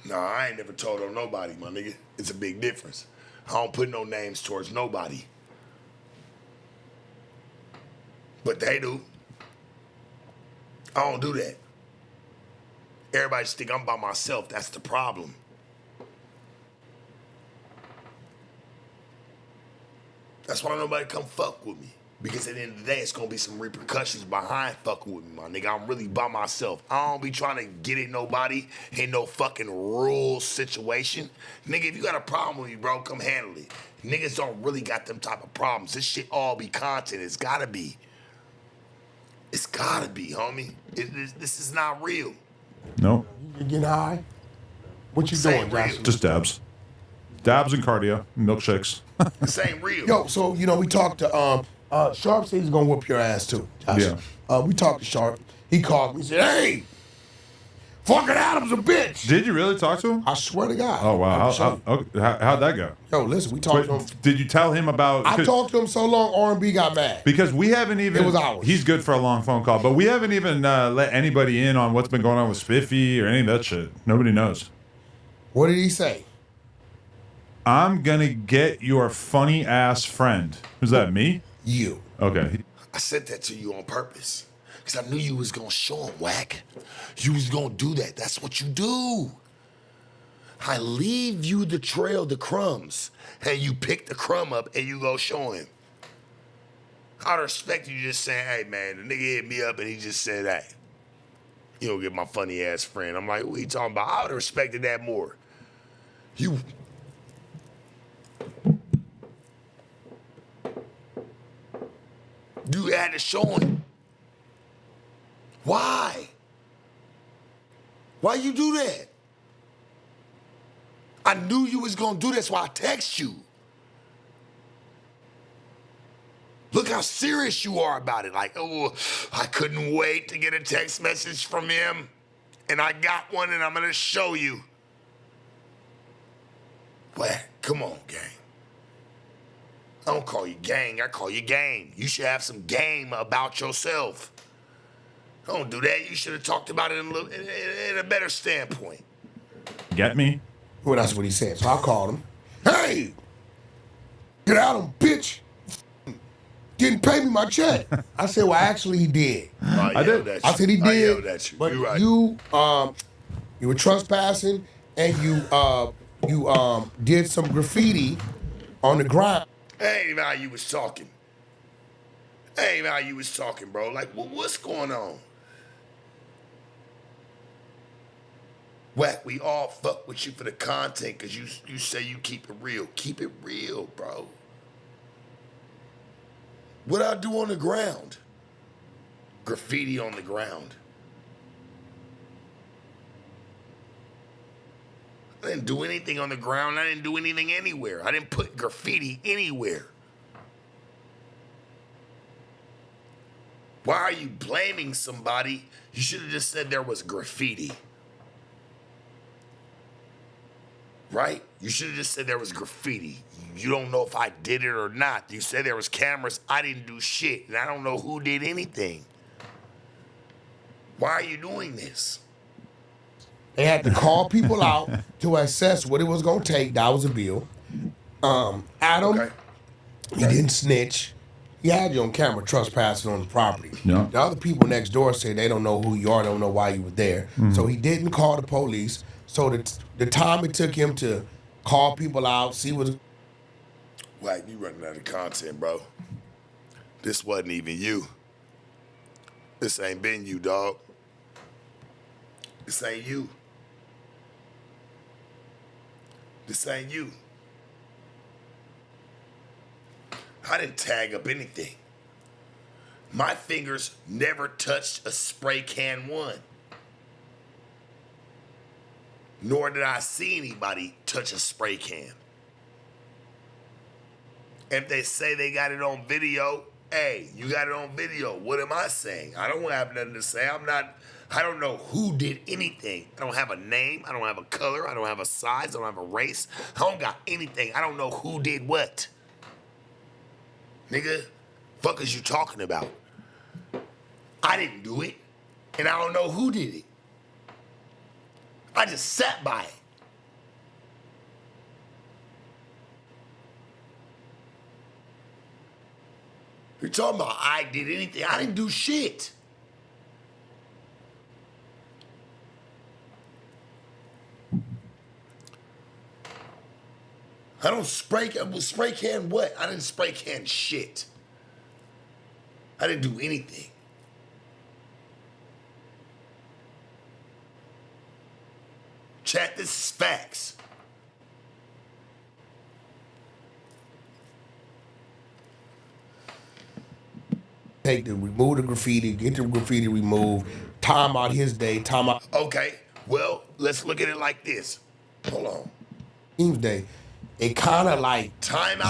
Nah, I ain't never told on nobody, my nigga. It's a big difference. I don't put no names towards nobody. But they do. I don't do that. Everybody just think I'm by myself. That's the problem. That's why nobody come fuck with me. Because at the end of the day, it's gonna be some repercussions behind fucking with me, my nigga. I'm really by myself. I don't be trying to get at nobody in no fucking rule situation. Nigga, if you got a problem with me, bro, come handle it. Niggas don't really got them type of problems. This shit all be content. It's gotta be. It's gotta be, homie. This is not real. No. You getting high? What you This doing, ain't real. Joshua? Just dabs. Dabs and cardio, milkshakes. This ain't real. Yo, so you know we talked to Sharp said he's gonna whoop your ass too. Joshua. We talked to Sharp. He called me. He said, "Hey, fucking Adam's a bitch." Did you really talk to him? I swear to God. Oh wow. How'd that go? Yo, listen, we talked to him. Did you tell him about? I talked to him so long, R&B got mad. Because we haven't even. It was ours. He's good for a long phone call, but we haven't even let anybody in on what's been going on with Spiffy or any of that shit. Nobody knows. What did he say? I'm gonna get your funny ass friend. Who's that? Me? You. Okay. I said that to you on purpose. Because I knew you was going to show him, whack. You was going to do that. That's what you do. I leave you the trail, the crumbs, and you pick the crumb up and you go show him. I'd respect you just saying, hey, man, the nigga hit me up and he just said, hey, you don't get my funny ass friend. I'm like, what are you talking about? I would have respected that more. You had to show him. Why? Why you do that? I knew you was gonna do this, so I text you. Look how serious you are about it. Like, oh, I couldn't wait to get a text message from him, and I got one, and I'm gonna show you. Well, come on, gang. I don't call you gang, I call you game. You should have some game about yourself. Don't do that. You should have talked about it in a better standpoint. Get me? Well, that's what he said. So I called him. Hey, get out of him, bitch. Didn't pay me my check. I said, well, actually, he did. I did. did. I said he did. I yelled at you. But You're right. you were trespassing and you did some graffiti on the ground. That ain't even how you was talking. Hey, man, how you was talking, bro. Like, what's going on? Whack, we all fuck with you for the content because you say you keep it real. Keep it real, bro. What I do on the ground? Graffiti on the ground. I didn't do anything on the ground. I didn't do anything anywhere. I didn't put graffiti anywhere. Why are you blaming somebody? You should have just said there was graffiti. Right? You should have just said there was graffiti. You don't know if I did it or not. You said there was cameras. I didn't do shit, and I don't know who did anything. Why are you doing this? They had to call people out to assess what it was going to take. That was a bill. Adam, he didn't snitch. He had you on camera trespassing on the property. Yeah. The other people next door say they don't know who you are, don't know why you were there. So he didn't call the police. So the time it took him to call people out, see what... Like, you running out of content, bro. This wasn't even you. This ain't been you, dog. This ain't you. This ain't you. I didn't tag up anything. My fingers never touched a spray can one. Nor did I see anybody touch a spray can. If they say they got it on video, hey, you got it on video. What am I saying? I don't have nothing to say. I don't know who did anything. I don't have a name. I don't have a color. I don't have a size. I don't have a race. I don't got anything. I don't know who did what. Nigga, fuck is you talking about? I didn't do it, and I don't know who did it. I just sat by it. You're talking about I did anything. I didn't do shit. I don't spray can what? I didn't spray can shit. I didn't do anything. Chat, this is facts. Remove the graffiti, get the graffiti removed, time out his day, time out... Okay, well, let's look at it like this. Hold on. Team's day. It kind of like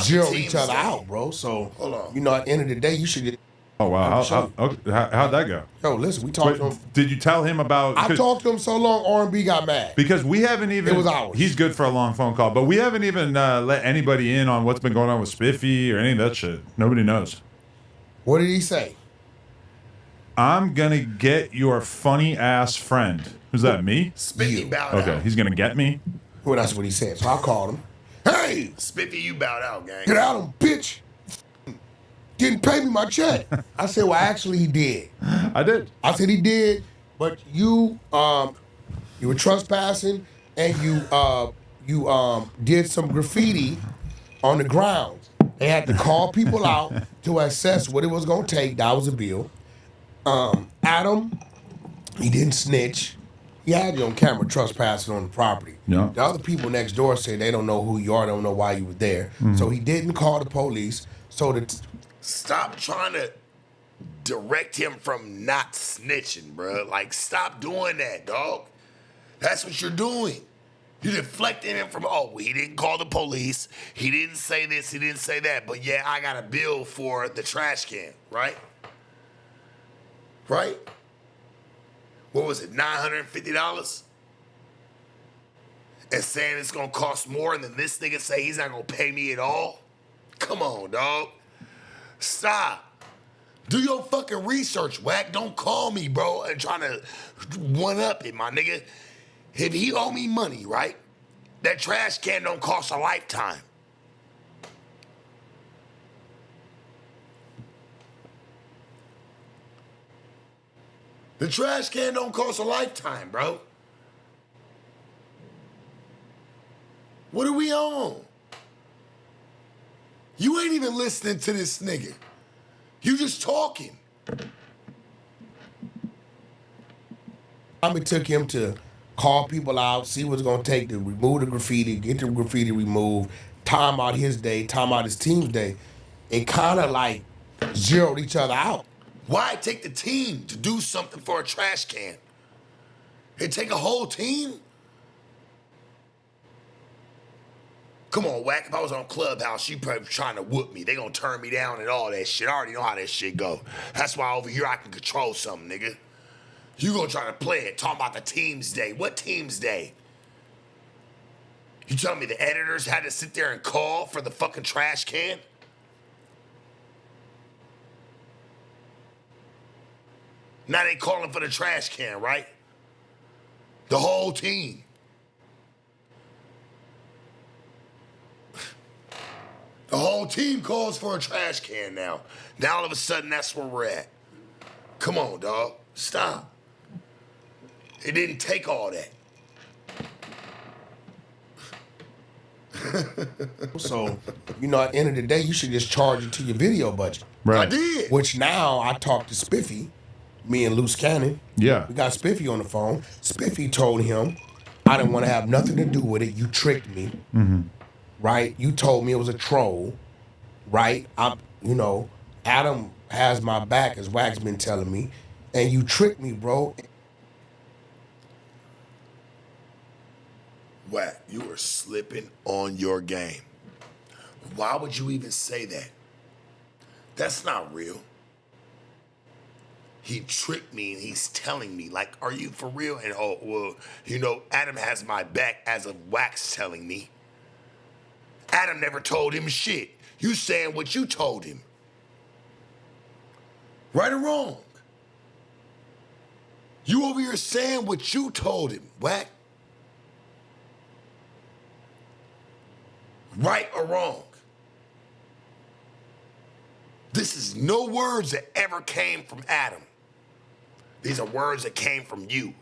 zero each other out, bro. So, hold on. You know, at the end of the day, you should get... Oh, wow. How'd that go? Yo, listen, we talked to him. Did you tell him about... I talked to him so long, R&B got mad. Because we haven't even... It was ours. He's good for a long phone call, but we haven't even let anybody in on what's been going on with Spiffy or any of that shit. Nobody knows. What did he say? I'm going to get your funny-ass friend. Who's that, me? Spiffy bowed out. Okay, he's going to get me? Well, that's what he said. So I called him. Hey! Spiffy, you bowed out, gang. Get out of him, bitch! Didn't pay me my check. I said, well, actually, he did. I did. I said he did, but you were trespassing and you did some graffiti on the grounds. They had to call people out to assess what it was going to take. That was a bill. Adam, he didn't snitch. He had you on camera trespassing on the property. Yeah. The other people next door say they don't know who you are, don't know why you were there. So he didn't call the police. So that... Stop trying to direct him from not snitching, bro. Like, stop doing that, dog. That's what you're doing. You're deflecting him from, oh, well, he didn't call the police. He didn't say this. He didn't say that. But, yeah, I got a bill for the trash can, right? Right? What was it, $950? And saying it's going to cost more, and then this nigga say he's not going to pay me at all? Come on, dog. Stop. Do your fucking research, Whack. Don't call me, bro, and trying to one-up it, my nigga. If he owe me money, right, that trash can don't cost a lifetime. The trash can don't cost a lifetime, bro. What are we on? You ain't even listening to this nigga. You just talking. It took him to call people out, see what's going to take to remove the graffiti, get the graffiti removed, time out his day, time out his team's day, and kind of like zeroed each other out. Why take the team to do something for a trash can? It take a whole team? Come on, Wack, if I was on Clubhouse, you probably trying to whoop me. They gonna turn me down and all that shit. I already know how that shit go. That's why over here I can control something, nigga. You gonna try to play it, talking about the team's day. What team's day? You telling me the editors had to sit there and call for the fucking trash can? Now they calling for the trash can, right? The whole team. The whole team calls for a trash can now. Now all of a sudden that's where we're at. Come on, dog. Stop. It didn't take all that. So, you know, at the end of the day, you should just charge it to your video budget. Right. I did. Which now I talked to Spiffy, me and Loose Cannon. Yeah. We got Spiffy on the phone. Spiffy told him, I didn't want to have nothing to do with it. You tricked me. Mm-hmm. Right? You told me it was a troll. Right? Adam has my back, as Wack's been telling me. And you tricked me, bro. Wack, you are slipping on your game. Why would you even say that? That's not real. He tricked me and he's telling me, like, are you for real? And oh, well, Adam has my back as of Wax telling me. Adam never told him shit. You saying what you told him. Right or wrong? You over here saying what you told him, Wack. Right or wrong? This is no words that ever came from Adam. These are words that came from you.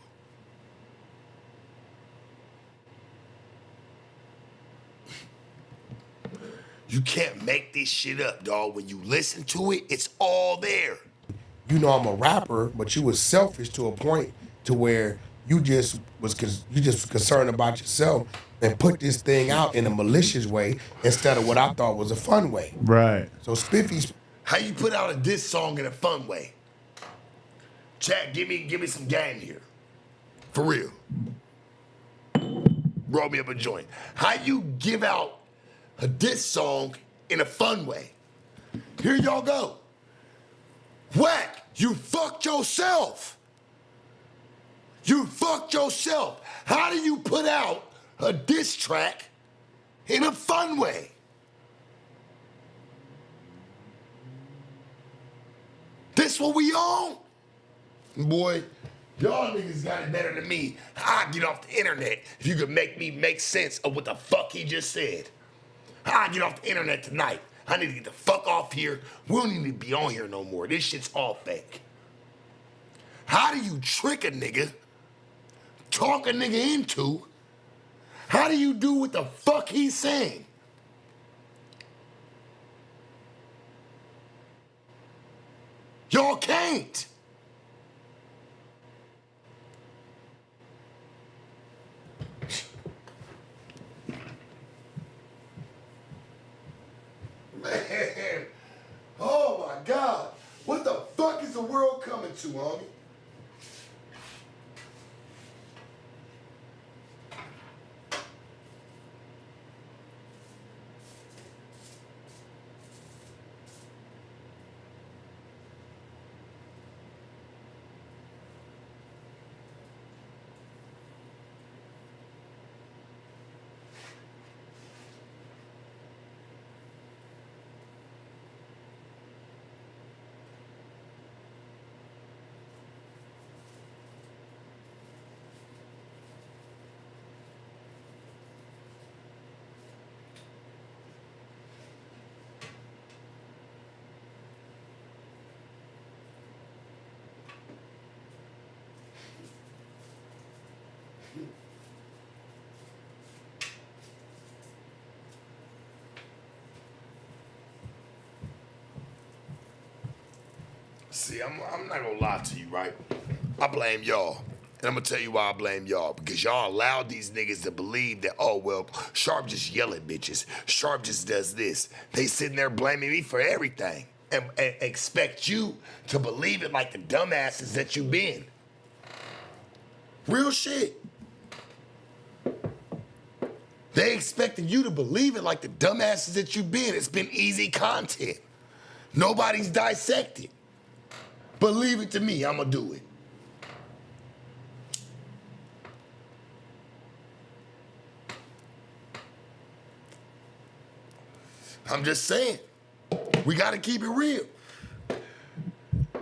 You can't make this shit up, dog. When you listen to it, it's all there. You know I'm a rapper, but you was selfish to a point to where you just was concerned about yourself and put this thing out in a malicious way instead of what I thought was a fun way. Right. So Spiffy's. How you put out a diss song in a fun way? Chat, give me some game here. For real. Roll me up a joint. How you give out a diss song in a fun way? Here y'all go. Wack, you fucked yourself. You fucked yourself. How do you put out a diss track in a fun way? This what we on? Boy, y'all niggas got it better than me. I'll get off the internet if you could make me make sense of what the fuck he just said. I'll get off the internet tonight. I need to get the fuck off here. We don't need to be on here no more. This shit's all fake. How do you trick a nigga, talk a nigga into? How do you do what the fuck he's saying? Y'all can't. Man, oh my God. What the fuck is the world coming to, homie? See, I'm not gonna lie to you, right? I blame y'all. And I'm gonna tell you why I blame y'all. Because y'all allowed these niggas to believe that, oh, well, Sharp just yell at bitches. Sharp just does this. They sitting there blaming me for everything. And expect you to believe it like the dumbasses that you been. Real shit. They expected you to believe it like the dumbasses that you've been. It's been easy content. Nobody's dissected. But leave it to me, I'ma do it. I'm just saying, we gotta keep it real.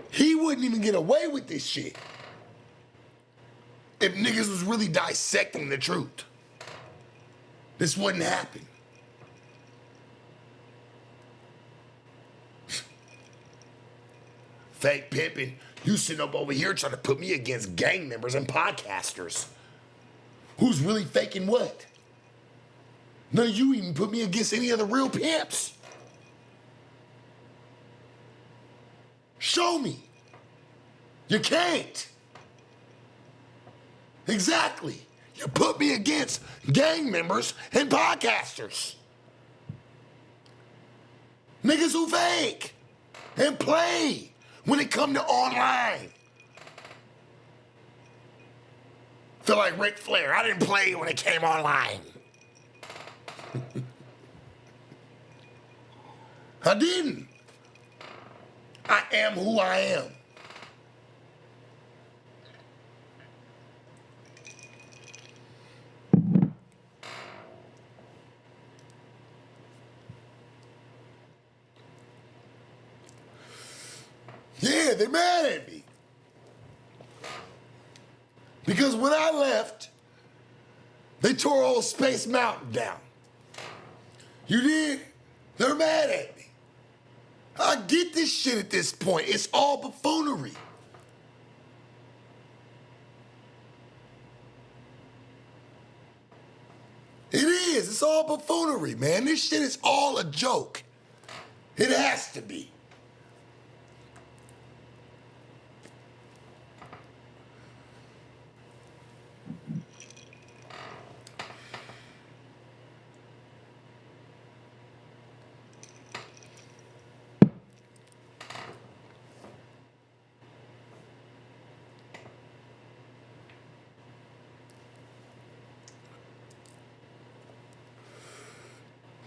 He wouldn't even get away with this shit if niggas was really dissecting the truth. This wouldn't happen. Fake pimping, you sitting up over here trying to put me against gang members and podcasters. Who's really faking what? None of you even put me against any of the real pimps. Show me. You can't. Exactly. You put me against gang members and podcasters. Niggas who fake and play when it come to online. Feel like Ric Flair. I didn't play when it came online. I didn't. I am who I am. Yeah, they're mad at me. Because when I left, they tore old Space Mountain down. You did? They're mad at me. I get this shit at this point. It's all buffoonery. It is. It's all buffoonery, man. This shit is all a joke. It has to be.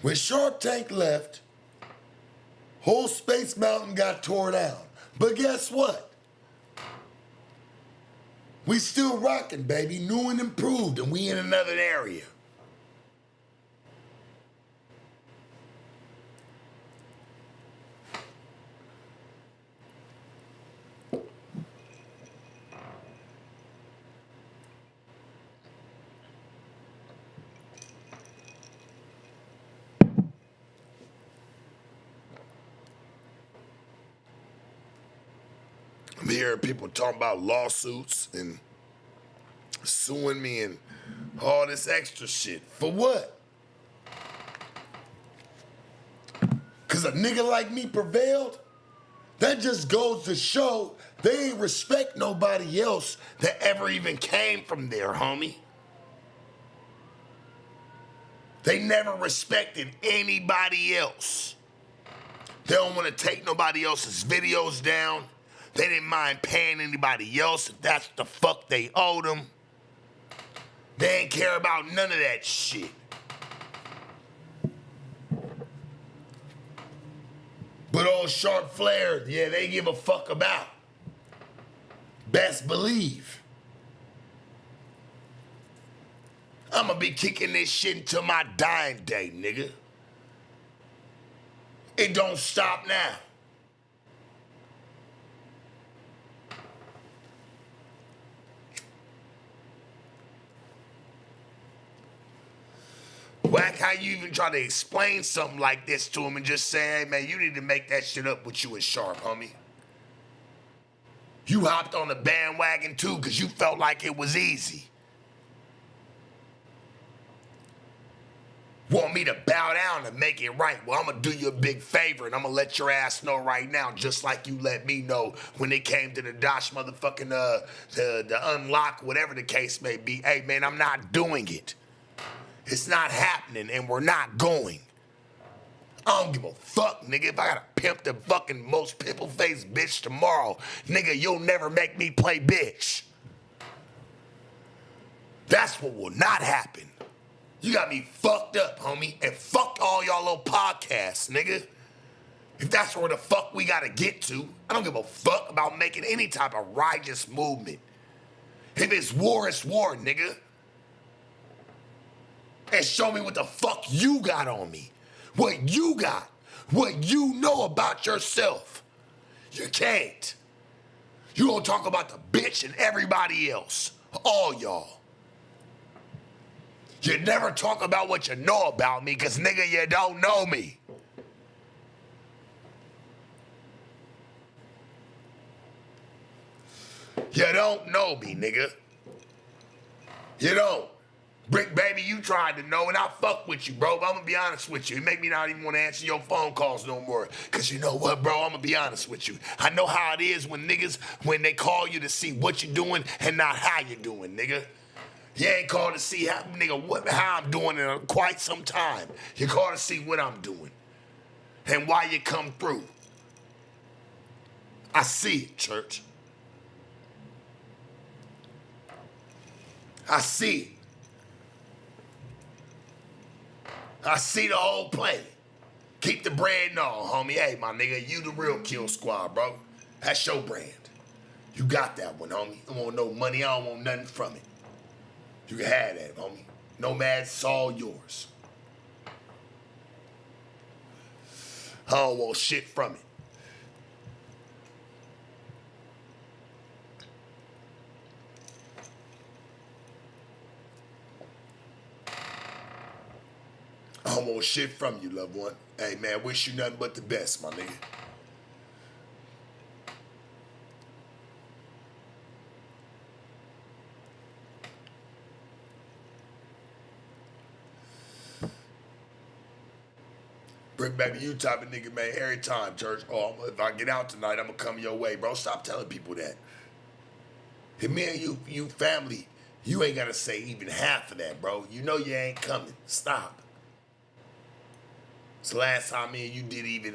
When Shark Tank left, whole Space Mountain got tore down. But guess what? We still rocking, baby, new and improved, and we in another area. I'm hearing people talking about lawsuits and suing me and all this extra shit. For what? Because a nigga like me prevailed? That just goes to show they ain't respect nobody else that ever even came from there, homie. They never respected anybody else. They don't want to take nobody else's videos down. They didn't mind paying anybody else if that's the fuck they owed them. They ain't care about none of that shit. But old Sharp Flair, yeah, they give a fuck about. Best believe. I'ma be kicking this shit until my dying day, nigga. It don't stop now. Whack how you even try to explain something like this to him and just say, hey man, you need to make that shit up with you and Sharp, homie. You hopped on the bandwagon too because you felt like it was easy. Want me to bow down and make it right? Well, I'm gonna do you a big favor and I'm gonna let your ass know right now, just like you let me know when it came to the Dosh motherfucking the unlock, whatever the case may be. Hey man, I'm not doing it. It's not happening and we're not going. I don't give a fuck, nigga. If I gotta pimp the fucking most pimple-faced bitch tomorrow, nigga, you'll never make me play bitch. That's what will not happen. You got me fucked up, homie, and fuck all y'all little podcasts, nigga. If that's where the fuck we gotta get to, I don't give a fuck about making any type of righteous movement. If it's war, nigga. And show me what the fuck you got on me. What you got. What you know about yourself. You can't. You gonna talk about the bitch and everybody else. All y'all. You never talk about what you know about me, cause nigga, you don't know me. You don't know me, nigga. You don't. Brick baby, you tried to know, and I fuck with you, bro, but I'm gonna be honest with you. It make me not even wanna answer your phone calls no more. Cause you know what, bro, I'm gonna be honest with you. I know how it is when niggas, when they call you to see what you doing and not how you doing, nigga. You ain't called to see how, nigga, how I'm doing in quite some time. You called to see what I'm doing and why you come through. I see it, church. I see it. I see the whole play. Keep the bread and all, homie. Hey, my nigga, you the real kill squad, bro. That's your brand. You got that one, homie. I don't want no money. I don't want nothing from it. You can have that, homie. Nomad's all yours. I don't want shit from it. I don't want shit from you, loved one. Hey, man, wish you nothing but the best, my nigga. Brick baby, you type of nigga, man, every time, church. Oh, if I get out tonight, I'm gonna come your way, bro. Stop telling people that. If me and you family, you ain't gotta say even half of that, bro. You know you ain't coming. Stop. It's the last time me and you did even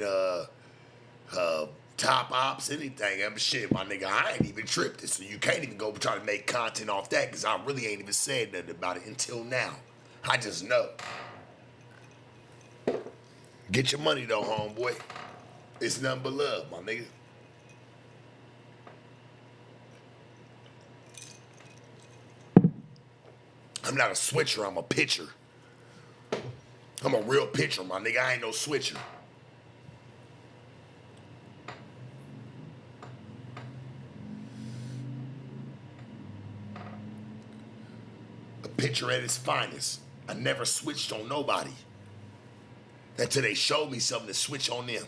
top ops, anything. I'm shit, my nigga. I ain't even tripped it, so you can't even go try to make content off that, because I really ain't even said nothing about it until now. I just know. Get your money though, homeboy. It's nothing but love, my nigga. I'm not a switcher, I'm a pitcher. I'm a real pitcher, my nigga. I ain't no switcher. A pitcher at its finest. I never switched on nobody until they showed me something to switch on them.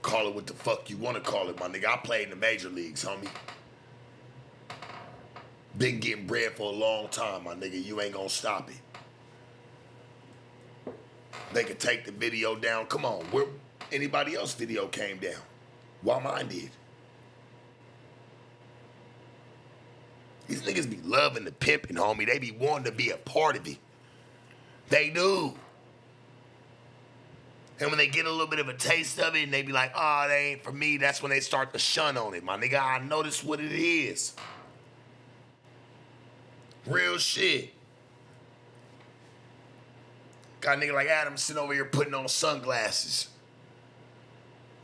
Call it what the fuck you want to call it, my nigga. I played in the major leagues, homie. Been getting bread for a long time, my nigga. You ain't gonna stop it. They could take the video down. Come on, where anybody else video came down? Why mine did? These niggas be loving the pimping, homie. They be wanting to be a part of it. They do. And when they get a little bit of a taste of it and they be like, oh, that ain't for me, that's when they start to shun on it, my nigga. I notice what it is. Real shit. Got a nigga like Adam sitting over here putting on sunglasses.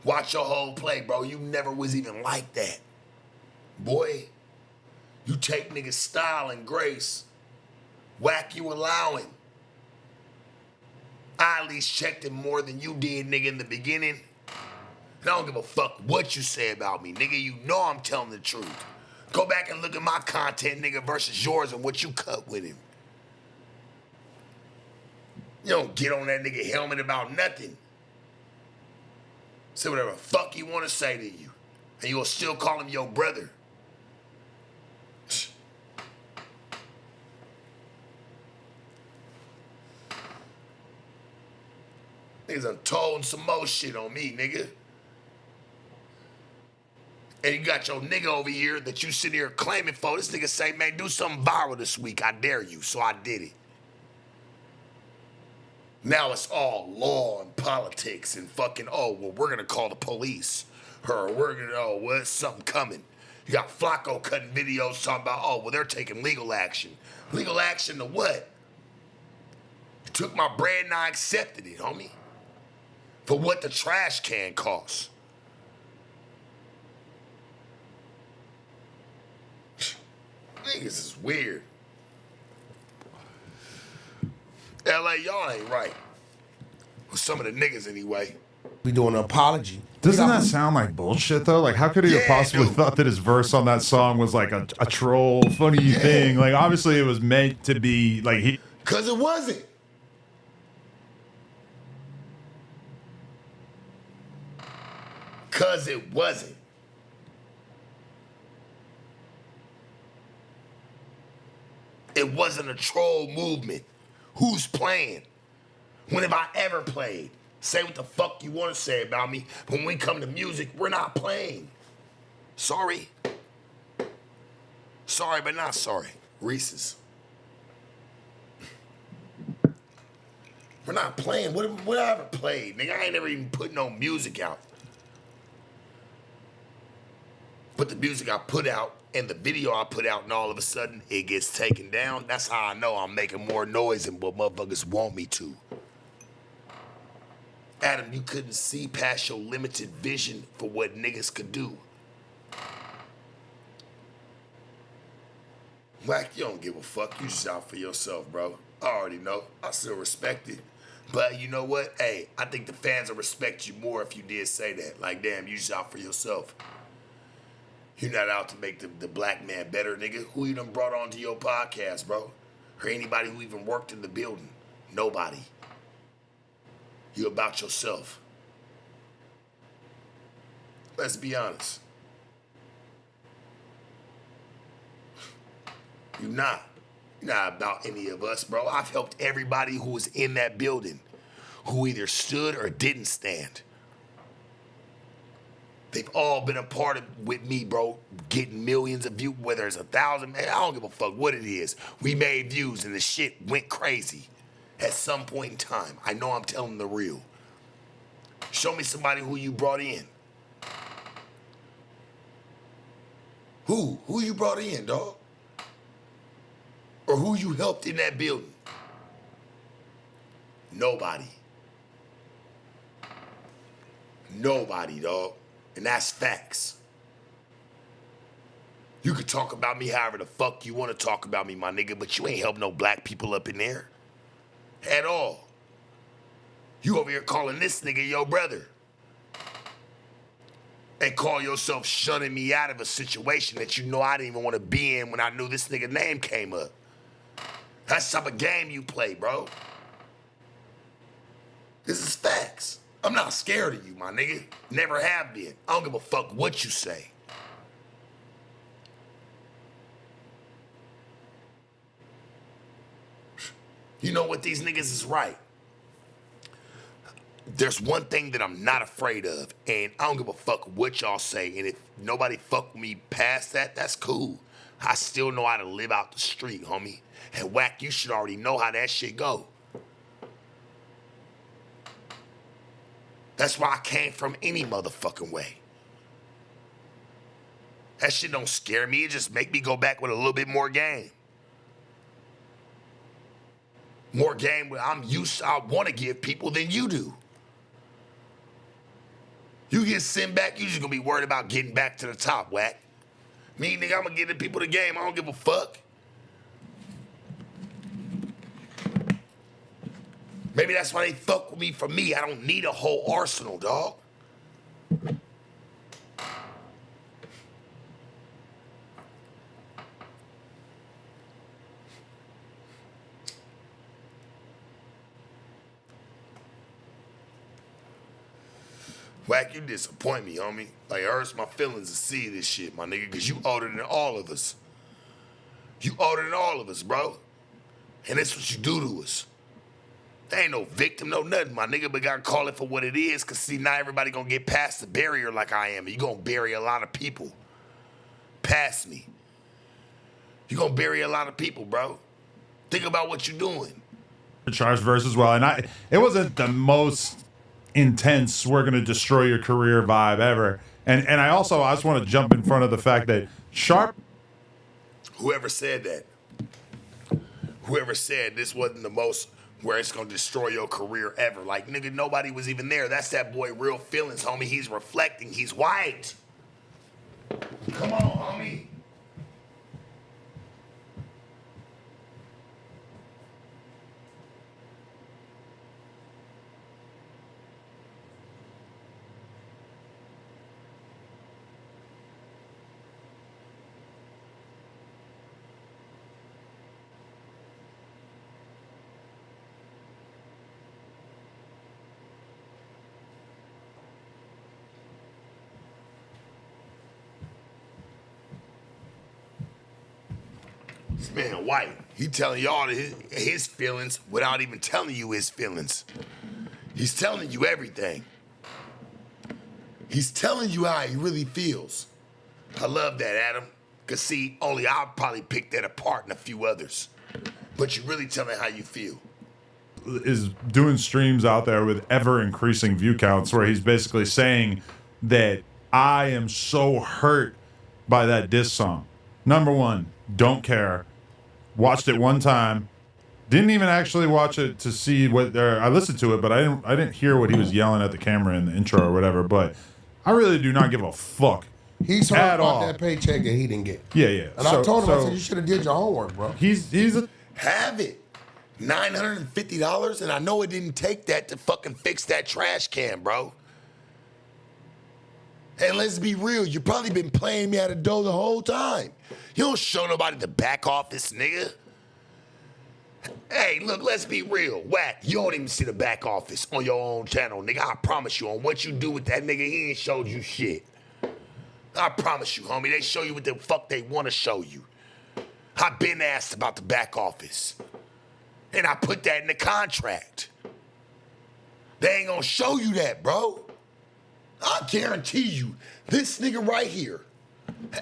Watch your whole play, bro. You never was even like that. Boy, you take niggas' style and grace. Whack you allowing. I at least checked it more than you did, nigga, in the beginning. And I don't give a fuck what you say about me, nigga. You know I'm telling the truth. Go back and look at my content, nigga, versus yours and what you cut with him. You don't get on that nigga helmet about nothing. Say whatever the fuck you want to say to you. And you'll still call him your brother. Niggas done told some more shit on me, nigga. And you got your nigga over here that you sit here claiming for. This nigga say, man, do something viral this week. I dare you. So I did it. Now it's all law and politics and fucking, oh, well, we're going to call the police. Or we're going to, oh, well, there's something coming. You got Flacco cutting videos talking about, oh, well, they're taking legal action. Legal action to what? You took my bread and I accepted it, homie. For what the trash can costs. Niggas is weird. LA, y'all ain't right. Well, some of the niggas anyway. We doing an apology. Doesn't that sound like bullshit though? Like, how could he have possibly dude. thought that his verse on that song was like a troll, funny thing? Like, obviously it was meant to be like he. Cause it wasn't. Cause it wasn't. It wasn't a troll movement. Who's playing? When have I ever played? Say what the fuck you want to say about me. When we come to music, we're not playing. Sorry. Sorry, but not sorry. Reese's. We're not playing. What I ever played? Nigga, I ain't never even put no music out. But the music I put out and the video I put out and all of a sudden it gets taken down, that's how I know I'm making more noise than what motherfuckers want me to. Adam, you couldn't see past your limited vision for what niggas could do. Whack, you don't give a fuck. You just out for yourself, bro. I already know. I still respect it. But you know what? Hey, I think the fans will respect you more if you did say that. Like, damn, you just out for yourself. You're not out to make the black man better, nigga. Who you done brought onto your podcast, bro? Or anybody who even worked in the building? Nobody. You about yourself. Let's be honest. You're not. You're not about any of us, bro. I've helped everybody who was in that building, who either stood or didn't stand. They've all been a part of with me, bro, getting millions of views, whether it's 1,000, man, I don't give a fuck what it is. We made views and the shit went crazy at some point in time. I know I'm telling the real. Show me somebody who you brought in. Who? Who you brought in, dog? Or who you helped in that building? Nobody. Nobody, dog. And that's facts. You could talk about me however the fuck you want to talk about me, my nigga, but you ain't helped no black people up in there. At all. You over here calling this nigga your brother. And call yourself shunning me out of a situation that you know I didn't even want to be in when I knew this nigga name came up. That's the type of game you play, bro. This is facts. I'm not scared of you, my nigga. Never have been. I don't give a fuck what you say. You know what? These niggas is right. There's one thing that I'm not afraid of, and I don't give a fuck what y'all say, and if nobody fuck with me past that, that's cool. I still know how to live out the street, homie. And Whack, you should already know how that shit go. That's where I came from any motherfucking way. That shit don't scare me. It just make me go back with a little bit more game. More game where I want to give people than you do. You get sent back, you just gonna be worried about getting back to the top, Whack. Me, nigga, I'm gonna give the people the game. I don't give a fuck. Maybe that's why they fuck with me for me. I don't need a whole arsenal, dog. Wack, you disappoint me, homie. Like, it hurts my feelings to see this shit, my nigga, because you older than all of us. You older than all of us, bro. And that's what you do to us. There ain't no victim, no nothing, my nigga, but gotta call it for what it is, because, see, not everybody gonna get past the barrier like I am. You gonna bury a lot of people past me. You gonna bury a lot of people, bro. Think about what you're doing. Charged verse as well. And it wasn't the most intense, we're going to destroy your career vibe ever. And I just want to jump in front of the fact that Sharp. Whoever said that, whoever said this wasn't the most where it's going to destroy your career ever. Like, nigga, nobody was even there. That's that boy Real Feelings, homie. He's reflecting. He's white. Come on, homie. This man white. He telling y'all his feelings without even telling you his feelings. He's telling you everything. He's telling you how he really feels. I love that, Adam. Because, see, only I'll probably pick that apart and a few others. But you really telling how you feel. Is doing streams out there with ever-increasing view counts where he's basically saying that I am so hurt by that diss song. Number one, don't care. Watched it one time. Didn't even actually watch it to see what I listened to it, but I didn't hear what he was yelling at the camera in the intro or whatever. But I really do not give a fuck. He's hurt about that paycheck that he didn't get. Yeah. And I told him, I said, you should have did your homework, bro. Have it. $950, and I know it didn't take that to fucking fix that trash can, bro. And let's be real, you probably been playing me out of dough the whole time. You don't show nobody the back office, nigga. Hey, look, let's be real. Wack, you don't even see the back office on your own channel, nigga. I promise you, on what you do with that nigga, he ain't showed you shit. I promise you, homie, they show you what the fuck they want to show you. I've been asked about the back office. And I put that in the contract. They ain't gonna show you that, bro. I guarantee you, this nigga right here,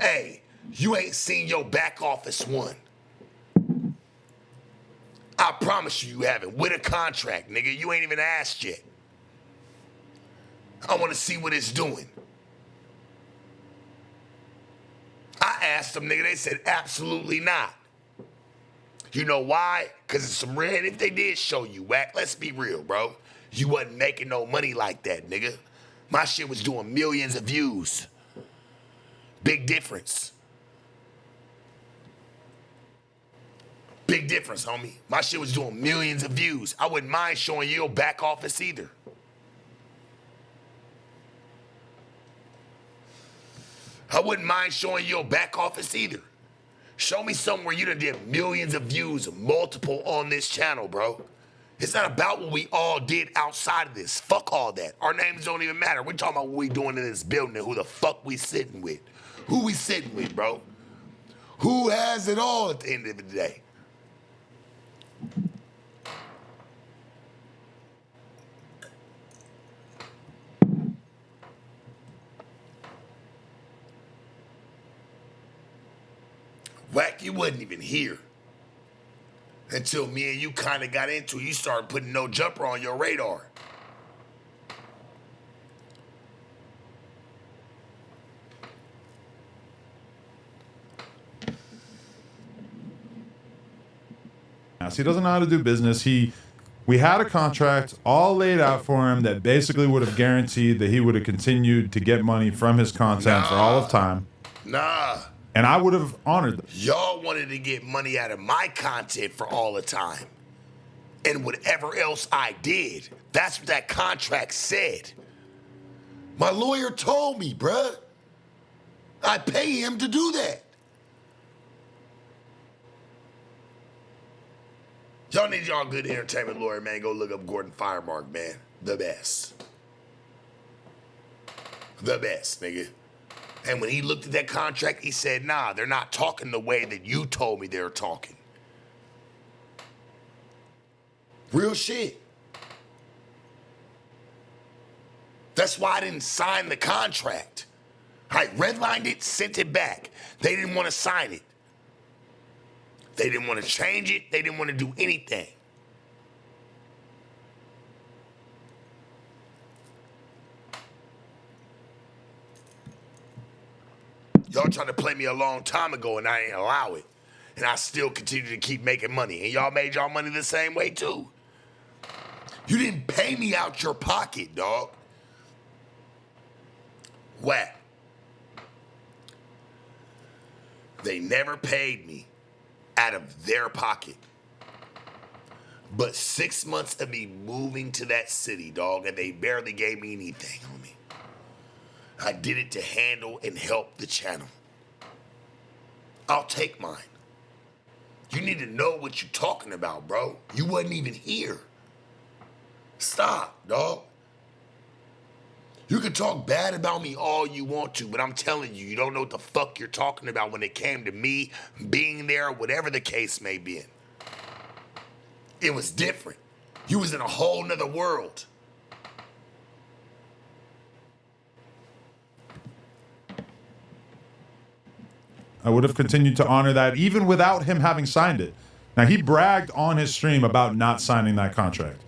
hey, you ain't seen your back office one. I promise you haven't. With a contract, nigga. You ain't even asked yet. I want to see what it's doing. I asked them, nigga. They said absolutely not. You know why? Because it's some real. And if they did show you, Wack, let's be real, bro. You wasn't making no money like that, nigga. My shit was doing millions of views. Big difference. Big difference, homie. My shit was doing millions of views. I wouldn't mind showing you your back office either. I wouldn't mind showing you your back office either. Show me somewhere you done did millions of views, multiple on this channel, bro. It's not about what we all did outside of this. Fuck all that. Our names don't even matter. We're talking about what we doing in this building and who the fuck we sitting with. Who we sitting with, bro? Who has it all at the end of the day? Wack, you wasn't even here until me and you kind of got into it. You started putting No Jumper on your radar. He doesn't know how to do business. We had a contract all laid out for him that basically would have guaranteed that he would have continued to get money from his content for all of time. Nah. And I would have honored them. Y'all wanted to get money out of my content for all the time. And whatever else I did. That's what that contract said. My lawyer told me, bruh. I pay him to do that. Y'all need y'all good entertainment lawyer, man. Go look up Gordon Firemark, man. The best. The best, nigga. And when he looked at that contract, he said, nah, they're not talking the way that you told me they're talking. Real shit. That's why I didn't sign the contract. I redlined it, sent it back. They didn't want to sign it. They didn't want to change it. They didn't want to do anything. Y'all tried to play me a long time ago and I didn't allow it. And I still continue to keep making money. And y'all made y'all money the same way too. You didn't pay me out your pocket, dog. Whack. They never paid me out of their pocket. But 6 months of me moving to that city, dog, and they barely gave me anything, homie. I did it to handle and help the channel. I'll take mine. You need to know what you're talking about, bro. You wasn't even here. Stop, dog. You can talk bad about me all you want to, but I'm telling you, you don't know what the fuck you're talking about when it came to me being there, whatever the case may be. It was different. You was in a whole nother world. I would have continued to honor that even without him having signed it. Now, he bragged on his stream about not signing that contract.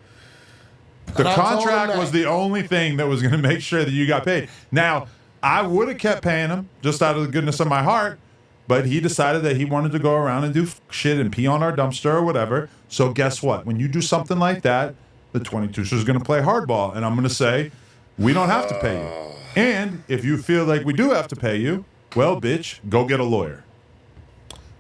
The contract was the only thing that was going to make sure that you got paid. Now, I would have kept paying him just out of the goodness of my heart, but he decided that he wanted to go around and do shit and pee on our dumpster or whatever. So guess what? When you do something like that, the 22er is going to play hardball. And I'm going to say, we don't have to pay you. And if you feel like we do have to pay you, well, bitch, go get a lawyer.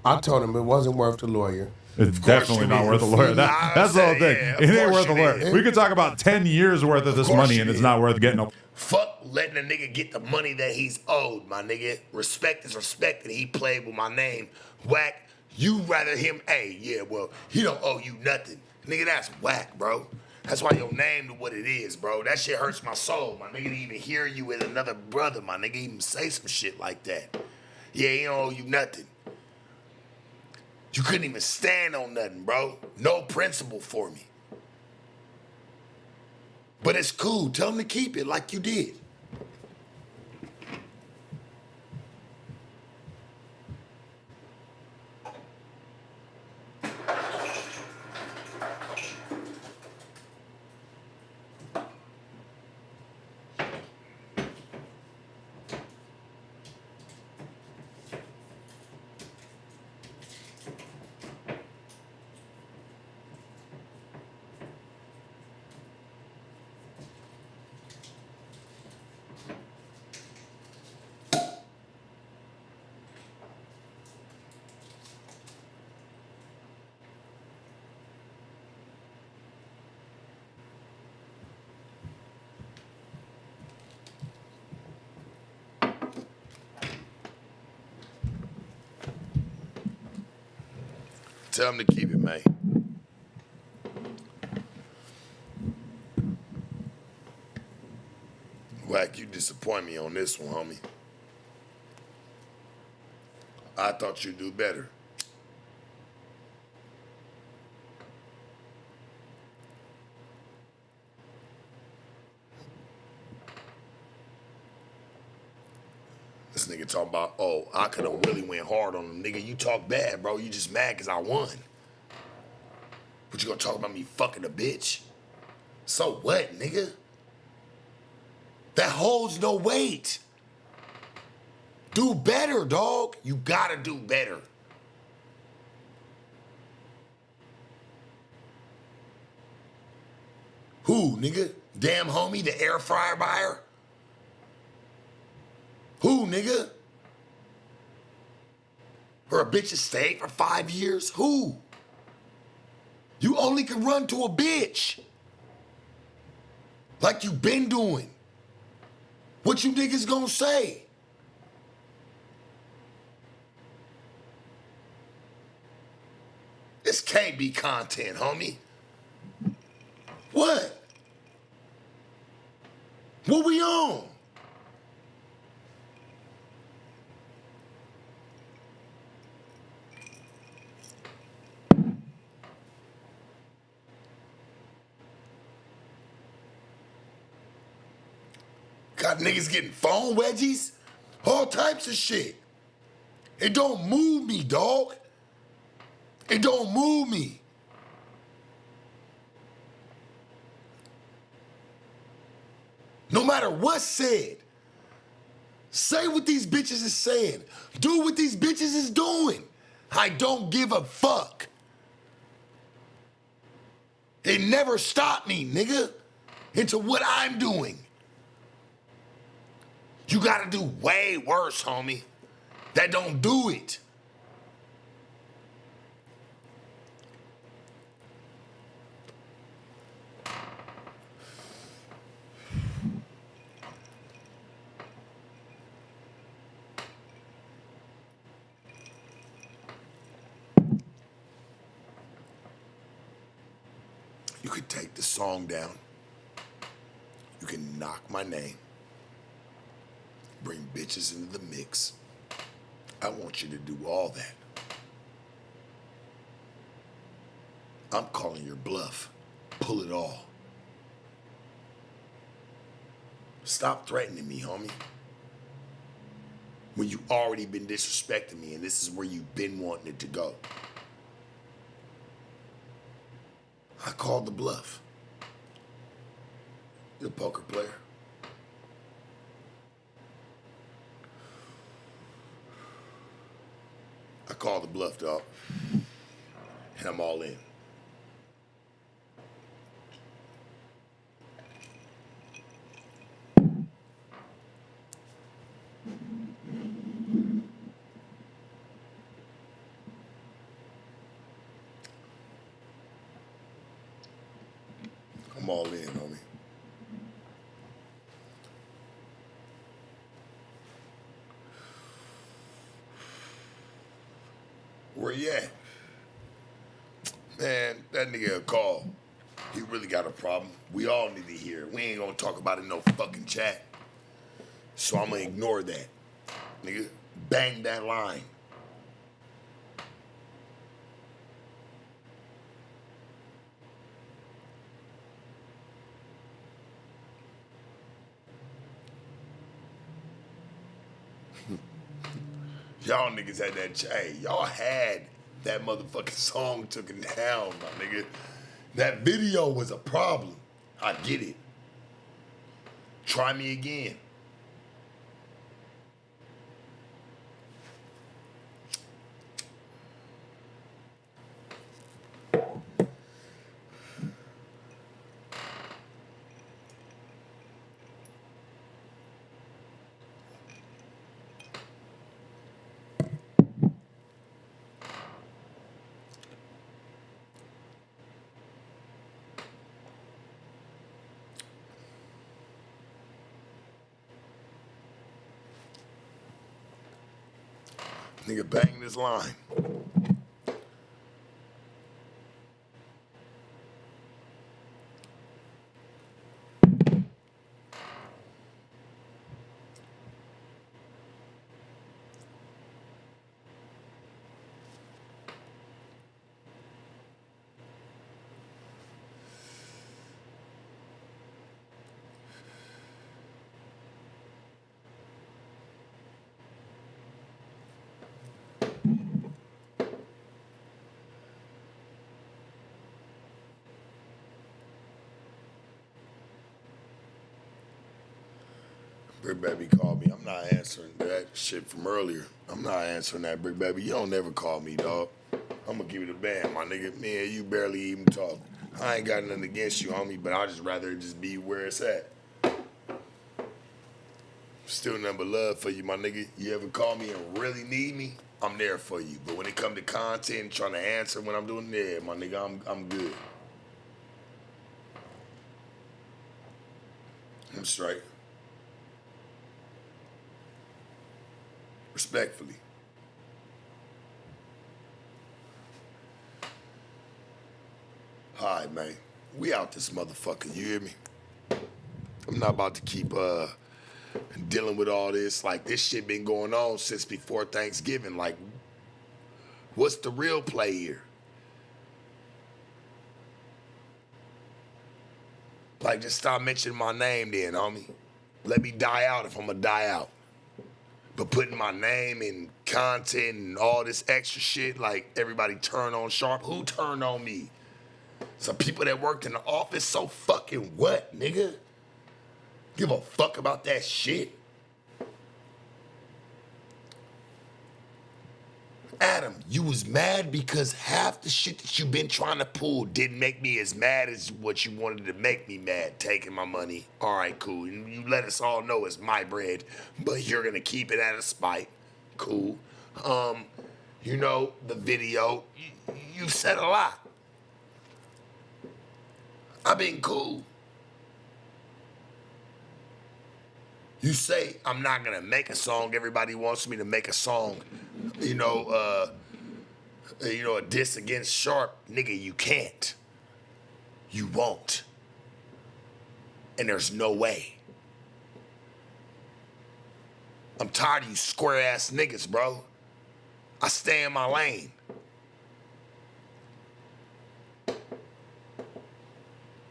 I told him it wasn't worth the lawyer. It's definitely not worth a lawyer. That's the whole thing. Yeah, it ain't worth a lawyer. We could talk about 10 years worth of this money, and it's not worth getting a... Fuck letting a nigga get the money that he's owed, my nigga. Respect is respect, and he played with my name. Whack, you rather him, hey, yeah, well, he don't owe you nothing. Nigga, that's whack, bro. That's why your name to what it is, bro. That shit hurts my soul, my nigga, to even hear you as another brother, my nigga, even say some shit like that. Yeah, he don't owe you nothing. You couldn't even stand on nothing, bro. No principle for me. But it's cool. Tell him to keep it like you did. Tell him to keep it, man. Whack, you disappoint me on this one, homie. I thought you'd do better. This nigga talking about, oh, I could have really went hard on him. Nigga, you talk bad, bro. You just mad because I won. But you gonna talk about me fucking a bitch? So what, nigga? That holds no weight. Do better, dog. You gotta do better. Who, nigga? Damn homie, the air fryer buyer? Who, nigga? Or a bitch that stayed for 5 years? Who? You only can run to a bitch. Like you been doing. What you niggas gonna say? This can't be content, homie. What? What we on? Got niggas getting phone wedgies, all types of shit. It don't move me, dog. It don't move me. No matter what's said, say what these bitches is saying. Do what these bitches is doing. I don't give a fuck. It never stopped me, nigga, into what I'm doing. You gotta do way worse, homie. That don't do it. You could take the song down. You can knock my name. Bring bitches into the mix. I want you to do all that. I'm calling your bluff. Pull it all. Stop threatening me, homie. When you already been disrespecting me and this is where you've been wanting it to go. I called the bluff. You're a poker player. I called the bluff, dog. And I'm all in. I'm all in, homie. Where you at? Man, that nigga a call. He really got a problem. We all need to hear it. We ain't gonna talk about it in no fucking chat. So I'm gonna ignore that. Nigga, bang that line. Y'all niggas had that, hey, y'all had that motherfucking song taken down, my nigga. That video was a problem. I get it. Try me again. Nigga bang this line. Big Baby called me. I'm not answering that shit from earlier. I'm not answering that, Big Baby. You don't never call me, dog. I'm gonna give you the band, my nigga. Me and you barely even talk. I ain't got nothing against you, homie, but I'd just rather it just be where it's at. Still nothing but love for you, my nigga. You ever call me and really need me, I'm there for you. But when it come to content and trying to answer when I'm doing that, my nigga, I'm good. I'm straight. Respectfully. All right, man. We out this motherfucker, you hear me? I'm not about to keep dealing with all this. Like, this shit been going on since before Thanksgiving. Like, what's the real play here? Like, just stop mentioning my name then, homie. Let me die out if I'm gonna die out. But putting my name in content and all this extra shit, like everybody turn on Sharp. Who turned on me? Some people that worked in the office, so fucking what, nigga? Give a fuck about that shit. Adam, you was mad because half the shit that you been trying to pull didn't make me as mad as what you wanted to make me mad, taking my money. All right, cool. And you let us all know it's my bread, but you're gonna keep it out of spite. Cool. You know, the video, you said a lot. I've been cool. You say I'm not gonna make a song. Everybody wants me to make a song. A diss against Sharp, nigga. You can't. You won't. And there's no way. I'm tired of you square ass niggas, bro. I stay in my lane.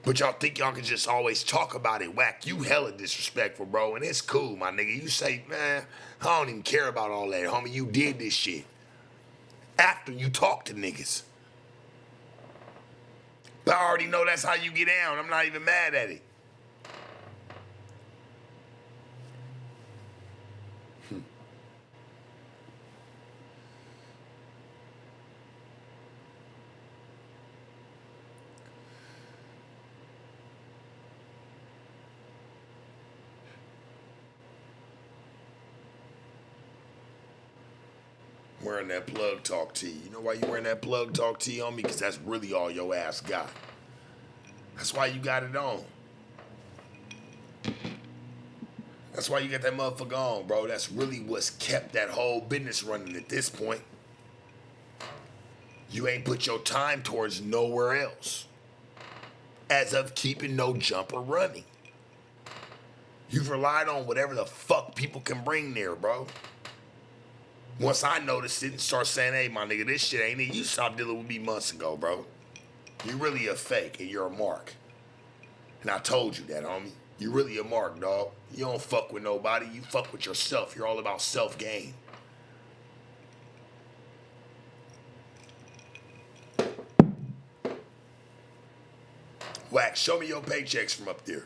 But y'all think y'all can just always talk about it. Whack, you hella disrespectful, bro. And it's cool, my nigga. You say, man, I don't even care about all that, homie. You did this shit. After you talk to niggas. But I already know that's how you get down. I'm not even mad at it. Wearing that plug talk tee. You know why you wearing that plug talk tee on me? Because that's really all your ass got. That's why you got it on. That's why you got that motherfucker on, bro. That's really what's kept that whole business running at this point. You ain't put your time towards nowhere else. As of keeping No Jumper running. You've relied on whatever the fuck people can bring there, bro. Once I noticed it and start saying, hey, my nigga, this shit ain't it. You stopped dealing with me months ago, bro. You really a fake and you're a mark. And I told you that, homie. You really a mark, dog. You don't fuck with nobody. You fuck with yourself. You're all about self-gain. Wax, show me your paychecks from up there.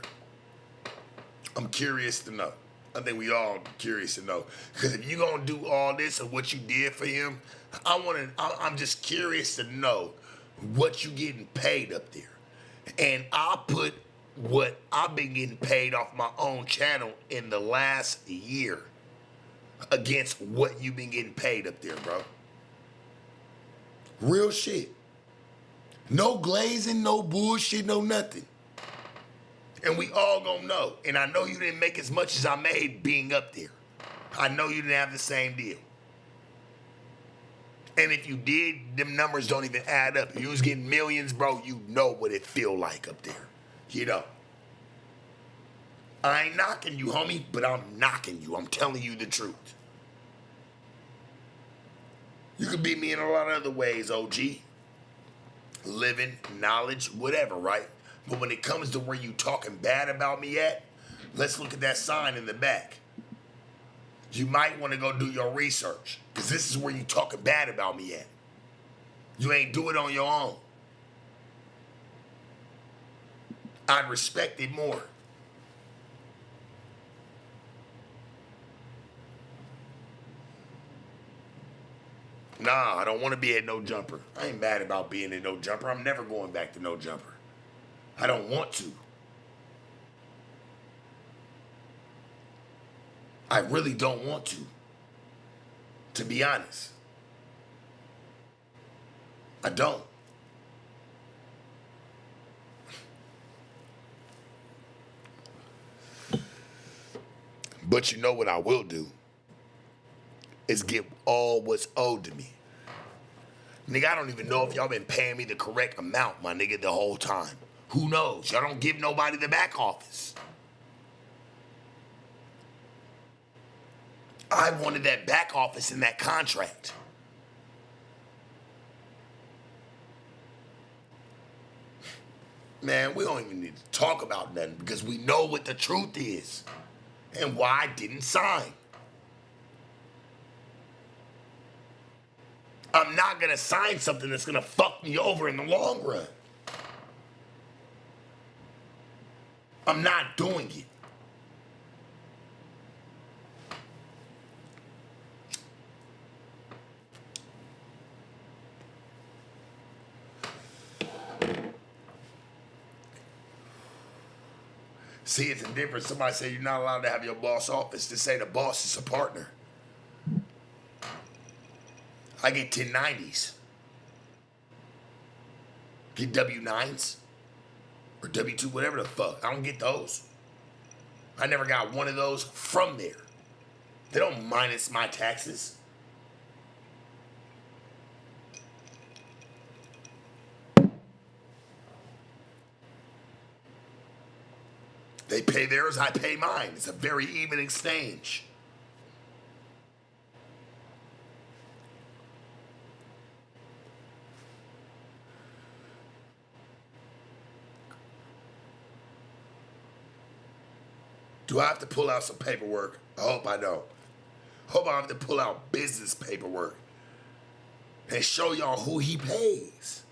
I'm curious to know. I think we all curious to know. Because if you gonna do all this and what you did for him, I'm just curious to know what you getting paid up there. And I'll put what I've been getting paid off my own channel in the last year against what you've been getting paid up there, bro. Real shit. No glazing, no bullshit, no nothing. And we all gonna know. And I know you didn't make as much as I made being up there. I know you didn't have the same deal. And if you did, them numbers don't even add up. If you was getting millions, bro, you know what it feel like up there. You know. I ain't knocking you, homie, but I'm knocking you. I'm telling you the truth. You could beat me in a lot of other ways, OG. Living, knowledge, whatever, right? But when it comes to where you talking bad about me at, let's look at that sign in the back. You might want to go do your research, because this is where you talking bad about me at. You ain't do it on your own. I'd respect it more. Nah, I don't want to be at No Jumper. I ain't mad about being at No Jumper. I'm never going back to No Jumper. I don't want to. I really don't want to be honest. I don't. But you know what I will do? Is get all what's owed to me. Nigga, I don't even know if y'all been paying me the correct amount, my nigga, the whole time. Who knows? Y'all don't give nobody the back office. I wanted that back office in that contract. Man, we don't even need to talk about nothing because we know what the truth is. and why I didn't sign. I'm not going to sign something that's going to fuck me over in the long run. I'm not doing it. See, it's a difference. Somebody say you're not allowed to have your boss office. To say the boss is a partner. I get 1090s. Get W9s. Or W2, whatever the fuck. I don't get those. I never got one of those from there. They don't minus my taxes. They pay theirs, I pay mine. It's a very even exchange. Do I have to pull out some paperwork? I hope I don't. Hope I have to pull out business paperwork and show y'all who he pays.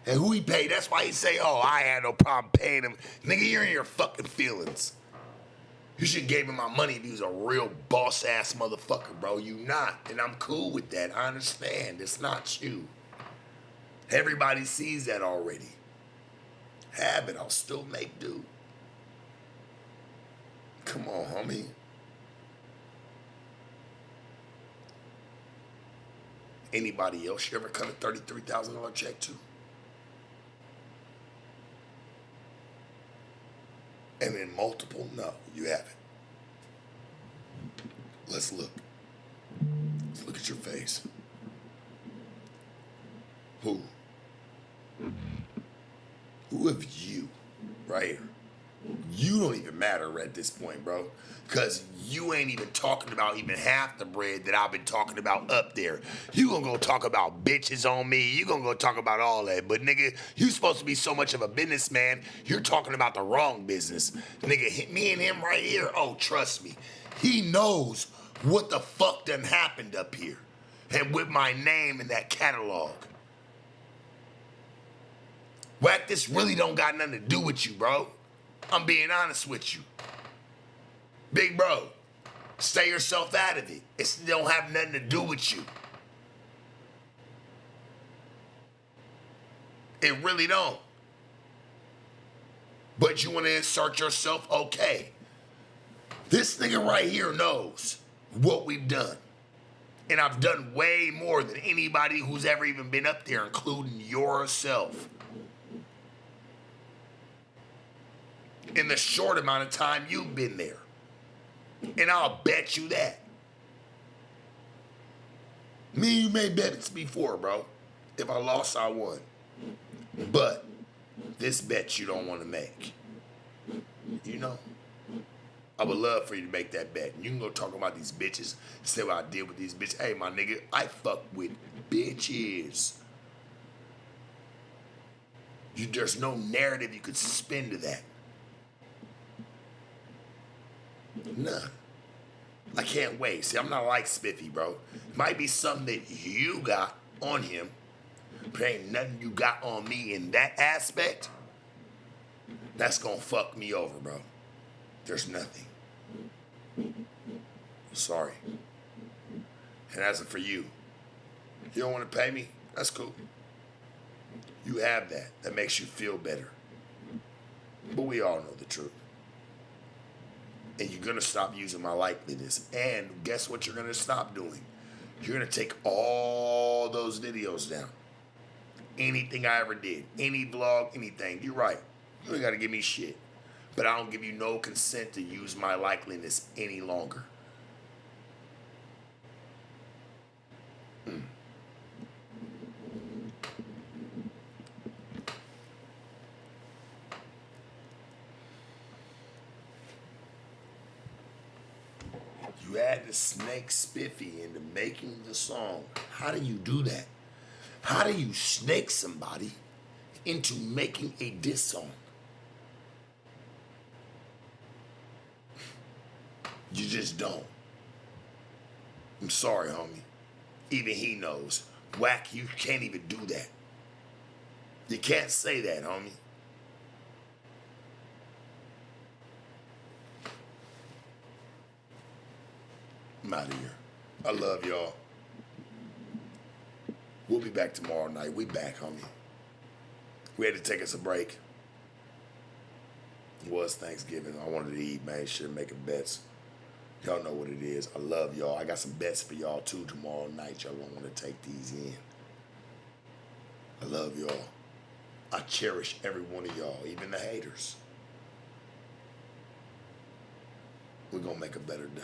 And who he paid, that's why he say, oh, I had no problem paying him. Nigga, you're in your fucking feelings. You should give him my money if he was a real boss-ass motherfucker, bro. You not, and I'm cool with that. I understand. It's not you. Everybody sees that already. Have it, I'll still make do. Come on, homie. Anybody else you ever cut a $33,000 check to? And then multiple? No, you haven't. Let's look. Let's look at your face. Who? Who have you, right here? You don't even matter at this point, bro. Because you ain't even talking about even half the bread that I've been talking about up there. You gonna go talk about bitches on me. You gonna go talk about all that. But nigga, you supposed to be so much of a businessman. You're talking about the wrong business. Nigga, me and him right here, oh, trust me. He knows what the fuck done happened up here. And with my name in that catalog. Whack, this really don't got nothing to do with you, bro. I'm being honest with you. Big bro, stay yourself out of it. It don't have nothing to do with you. It really don't. But you want to insert yourself? Okay. This nigga right here knows what we've done. And I've done way more than anybody who's ever even been up there, including yourself. In the short amount of time you've been there. And I'll bet you that. Me and you made bets before, bro. If I lost, I won. But this bet you don't want to make. You know? I would love for you to make that bet. You can go talk about these bitches, say what I did with these bitches. Hey, my nigga, I fuck with bitches. There's no narrative you could spin to that. Nah. I can't wait. See, I'm not like Spiffy, bro. Might be something that you got on him, but ain't nothing you got on me in that aspect. That's gonna fuck me over, bro. There's nothing. Sorry. And as for you, you don't want to pay me? That's cool. You have that. That makes you feel better. But we all know the truth. And you're going to stop using my likeliness. And guess what you're going to stop doing? You're going to take all those videos down. Anything I ever did. Any vlog, anything. You're right. You ain't got to give me shit. But I don't give you no consent to use my likeliness any longer. You had to snake Spiffy into making the song. How do you do that? How do you snake somebody into making a diss song? You just don't. I'm sorry, homie. Even he knows. Whack, you can't even do that. You can't say that, homie. I'm out of here. I love y'all. We'll be back tomorrow night. We back, homie. We had to take us a break. It was Thanksgiving. I wanted to eat, man. Should making bets. Y'all know what it is. I love y'all. I got some bets for y'all too tomorrow night. Y'all don't want to take these in. I love y'all. I cherish every one of y'all, even the haters. We're going to make a better day.